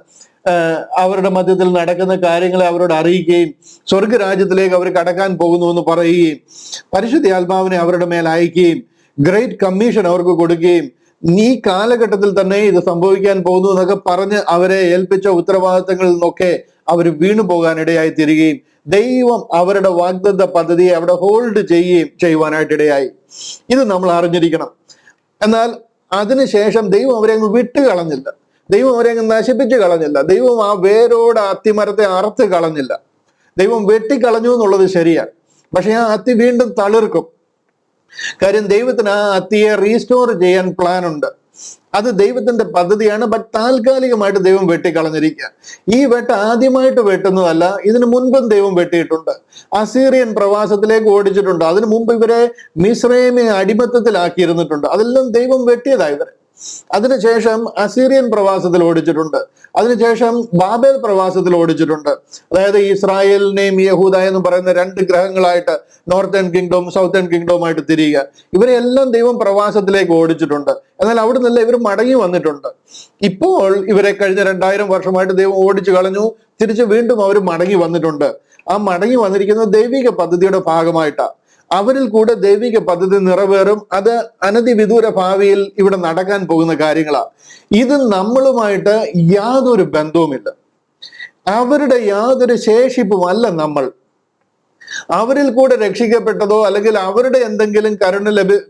അവരുടെ മധ്യത്തിൽ നടക്കുന്ന കാര്യങ്ങളെ അവരോട് അറിയിക്കുകയും സ്വർഗരാജ്യത്തിലേക്ക് അവർ കടക്കാൻ പോകുന്നു എന്ന് പറയുകയും പരിശുദ്ധ ആത്മാവിനെ അവരുടെ മേൽ അയക്കുകയും ഗ്രേറ്റ് കമ്മീഷൻ അവർക്ക് കൊടുക്കുകയും ഈ കാലഘട്ടത്തിൽ തന്നെ ഇത് സംഭവിക്കാൻ പോകുന്നു എന്നൊക്കെ പറഞ്ഞ് അവരെ ഏൽപ്പിച്ച ഉത്തരവാദിത്തങ്ങളിൽ നിന്നൊക്കെ അവർ വീണു പോകാൻ ഇടയായി തീരുകയും ദൈവം അവരുടെ വാഗ്ദത്ത പദ്ധതിയെ അവിടെ ഹോൾഡ് ചെയ്യുവാനായിട്ട് ഇടയായി. ഇത് നമ്മൾ അറിഞ്ഞിരിക്കണം. എന്നാൽ അതിനുശേഷം ദൈവം അവരെ അങ്ങ് വിട്ടുകളഞ്ഞില്ല. ദൈവം അവരെ അങ്ങ് നശിപ്പിച്ച് കളഞ്ഞില്ല. ദൈവം ആ വേരോട് അത്തിമരത്തെ അറുത്ത് കളഞ്ഞില്ല. ദൈവം വെട്ടിക്കളഞ്ഞു എന്നുള്ളത് ശരിയാണ്. പക്ഷെ ആ അത്തി വീണ്ടും തളിർക്കും. കാര്യം ദൈവത്തിന് ആ അത്തിയെ റീസ്റ്റോർ ചെയ്യാൻ പ്ലാൻ ഉണ്ട്. അത് ദൈവത്തിന്റെ പദ്ധതിയാണ്. ബട്ട് താൽക്കാലികമായിട്ട് ദൈവം വെട്ടിക്കളഞ്ഞിരിക്കുക. ഈ വെട്ട് ആദ്യമായിട്ട് വെട്ടുന്നതല്ല, ഇതിനു മുൻപും ദൈവം വെട്ടിയിട്ടുണ്ട്. അസീറിയൻ പ്രവാസത്തിലേക്ക് ഓടിച്ചിട്ടുണ്ട്. അതിനു മുമ്പ് ഇവരെ മിസ്രൈമെ അടിമത്തത്തിലാക്കിയിരുന്നിട്ടുണ്ട്. അതെല്ലാം ദൈവം വെട്ടിയതായി ഇവരെ. അതിനുശേഷം അസീറിയൻ പ്രവാസത്തിൽ ഓടിച്ചിട്ടുണ്ട്. അതിനുശേഷം ബാബേൽ പ്രവാസത്തിൽ ഓടിച്ചിട്ടുണ്ട്. അതായത് ഇസ്രായേലിനെയും യഹൂദ എന്ന് പറയുന്ന രണ്ട് ഗ്രഹങ്ങളായിട്ട് നോർത്തേൺ കിങ്ഡവും സൗത്തേൺ കിങ്ഡവുമായിട്ട് തിരിയുക. ഇവരെല്ലാം ദൈവം പ്രവാസത്തിലേക്ക് ഓടിച്ചിട്ടുണ്ട്. എന്നാൽ അവിടെ നിന്നല്ല ഇവർ മടങ്ങി വന്നിട്ടുണ്ട്. ഇപ്പോൾ ഇവരെ കഴിഞ്ഞ 2000 വർഷമായിട്ട് ദൈവം ഓടിച്ചു കളഞ്ഞു. തിരിച്ച് വീണ്ടും അവർ മടങ്ങി വന്നിട്ടുണ്ട്. ആ മടങ്ങി വന്നിരിക്കുന്നത് ദൈവിക പദ്ധതിയുടെ ഭാഗമായിട്ടാണ്. അവരിൽ കൂടെ ദൈവിക പദ്ധതി നിറവേറും. അത് അനധിവിദൂര ഭാവിയിൽ ഇവിടെ നടക്കാൻ പോകുന്ന കാര്യങ്ങളാണ്. ഇത് നമ്മളുമായിട്ട് യാതൊരു ബന്ധവുമില്ല. അവരുടെ യാതൊരു ശേഷിപ്പും അല്ല നമ്മൾ. അവരിൽ കൂടെ രക്ഷിക്കപ്പെട്ടതോ അല്ലെങ്കിൽ അവരുടെ എന്തെങ്കിലും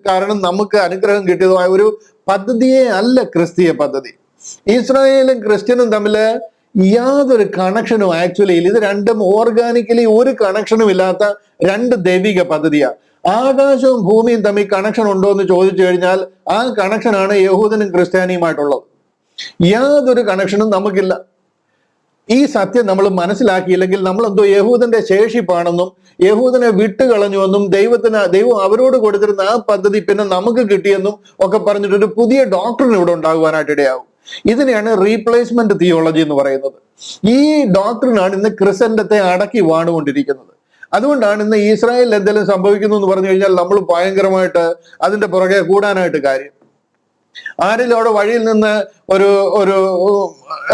കാരണം നമുക്ക് അനുഗ്രഹം കിട്ടിയതോ ആയ ഒരു പദ്ധതിയെ അല്ല ക്രിസ്തീയ പദ്ധതി. ഇസ്രായേലും ക്രിസ്ത്യനും തമ്മില് യാതൊരു കണക്ഷനും ആക്ച്വലി ഇത് രണ്ടും ഓർഗാനിക്കലി ഒരു കണക്ഷനും ഇല്ലാത്ത രണ്ട് ദൈവിക പദ്ധതിയാണ്. ആകാശവും ഭൂമിയും തമ്മിൽ കണക്ഷൻ ഉണ്ടോ എന്ന് ചോദിച്ചു കഴിഞ്ഞാൽ ആ കണക്ഷനാണ് യഹൂദനും ക്രിസ്ത്യാനിയുമായിട്ടുള്ളത്. യാതൊരു കണക്ഷനും നമുക്കില്ല. ഈ സത്യം നമ്മൾ മനസ്സിലാക്കിയില്ലെങ്കിൽ നമ്മൾ എന്തോ യഹൂദന്റെ ശേഷിപ്പാണെന്നും യഹൂദനെ വിട്ടുകളഞ്ഞുവെന്നും ദൈവം അവരോട് കൊടുത്തിരുന്ന ആ പദ്ധതി പിന്നെ നമുക്ക് കിട്ടിയെന്നും ഒക്കെ പറഞ്ഞിട്ടൊരു പുതിയ ഡോക്ടറിന് ഇവിടെ ഉണ്ടാകുവാനായിട്ട് ഇടയാവും. ഇതിനെയാണ് റീപ്ലേസ്മെന്റ് തിയോളജി എന്ന് പറയുന്നത്. ഈ ഡോക്ടറിനാണ് ഇന്ന് ക്രിസന്റത്തെ അടക്കി വാണുകൊണ്ടിരിക്കുന്നത്. അതുകൊണ്ടാണ് ഇന്ന് ഇസ്രായേലിൽ എന്തെങ്കിലും സംഭവിക്കുന്നു എന്ന് പറഞ്ഞു കഴിഞ്ഞാൽ നമ്മൾ ഭയങ്കരമായിട്ട് അതിന്റെ പുറകെ കൂടാനായിട്ട് കാര്യം. ആരെങ്കിലും അവിടെ വഴിയിൽ നിന്ന് ഒരു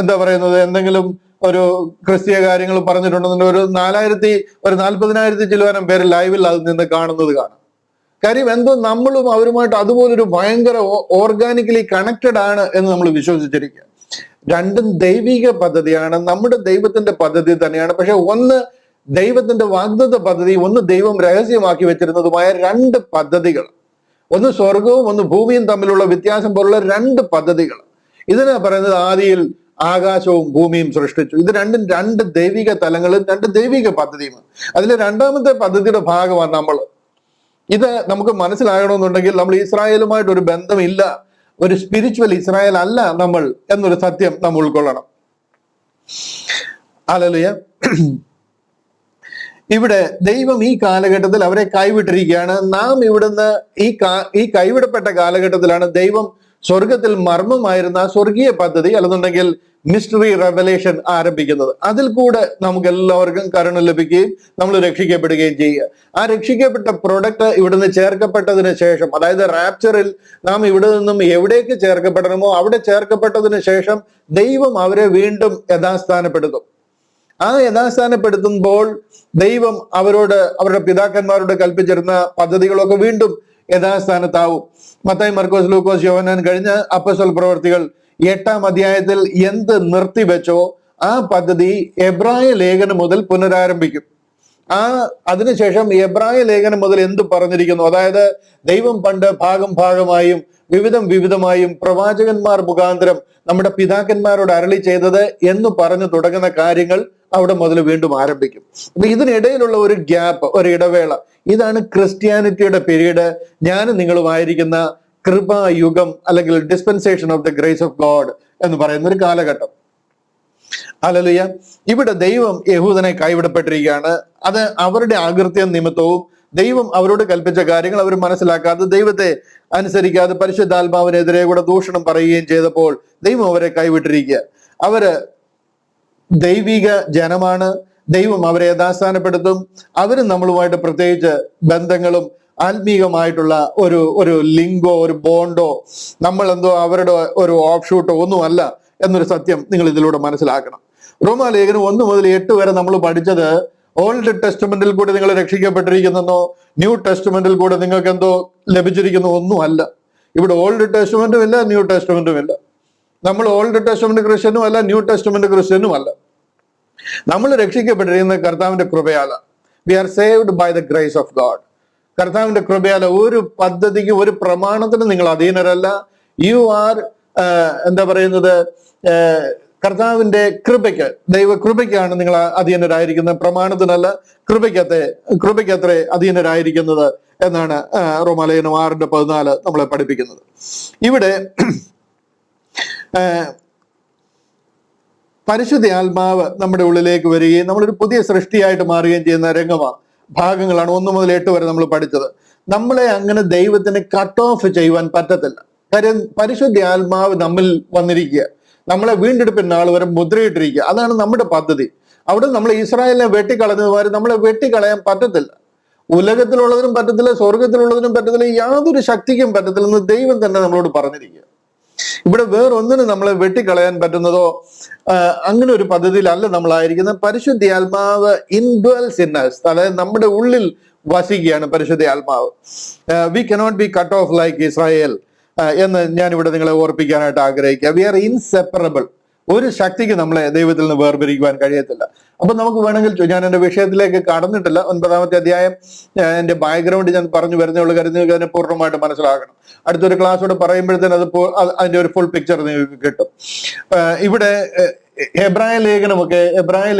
എന്താ പറയുന്നത് എന്തെങ്കിലും ഒരു ക്രിസ്തീയ കാര്യങ്ങൾ പറഞ്ഞിട്ടുണ്ടെന്നുണ്ടെങ്കിൽ ഒരു 40,000 ചിലവനം പേര് ലൈവിൽ അത് നിന്ന് കാണുന്നത് കാണാം. കാര്യം എന്തോ നമ്മളും അവരുമായിട്ട് അതുപോലൊരു ഭയങ്കര ഓർഗാനിക്കലി കണക്റ്റഡ് ആണ് എന്ന് നമ്മൾ വിശ്വസിച്ചിരിക്കുക. രണ്ടും ദൈവിക പദ്ധതിയാണ്, നമ്മുടെ ദൈവത്തിന്റെ പദ്ധതി തന്നെയാണ്. പക്ഷെ ഒന്ന് ദൈവത്തിന്റെ വാഗ്ദത്ത പദ്ധതി, ഒന്ന് ദൈവം രഹസ്യമാക്കി വെച്ചിരുന്നതുമായ രണ്ട് പദ്ധതികൾ. ഒന്ന് സ്വർഗവും ഒന്ന് ഭൂമിയും തമ്മിലുള്ള വ്യത്യാസം പോലുള്ള രണ്ട് പദ്ധതികൾ. ഇതിനാ പറയുന്നത് ആദിയിൽ ആകാശവും ഭൂമിയും സൃഷ്ടിച്ചു. ഇത് രണ്ടും രണ്ട് ദൈവിക തലങ്ങളും രണ്ട് ദൈവിക പദ്ധതിയുമാണ്. അതിൽ രണ്ടാമത്തെ പദ്ധതിയുടെ ഭാഗമാണ് നമ്മൾ. ഇത് നമുക്ക് മനസ്സിലാകണമെന്നുണ്ടെങ്കിൽ നമ്മൾ ഇസ്രായേലുമായിട്ട് ഒരു ബന്ധമില്ല, ഒരു സ്പിരിച്വൽ ഇസ്രായേൽ അല്ല നമ്മൾ എന്നൊരു സത്യം നമ്മൾ ഉൾക്കൊള്ളണം. ഹല്ലേലൂയ. ഇവിടെ ദൈവം ഈ കാലഘട്ടത്തിൽ അവരെ കൈവിട്ടിരിക്കുകയാണ്. നാം ഇവിടുന്ന് ഈ കൈവിടപ്പെട്ട കാലഘട്ടത്തിലാണ് ദൈവം സ്വർഗത്തിൽ മർമ്മമായിരുന്ന സ്വർഗീയ പദ്ധതി അല്ലെന്നുണ്ടെങ്കിൽ മിസ്റ്ററി റെവലേഷൻ ആരംഭിക്കുന്നത്. അതിൽ കൂടെ നമുക്ക് എല്ലാവർക്കും കരുണ ലഭിക്കുകയും നമ്മൾ രക്ഷിക്കപ്പെടുകയും ചെയ്യുക. ആ രക്ഷിക്കപ്പെട്ട പ്രൊഡക്റ്റ് ഇവിടുന്ന് ചേർക്കപ്പെട്ടതിന് ശേഷം, അതായത് റാപ്ചറിൽ നാം ഇവിടെ നിന്നും എവിടേക്ക് ചേർക്കപ്പെടണമോ അവിടെ ചേർക്കപ്പെട്ടതിന് ശേഷം ദൈവം അവരെ വീണ്ടും യഥാസ്ഥാനപ്പെടുത്തും. ആ യഥാസ്ഥാനപ്പെടുത്തുമ്പോൾ ദൈവം അവരുടെ പിതാക്കന്മാരോട് കൽപ്പിച്ചിരുന്ന പദ്ധതികളൊക്കെ വീണ്ടും യഥാസ്ഥാനത്താവും. മത്തായി, മർക്കോസ്, ലൂക്കോസ്, യോഹന്നാൻ കഴിഞ്ഞ അപ്പോസ്തല പ്രവർത്തികൾ 8-ാം അധ്യായത്തിൽ എന്ത് നിർത്തിവെച്ചോ ആ പദ്ധതി എബ്രായ ലേഖനം മുതൽ പുനരാരംഭിക്കും. അതിനുശേഷം എബ്രായ ലേഖനം മുതൽ എന്ത് പറഞ്ഞിരിക്കുന്നു, അതായത് ദൈവം പണ്ട് ഭാഗമായും വിവിധമായും പ്രവാചകന്മാർ മുഖാന്തരം നമ്മുടെ പിതാക്കന്മാരോട് അരുളി ചെയ്തത് എന്ന് പറഞ്ഞു തുടങ്ങുന്ന കാര്യങ്ങൾ അവിടെ മുതൽ വീണ്ടും ആരംഭിക്കും. അപ്പൊ ഇതിനിടയിലുള്ള ഒരു ഗ്യാപ്പ്, ഒരു ഇടവേള, ഇതാണ് ക്രിസ്ത്യാനിറ്റിയുടെ പീരീഡ്. ഞാനും നിങ്ങളുമായിരിക്കുന്ന കൃപായുഗം അല്ലെങ്കിൽ dispensation of the grace of God എന്ന് പറയുന്ന ഒരു കാലഘട്ടം. ഹല്ലേലൂയ. ഇവിടെ ദൈവം യഹൂദനെ കൈവിടപ്പെട്ടിരിക്കുകയാണ്. അത് അവരുടെ അകൃത്യം നിമിത്തവും ദൈവം അവരോട് കൽപ്പിച്ച കാര്യങ്ങൾ അവർ മനസ്സിലാക്കാതെ, ദൈവത്തെ അനുസരിക്കാതെ പരിശുദ്ധാത്മാവിനെതിരെ കൂടെ ദൂഷണം പറയുകയും ചെയ്തപ്പോൾ ദൈവം അവരെ കൈവിട്ടിരിക്കുക. അവര് ദൈവിക ജനമാണ്. ദൈവം അവരെ യഥാസ്ഥാനപ്പെടുത്തും. അവരും നമ്മളുമായിട്ട് പ്രത്യേകിച്ച് ബന്ധങ്ങളും ആത്മീകമായിട്ടുള്ള ഒരു ലിങ്കോ ഒരു ബോണ്ടോ നമ്മളെന്തോ അവരുടെ ഒരു ഓഫ് ഷൂട്ടോ ഒന്നുമല്ല എന്നൊരു സത്യം നിങ്ങൾ ഇതിലൂടെ മനസ്സിലാക്കണം. റോമാലേഖനം 1 മുതൽ 8 വരെ നമ്മൾ പഠിച്ചത് ഓൾഡ് ടെസ്റ്റ്മെന്റിൽ കൂടെ നിങ്ങൾ രക്ഷിക്കപ്പെട്ടിരിക്കുന്നോ ന്യൂ ടെസ്റ്റ്മെന്റിൽ കൂടെ നിങ്ങൾക്ക് എന്തോ ലഭിച്ചിരിക്കുന്നു ഒന്നും അല്ല. ഇവിടെ ഓൾഡ് ടെസ്റ്റ്മെന്റും ഇല്ല, ന്യൂ ടെസ്റ്റ്മെന്റും ഇല്ല. നമ്മൾ ഓൾഡ് ടെസ്റ്റ്മെന്റ് ക്രിസ്ത്യനും അല്ല, ന്യൂ ടെസ്റ്റ്മെന്റ് ക്രിസ്ത്യനും അല്ല. നമ്മൾ രക്ഷിക്കപ്പെട്ടിരിക്കുന്ന കർത്താവിന്റെ കൃപയാല. We are saved by the grace of God. കർത്താവിന്റെ കൃപയാല. ഒരു പദ്ധതിക്ക്, ഒരു പ്രമാണത്തിന് നിങ്ങൾ അധീനരല്ല. യു ആർ എന്താ പറയുന്നത്, കർത്താവിന്റെ കൃപയ്ക്ക്, ദൈവകൃപയ്ക്കാണ് നിങ്ങൾ അധീനരായിരിക്കുന്നത്, പ്രമാണത്തിനല്ല. കൃപയ്ക്കത്രേ അധീനരായിരിക്കുന്നത് എന്നാണ് റോമാലേഖനം 6:14 നമ്മളെ പഠിപ്പിക്കുന്നത്. ഇവിടെ പരിശുദ്ധ ആത്മാവ് നമ്മുടെ ഉള്ളിലേക്ക് വരികയും നമ്മളൊരു പുതിയ സൃഷ്ടിയായിട്ട് മാറുകയും ചെയ്യുന്ന ഭാഗങ്ങളാണ് 1 മുതൽ 8 വരെ നമ്മൾ പഠിച്ചത്. നമ്മളെ അങ്ങനെ ദൈവത്തിന് കട്ട് ഓഫ് ചെയ്യുവാൻ പറ്റത്തില്ല. കാര്യം പരിശുദ്ധ ആത്മാവ് നമ്മിൽ വന്നിരിക്കുക, നമ്മളെ വീണ്ടെടുപ്പിന് നാൾ വരെ മുദ്രയിട്ടിരിക്കുക. അതാണ് നമ്മുടെ പദ്ധതി. അവിടെ നമ്മൾ ഇസ്രായേലിനെ വെട്ടിക്കളഞ്ഞതുമാതിരി നമ്മളെ വെട്ടിക്കളയാൻ പറ്റത്തില്ല. ഉലകത്തിലുള്ളതിനും പറ്റത്തില്ല, സ്വർഗത്തിലുള്ളതിനും പറ്റത്തില്ല, യാതൊരു ശക്തിക്കും പറ്റത്തില്ലെന്ന് ദൈവം തന്നെ നമ്മളോട് പറഞ്ഞിരിക്കുക. ഇവിടെ വേറൊന്നിനും നമ്മളെ വെട്ടിക്കളയാൻ പറ്റുന്നതോ അങ്ങനെ ഒരു പദ്ധതിയിലല്ല നമ്മളായിരിക്കുന്നത്. പരിശുദ്ധ ആത്മാവ് ഇൻഡ്വെൽസ് ഇൻ us, അതായത് നമ്മുടെ ഉള്ളിൽ വസിക്കുകയാണ് പരിശുദ്ധ ആത്മാവ്. We cannot be cut off like Israel എന്ന് ഞാൻ ഇവിടെ നിങ്ങളെ ഓർപ്പിക്കാനായിട്ട് ആഗ്രഹിക്കുക. We are inseparable. ഒരു ശക്തിക്ക് നമ്മളെ ദൈവത്തിൽ നിന്ന് വേർപിരിക്കുവാൻ കഴിയത്തില്ല. അപ്പൊ നമുക്ക് വേണമെങ്കിൽ, ഞാൻ എൻ്റെ വിഷയത്തിലേക്ക് കടന്നിട്ടില്ല, 9-ാമത്തെ അധ്യായം എൻ്റെ ബാക്ക്ഗ്രൗണ്ട് ഞാൻ പറഞ്ഞു വരുന്നേ ഉള്ളൂ. കരുതി അതിനെ പൂർണ്ണമായിട്ട് മനസ്സിലാക്കണം. അടുത്തൊരു ക്ലാസ്സോട് പറയുമ്പോഴത്തേന് അതിന്റെ ഒരു ഫുൾ പിക്ചർ നിങ്ങൾക്ക് കിട്ടും. ഇവിടെ എബ്രായ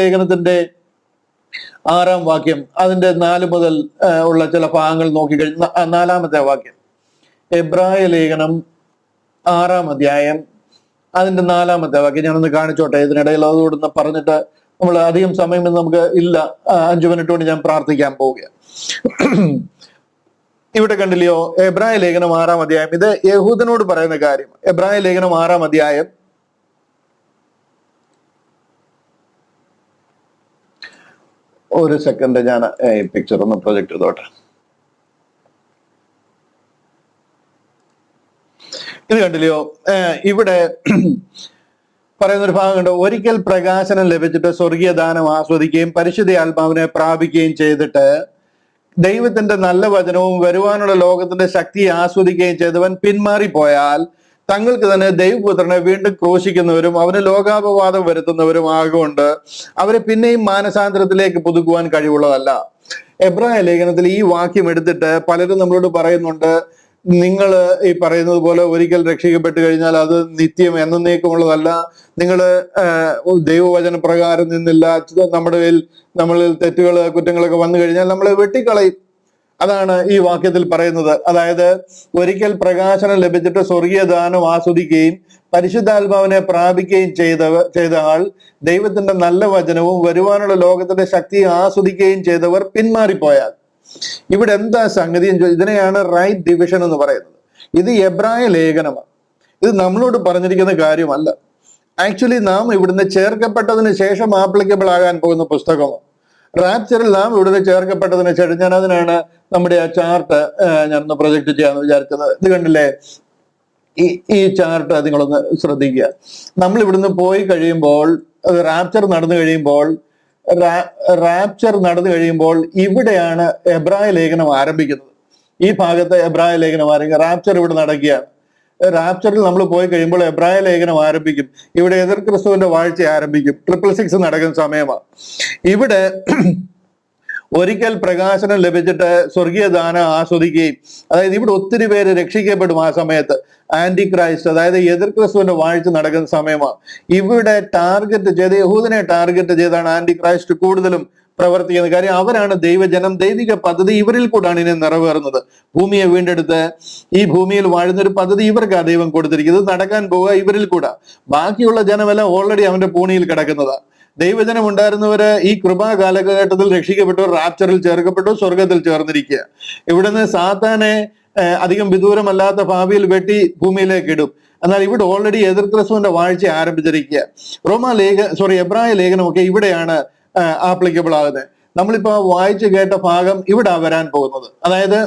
ലേഖനത്തിന്റെ 6-ാം വാക്യം, അതിന്റെ 4 മുതൽ ഉള്ള ചില ഭാഗങ്ങൾ നോക്കിക്കഴിഞ്ഞാൽ 4-ാമത്തെ വാക്യം, എബ്രായ ലേഖനം 6-ാം അധ്യായം അതിന്റെ 4-ാമത്തെ വാക്യം ഞാനൊന്ന് കാണിച്ചോട്ടെ. ഇതിനിടയിൽ അതുകൊണ്ടൊന്ന് പറഞ്ഞിട്ട് നമ്മൾ അധികം സമയം നമുക്ക് ഇല്ല, 5 മിനിറ്റ് കൊണ്ട് ഞാൻ പ്രാർത്ഥിക്കാൻ പോവുകയാണ്. ഇവിടെ കണ്ടില്ലയോ, എബ്രായ ലേഖനം 6-ാം അധ്യായം, ഇത് യഹൂദനോട് പറയുന്ന കാര്യം. എബ്രായ ലേഖനം 6-ാം അധ്യായം ഒരു സെക്കൻഡ്, ഞാൻ പിക്ചർ ഒന്ന് പ്രൊജക്ട് ചെയ്തോട്ടെ. ഇത് കണ്ടില്ലയോ, ഇവിടെ പറയുന്നൊരു ഭാഗമുണ്ട്. ഒരിക്കൽ പ്രകാശനം ലഭിച്ചിട്ട് സ്വർഗീയ ദാനം ആസ്വദിക്കുകയും പരിശുദ്ധ ആത്മാവിനെ പ്രാപിക്കുകയും ചെയ്തിട്ട് ദൈവത്തിന്റെ നല്ല വചനവും വരുവാനുള്ള ലോകത്തിന്റെ ശക്തിയെ ആസ്വദിക്കുകയും ചെയ്തവൻ പിന്മാറിപ്പോയാൽ തങ്ങൾക്ക് തന്നെ ദൈവപുത്രനെ വീണ്ടും ക്രൂശിക്കുന്നവരും അവന് ലോകാപവാദം വരുത്തുന്നവരും ആകൊണ്ട് അവരെ പിന്നെയും മാനസാന്തരത്തിലേക്ക് പുതുക്കുവാൻ കഴിവുള്ളതല്ല. എബ്രായ ലേഖനത്തിൽ ഈ വാക്യം എടുത്തിട്ട് പലരും നമ്മളോട് പറയുന്നുണ്ട്, നിങ്ങൾ ഈ പറയുന്നത് പോലെ ഒരിക്കൽ രക്ഷിക്കപ്പെട്ട് കഴിഞ്ഞാൽ അത് നിത്യം എന്നേക്കുമുള്ളതല്ല. നിങ്ങൾ ദൈവവചന പ്രകാരം നിന്നില്ല, നമ്മളിൽ തെറ്റുകൾ കുറ്റങ്ങളൊക്കെ വന്നു കഴിഞ്ഞാൽ നമ്മളെ വെട്ടിക്കളയും. അതാണ് ഈ വാക്യത്തിൽ പറയുന്നത്. അതായത് ഒരിക്കൽ പ്രകാശനം ലഭിച്ചിട്ട് സ്വർഗീയ ദാനം ആസ്വദിക്കുകയും പരിശുദ്ധാത്മാവിനെ പ്രാപിക്കുകയും ചെയ്ത ആൾ ദൈവത്തിന്റെ നല്ല വചനവും വരുവാനുള്ള ലോകത്തിന്റെ ശക്തിയെ ആസ്വദിക്കുകയും ചെയ്തവർ പിന്മാറിപ്പോയാൽ. ഇവിടെ എന്താ സംഗതി? ഇതിനെയാണ് റൈറ്റ് ഡിവിഷൻ എന്ന് പറയുന്നത്. ഇത് എബ്രായ ലേഖനമാണ്. ഇത് നമ്മളോട് പറഞ്ഞിരിക്കുന്ന കാര്യമല്ല. ആക്ച്വലി നാം ഇവിടുന്ന് ചേർക്കപ്പെട്ടതിന് ശേഷം ആപ്ലിക്കബിൾ ആകാൻ പോകുന്ന പുസ്തകമാണ്. റാപ്ചറിൽ നാം ഇവിടുന്ന് ചേർക്കപ്പെട്ടതിന് ശേഷം, ഞാൻ അതിനാണ് നമ്മുടെ ആ ചാർട്ട് ഞാനൊന്ന് പ്രൊജക്ട് ചെയ്യാന്ന് വിചാരിച്ചത്. ഇത് കണ്ടില്ലേ, ഈ ചാർട്ട് നിങ്ങളൊന്ന് ശ്രദ്ധിക്കുക. നമ്മൾ ഇവിടുന്ന് പോയി കഴിയുമ്പോൾ, റാപ്ചർ നടന്നു കഴിയുമ്പോൾ റാപ്ചർ നടന്നു കഴിയുമ്പോൾ ഇവിടെയാണ് എബ്രായ ലേഖനം ആരംഭിക്കുന്നത്. ഈ ഭാഗത്ത് എബ്രായ ലേഖനം ആരംഭിക്കും. റാപ്ചർ ഇവിടെ നടക്കുകയാണ്. റാപ്ചറിൽ നമ്മൾ പോയി കഴിയുമ്പോൾ എബ്രായ ലേഖനം ആരംഭിക്കും. ഇവിടെ എതിർ ക്രിസ്തുവിന്റെ വാഴ്ച ആരംഭിക്കും. 666 നടക്കുന്ന സമയമാണ്. ഇവിടെ ഒരിക്കൽ പ്രകാശനം ലഭിച്ചിട്ട് സ്വർഗീയ ദാനം ആസ്വദിക്കുകയും, അതായത് ഇവിടെ ഒത്തിരി പേര് രക്ഷിക്കപ്പെടും ആ സമയത്ത്. ആന്റി ക്രൈസ്റ്റ്, അതായത് എതിർ ക്രിസ്തുവിന്റെ വാഴ്ച നടക്കുന്ന സമയമാണ്. ഇവിടെ ടാർഗറ്റ് ചെയ്ത്, യഹൂദനെ ടാർഗറ്റ് ചെയ്താണ് ആന്റി ക്രൈസ്റ്റ് കൂടുതലും പ്രവർത്തിക്കുന്നത്. കാര്യം അവരാണ് ദൈവജനം. ദൈവിക പദ്ധതി ഇവരിൽ കൂടാണ് ഇനി നിറവേറുന്നത്. ഭൂമിയെ വീണ്ടെടുത്ത് ഈ ഭൂമിയിൽ വാഴുന്ന ഒരു പദ്ധതി ഇവർക്കാ ദൈവം കൊടുത്തിരിക്കുന്നത്. നടക്കാൻ പോവുക ഇവരിൽ കൂടാ. ബാക്കിയുള്ള ജനമെല്ലാം ഓൾറെഡി അവന്റെ പൂണിയിൽ കിടക്കുന്നതാ. ദൈവജനം ഉണ്ടായിരുന്നവര് ഈ കൃപാ കാലഘട്ടത്തിൽ രക്ഷിക്കപ്പെട്ടു, റാപ്ചറിൽ ചേർക്കപ്പെട്ടു, സ്വർഗത്തിൽ ചേർന്നിരിക്കുക. ഇവിടുന്ന് സാത്താനെ അധികം വിദൂരമല്ലാത്ത ഭാവിയിൽ വെട്ടി ഭൂമിയിലേക്ക് ഇടും. എന്നാൽ ഇവിടെ ഓൾറെഡി എതിർ ക്രിസ്തുവിന്റെ വാഴ്ച ആരംഭിച്ചിരിക്കുക. എബ്രായ ലേഖനമൊക്കെ ഇവിടെയാണ് ആപ്ലിക്കബിൾ ആകുന്നത്. നമ്മളിപ്പോ വായിച്ചു കേട്ട ഭാഗം ഇവിടെ വരാൻ പോകുന്നത്. അതായത്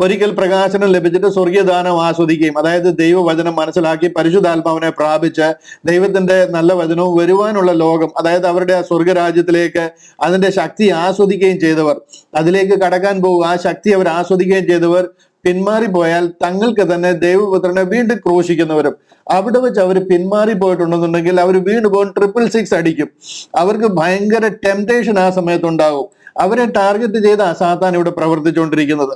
ഒരിക്കൽ പ്രകാശനം ലഭിച്ചിട്ട് സ്വർഗീയദാനം ആസ്വദിക്കുകയും, അതായത് ദൈവവചനം മനസ്സിലാക്കി പരിശുദ്ധാത്മാവിനെ പ്രാപിച്ച് ദൈവത്തിന്റെ നല്ല വചനവും വരുവാനുള്ള ലോകം, അതായത് അവരുടെ ആ സ്വർഗരാജ്യത്തിലേക്ക് അതിന്റെ ശക്തി ആസ്വദിക്കുകയും ചെയ്തവർ, അതിലേക്ക് കടക്കാൻ പോകും. ആ ശക്തി അവർ ആസ്വദിക്കുകയും ചെയ്തവർ പിന്മാറിപ്പോയാൽ തങ്ങൾക്ക് തന്നെ ദൈവപുത്രനെ വീണ്ടും ക്രൂശിക്കുന്നവരും, അവിടെ വെച്ച് അവർ പിന്മാറിപ്പോയിട്ടുണ്ടെന്നുണ്ടെങ്കിൽ അവർ വീണ്ടും 666 അടിക്കും. അവർക്ക് ഭയങ്കര ടെംപ്ടേഷൻ ആ സമയത്തുണ്ടാകും. അവരെ ടാർഗറ്റ് ചെയ്ത് സാത്താൻ ഇവിടെ പ്രവർത്തിച്ചുകൊണ്ടിരിക്കുന്നത്.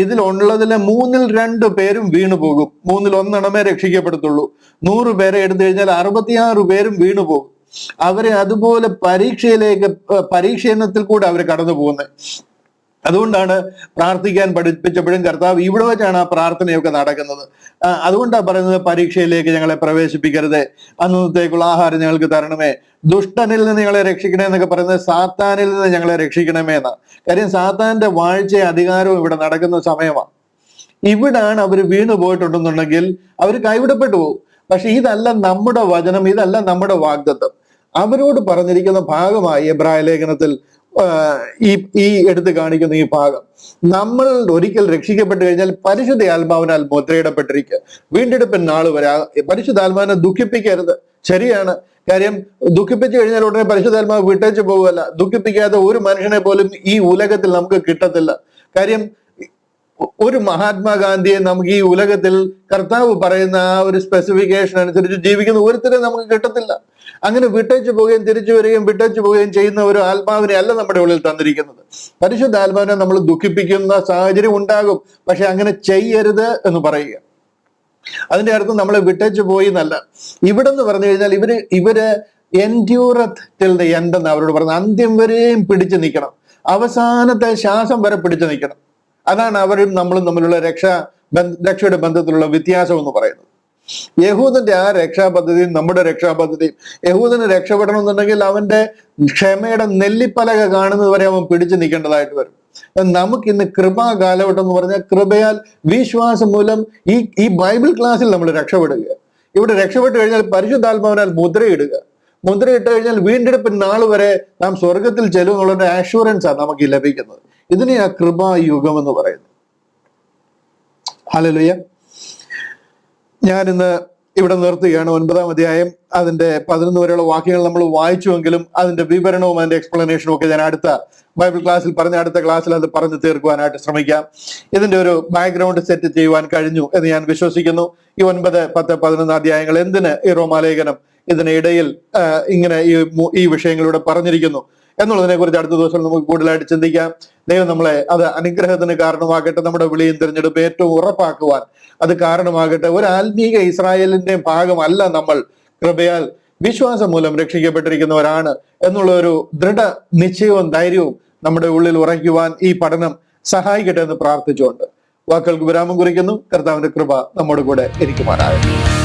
ഇതിലുള്ളതിലെ 2 പേരും വീണു പോകും. 1 രക്ഷിക്കപ്പെടത്തുള്ളൂ. 100 പേരെ എടുത്തു കഴിഞ്ഞാൽ 66 പേരും വീണു പോകും. അവരെ അതുപോലെ പരീക്ഷണത്തിൽ കൂടെ അവർ കടന്നു പോകുന്നത്. അതുകൊണ്ടാണ് പ്രാർത്ഥിക്കാൻ പഠിപ്പിച്ചപ്പോഴും കർത്താവ് ഇവിടെ വെച്ചാണ് ആ പ്രാർത്ഥനയൊക്കെ നടക്കുന്നത്. അതുകൊണ്ടാണ് പറയുന്നത്, പരീക്ഷയിലേക്ക് ഞങ്ങളെ പ്രവേശിപ്പിക്കരുതേ, അന്നത്തേക്കുള്ള ആഹാരം ഞങ്ങൾക്ക് തരണമേ, ദുഷ്ടനിൽ നിന്ന് ഞങ്ങളെ രക്ഷിക്കണേ എന്നൊക്കെ പറയുന്നത് സാത്താനിൽ നിന്ന് ഞങ്ങളെ രക്ഷിക്കണമേ എന്നാണ്. കാര്യം സാത്താന്റെ വാഴ്ചയും അധികാരവും ഇവിടെ നടക്കുന്ന സമയമാണ്. ഇവിടാണ് അവർ വീണു പോയിട്ടുണ്ടെന്നുണ്ടെങ്കിൽ അവർ കൈവിടപ്പെട്ടു പോകും. പക്ഷെ ഇതല്ല നമ്മുടെ വചനം, ഇതല്ല നമ്മുടെ വാഗ്ദത്തം. അവരോട് പറഞ്ഞിരിക്കുന്ന ഭാഗമായി എബ്രായ ലേഖനത്തിൽ ഈ എടുത്ത് കാണിക്കുന്ന ഈ ഭാഗം, നമ്മൾ ഒരിക്കൽ രക്ഷിക്കപ്പെട്ടു കഴിഞ്ഞാൽ പരിശുദ്ധ ആത്മാവിനാൽ മുദ്രയിടപ്പെട്ടിരിക്കുക. വീണ്ടെടുപ്പിന് നാൾ വരെ പരിശുദ്ധാത്മാവിനെ ദുഃഖിപ്പിക്കരുത്. ശരിയാണ്. കാര്യം ദുഃഖിപ്പിച്ചു കഴിഞ്ഞാൽ ഉടനെ പരിശുദ്ധാത്മാവ് വിട്ടേച്ചു പോകുകയല്ല. ദുഃഖിപ്പിക്കാത്ത ഒരു മനുഷ്യനെ പോലും ഈ ഉലകത്തിൽ നമുക്ക് കിട്ടത്തില്ല. കാര്യം ഒരു മഹാത്മാഗാന്ധിയെ നമുക്ക് ഈ ഉലകത്തിൽ കർത്താവ് പറയുന്ന ആ ഒരു സ്പെസിഫിക്കേഷൻ അനുസരിച്ച് ജീവിക്കുന്ന ഒരുത്തരെ നമുക്ക് കിട്ടത്തില്ല. അങ്ങനെ വിട്ടേച്ചു പോവുകയും തിരിച്ചു വരികയും വിട്ടേച്ചു പോവുകയും ചെയ്യുന്ന ഒരു ആത്മാവിനെ അല്ല നമ്മുടെ ഉള്ളിൽ തന്നിരിക്കുന്നത്. പരിശുദ്ധ ആത്മാവിനെ നമ്മൾ ദുഃഖിപ്പിക്കുന്ന സാഹചര്യം ഉണ്ടാകും. പക്ഷെ അങ്ങനെ ചെയ്യരുത് എന്ന് പറയുക. അതിന്റെ അർത്ഥം നമ്മളെ വിട്ടേച്ചു പോയി എന്നല്ല. ഇവിടെ എന്ന് പറഞ്ഞു കഴിഞ്ഞാൽ ഇവര് എൻഡ്യൂറത്ത് ടിൽ ദ എൻഡ് എന്ന് അവരോട് പറഞ്ഞത്. അന്ത്യം വരെയും പിടിച്ചു നിൽക്കണം. അവസാനത്തെ ശ്വാസം വരെ പിടിച്ചു നിൽക്കണം. അതാണ് അവരും നമ്മളും തമ്മിലുള്ള രക്ഷയുടെ ബന്ധത്തിലുള്ള വ്യത്യാസം എന്ന് പറയുന്നത്. യഹൂദന്റെ ആ രക്ഷാപദ്ധതിയും നമ്മുടെ രക്ഷാപദ്ധതിയും, യഹൂദന് രക്ഷപ്പെടണമെന്നുണ്ടെങ്കിൽ അവന്റെ ക്ഷമയുടെ നെല്ലിപ്പലക കാണുന്നത് വരെ അവൻ പിടിച്ചു നിൽക്കേണ്ടതായിട്ട് വരും. നമുക്കിന്ന് കൃപാ കാലഘട്ടം എന്ന് പറഞ്ഞാൽ കൃപയാൽ വിശ്വാസം മൂലം ഈ ബൈബിൾ ക്ലാസ്സിൽ നമ്മൾ രക്ഷപ്പെടുക. ഇവിടെ രക്ഷപ്പെട്ടു കഴിഞ്ഞാൽ പരിശുദ്ധാത്മാവിനാൽ മുദ്രയിടുക. മുദ്രയിട്ട് കഴിഞ്ഞാൽ വീണ്ടെടുപ്പിന് നാൾ വരെ നാം സ്വർഗത്തിൽ ചെല്ലും എന്നുള്ള അഷുറൻസ് ആണ് നമുക്ക് ലഭിക്കുന്നത്. ഇതിനെ ആ കൃപായുഗം എന്ന് പറയുന്നത്. ഹല്ലേലൂയ. ഞാനിന്ന് ഇവിടെ നിർത്തുകയാണ്. 9-ാം അധ്യായം അതിന്റെ 11 വരെയുള്ള വാക്യങ്ങൾ നമ്മൾ വായിച്ചുവെങ്കിലും അതിന്റെ വിവരണവും അതിന്റെ എക്സ്പ്ലനേഷനും ഒക്കെ ഞാൻ അടുത്ത ബൈബിൾ ക്ലാസ്സിൽ അടുത്ത ക്ലാസ്സിൽ അത് പറഞ്ഞു തീർക്കുവാനായിട്ട് ശ്രമിക്കാം. ഇതിന്റെ ഒരു ബാക്ക്ഗ്രൗണ്ട് സെറ്റ് ചെയ്യുവാൻ കഴിഞ്ഞു എന്ന് ഞാൻ വിശ്വസിക്കുന്നു. ഈ 9, 10, 11 അധ്യായങ്ങൾ എന്തിന് ഈ റോമാലേഖനം ഇതിനിടയിൽ ഇങ്ങനെ ഈ വിഷയങ്ങളിലൂടെ പറഞ്ഞിരിക്കുന്നു എന്നുള്ളതിനെ കുറിച്ച് അടുത്ത ദിവസം നമുക്ക് കൂടുതലായിട്ട് ചിന്തിക്കാം. ദൈവം നമ്മളെ അത് അനുഗ്രഹത്തിന് കാരണമാകട്ടെ. നമ്മുടെ വിളിയും തിരഞ്ഞെടുപ്പ് ഏറ്റവും ഉറപ്പാക്കുവാൻ അത് കാരണമാകട്ടെ. ഒരു ആത്മീക ഇസ്രായേലിന്റെ ഭാഗമല്ല നമ്മൾ. കൃപയാൽ വിശ്വാസം മൂലം രക്ഷിക്കപ്പെട്ടിരിക്കുന്നവരാണ് എന്നുള്ള ഒരു ദൃഢ നിശ്ചയവും ധൈര്യവും നമ്മുടെ ഉള്ളിൽ ഉറയ്ക്കുവാൻ ഈ പഠനം സഹായിക്കട്ടെ എന്ന് പ്രാർത്ഥിച്ചുകൊണ്ട് വാക്കുകൾക്ക് വിരാമം കുറിക്കുന്നു. കർത്താവിന്റെ കൃപ നമ്മോട് കൂടെ ഇരിക്കുമാറാകട്ടെ.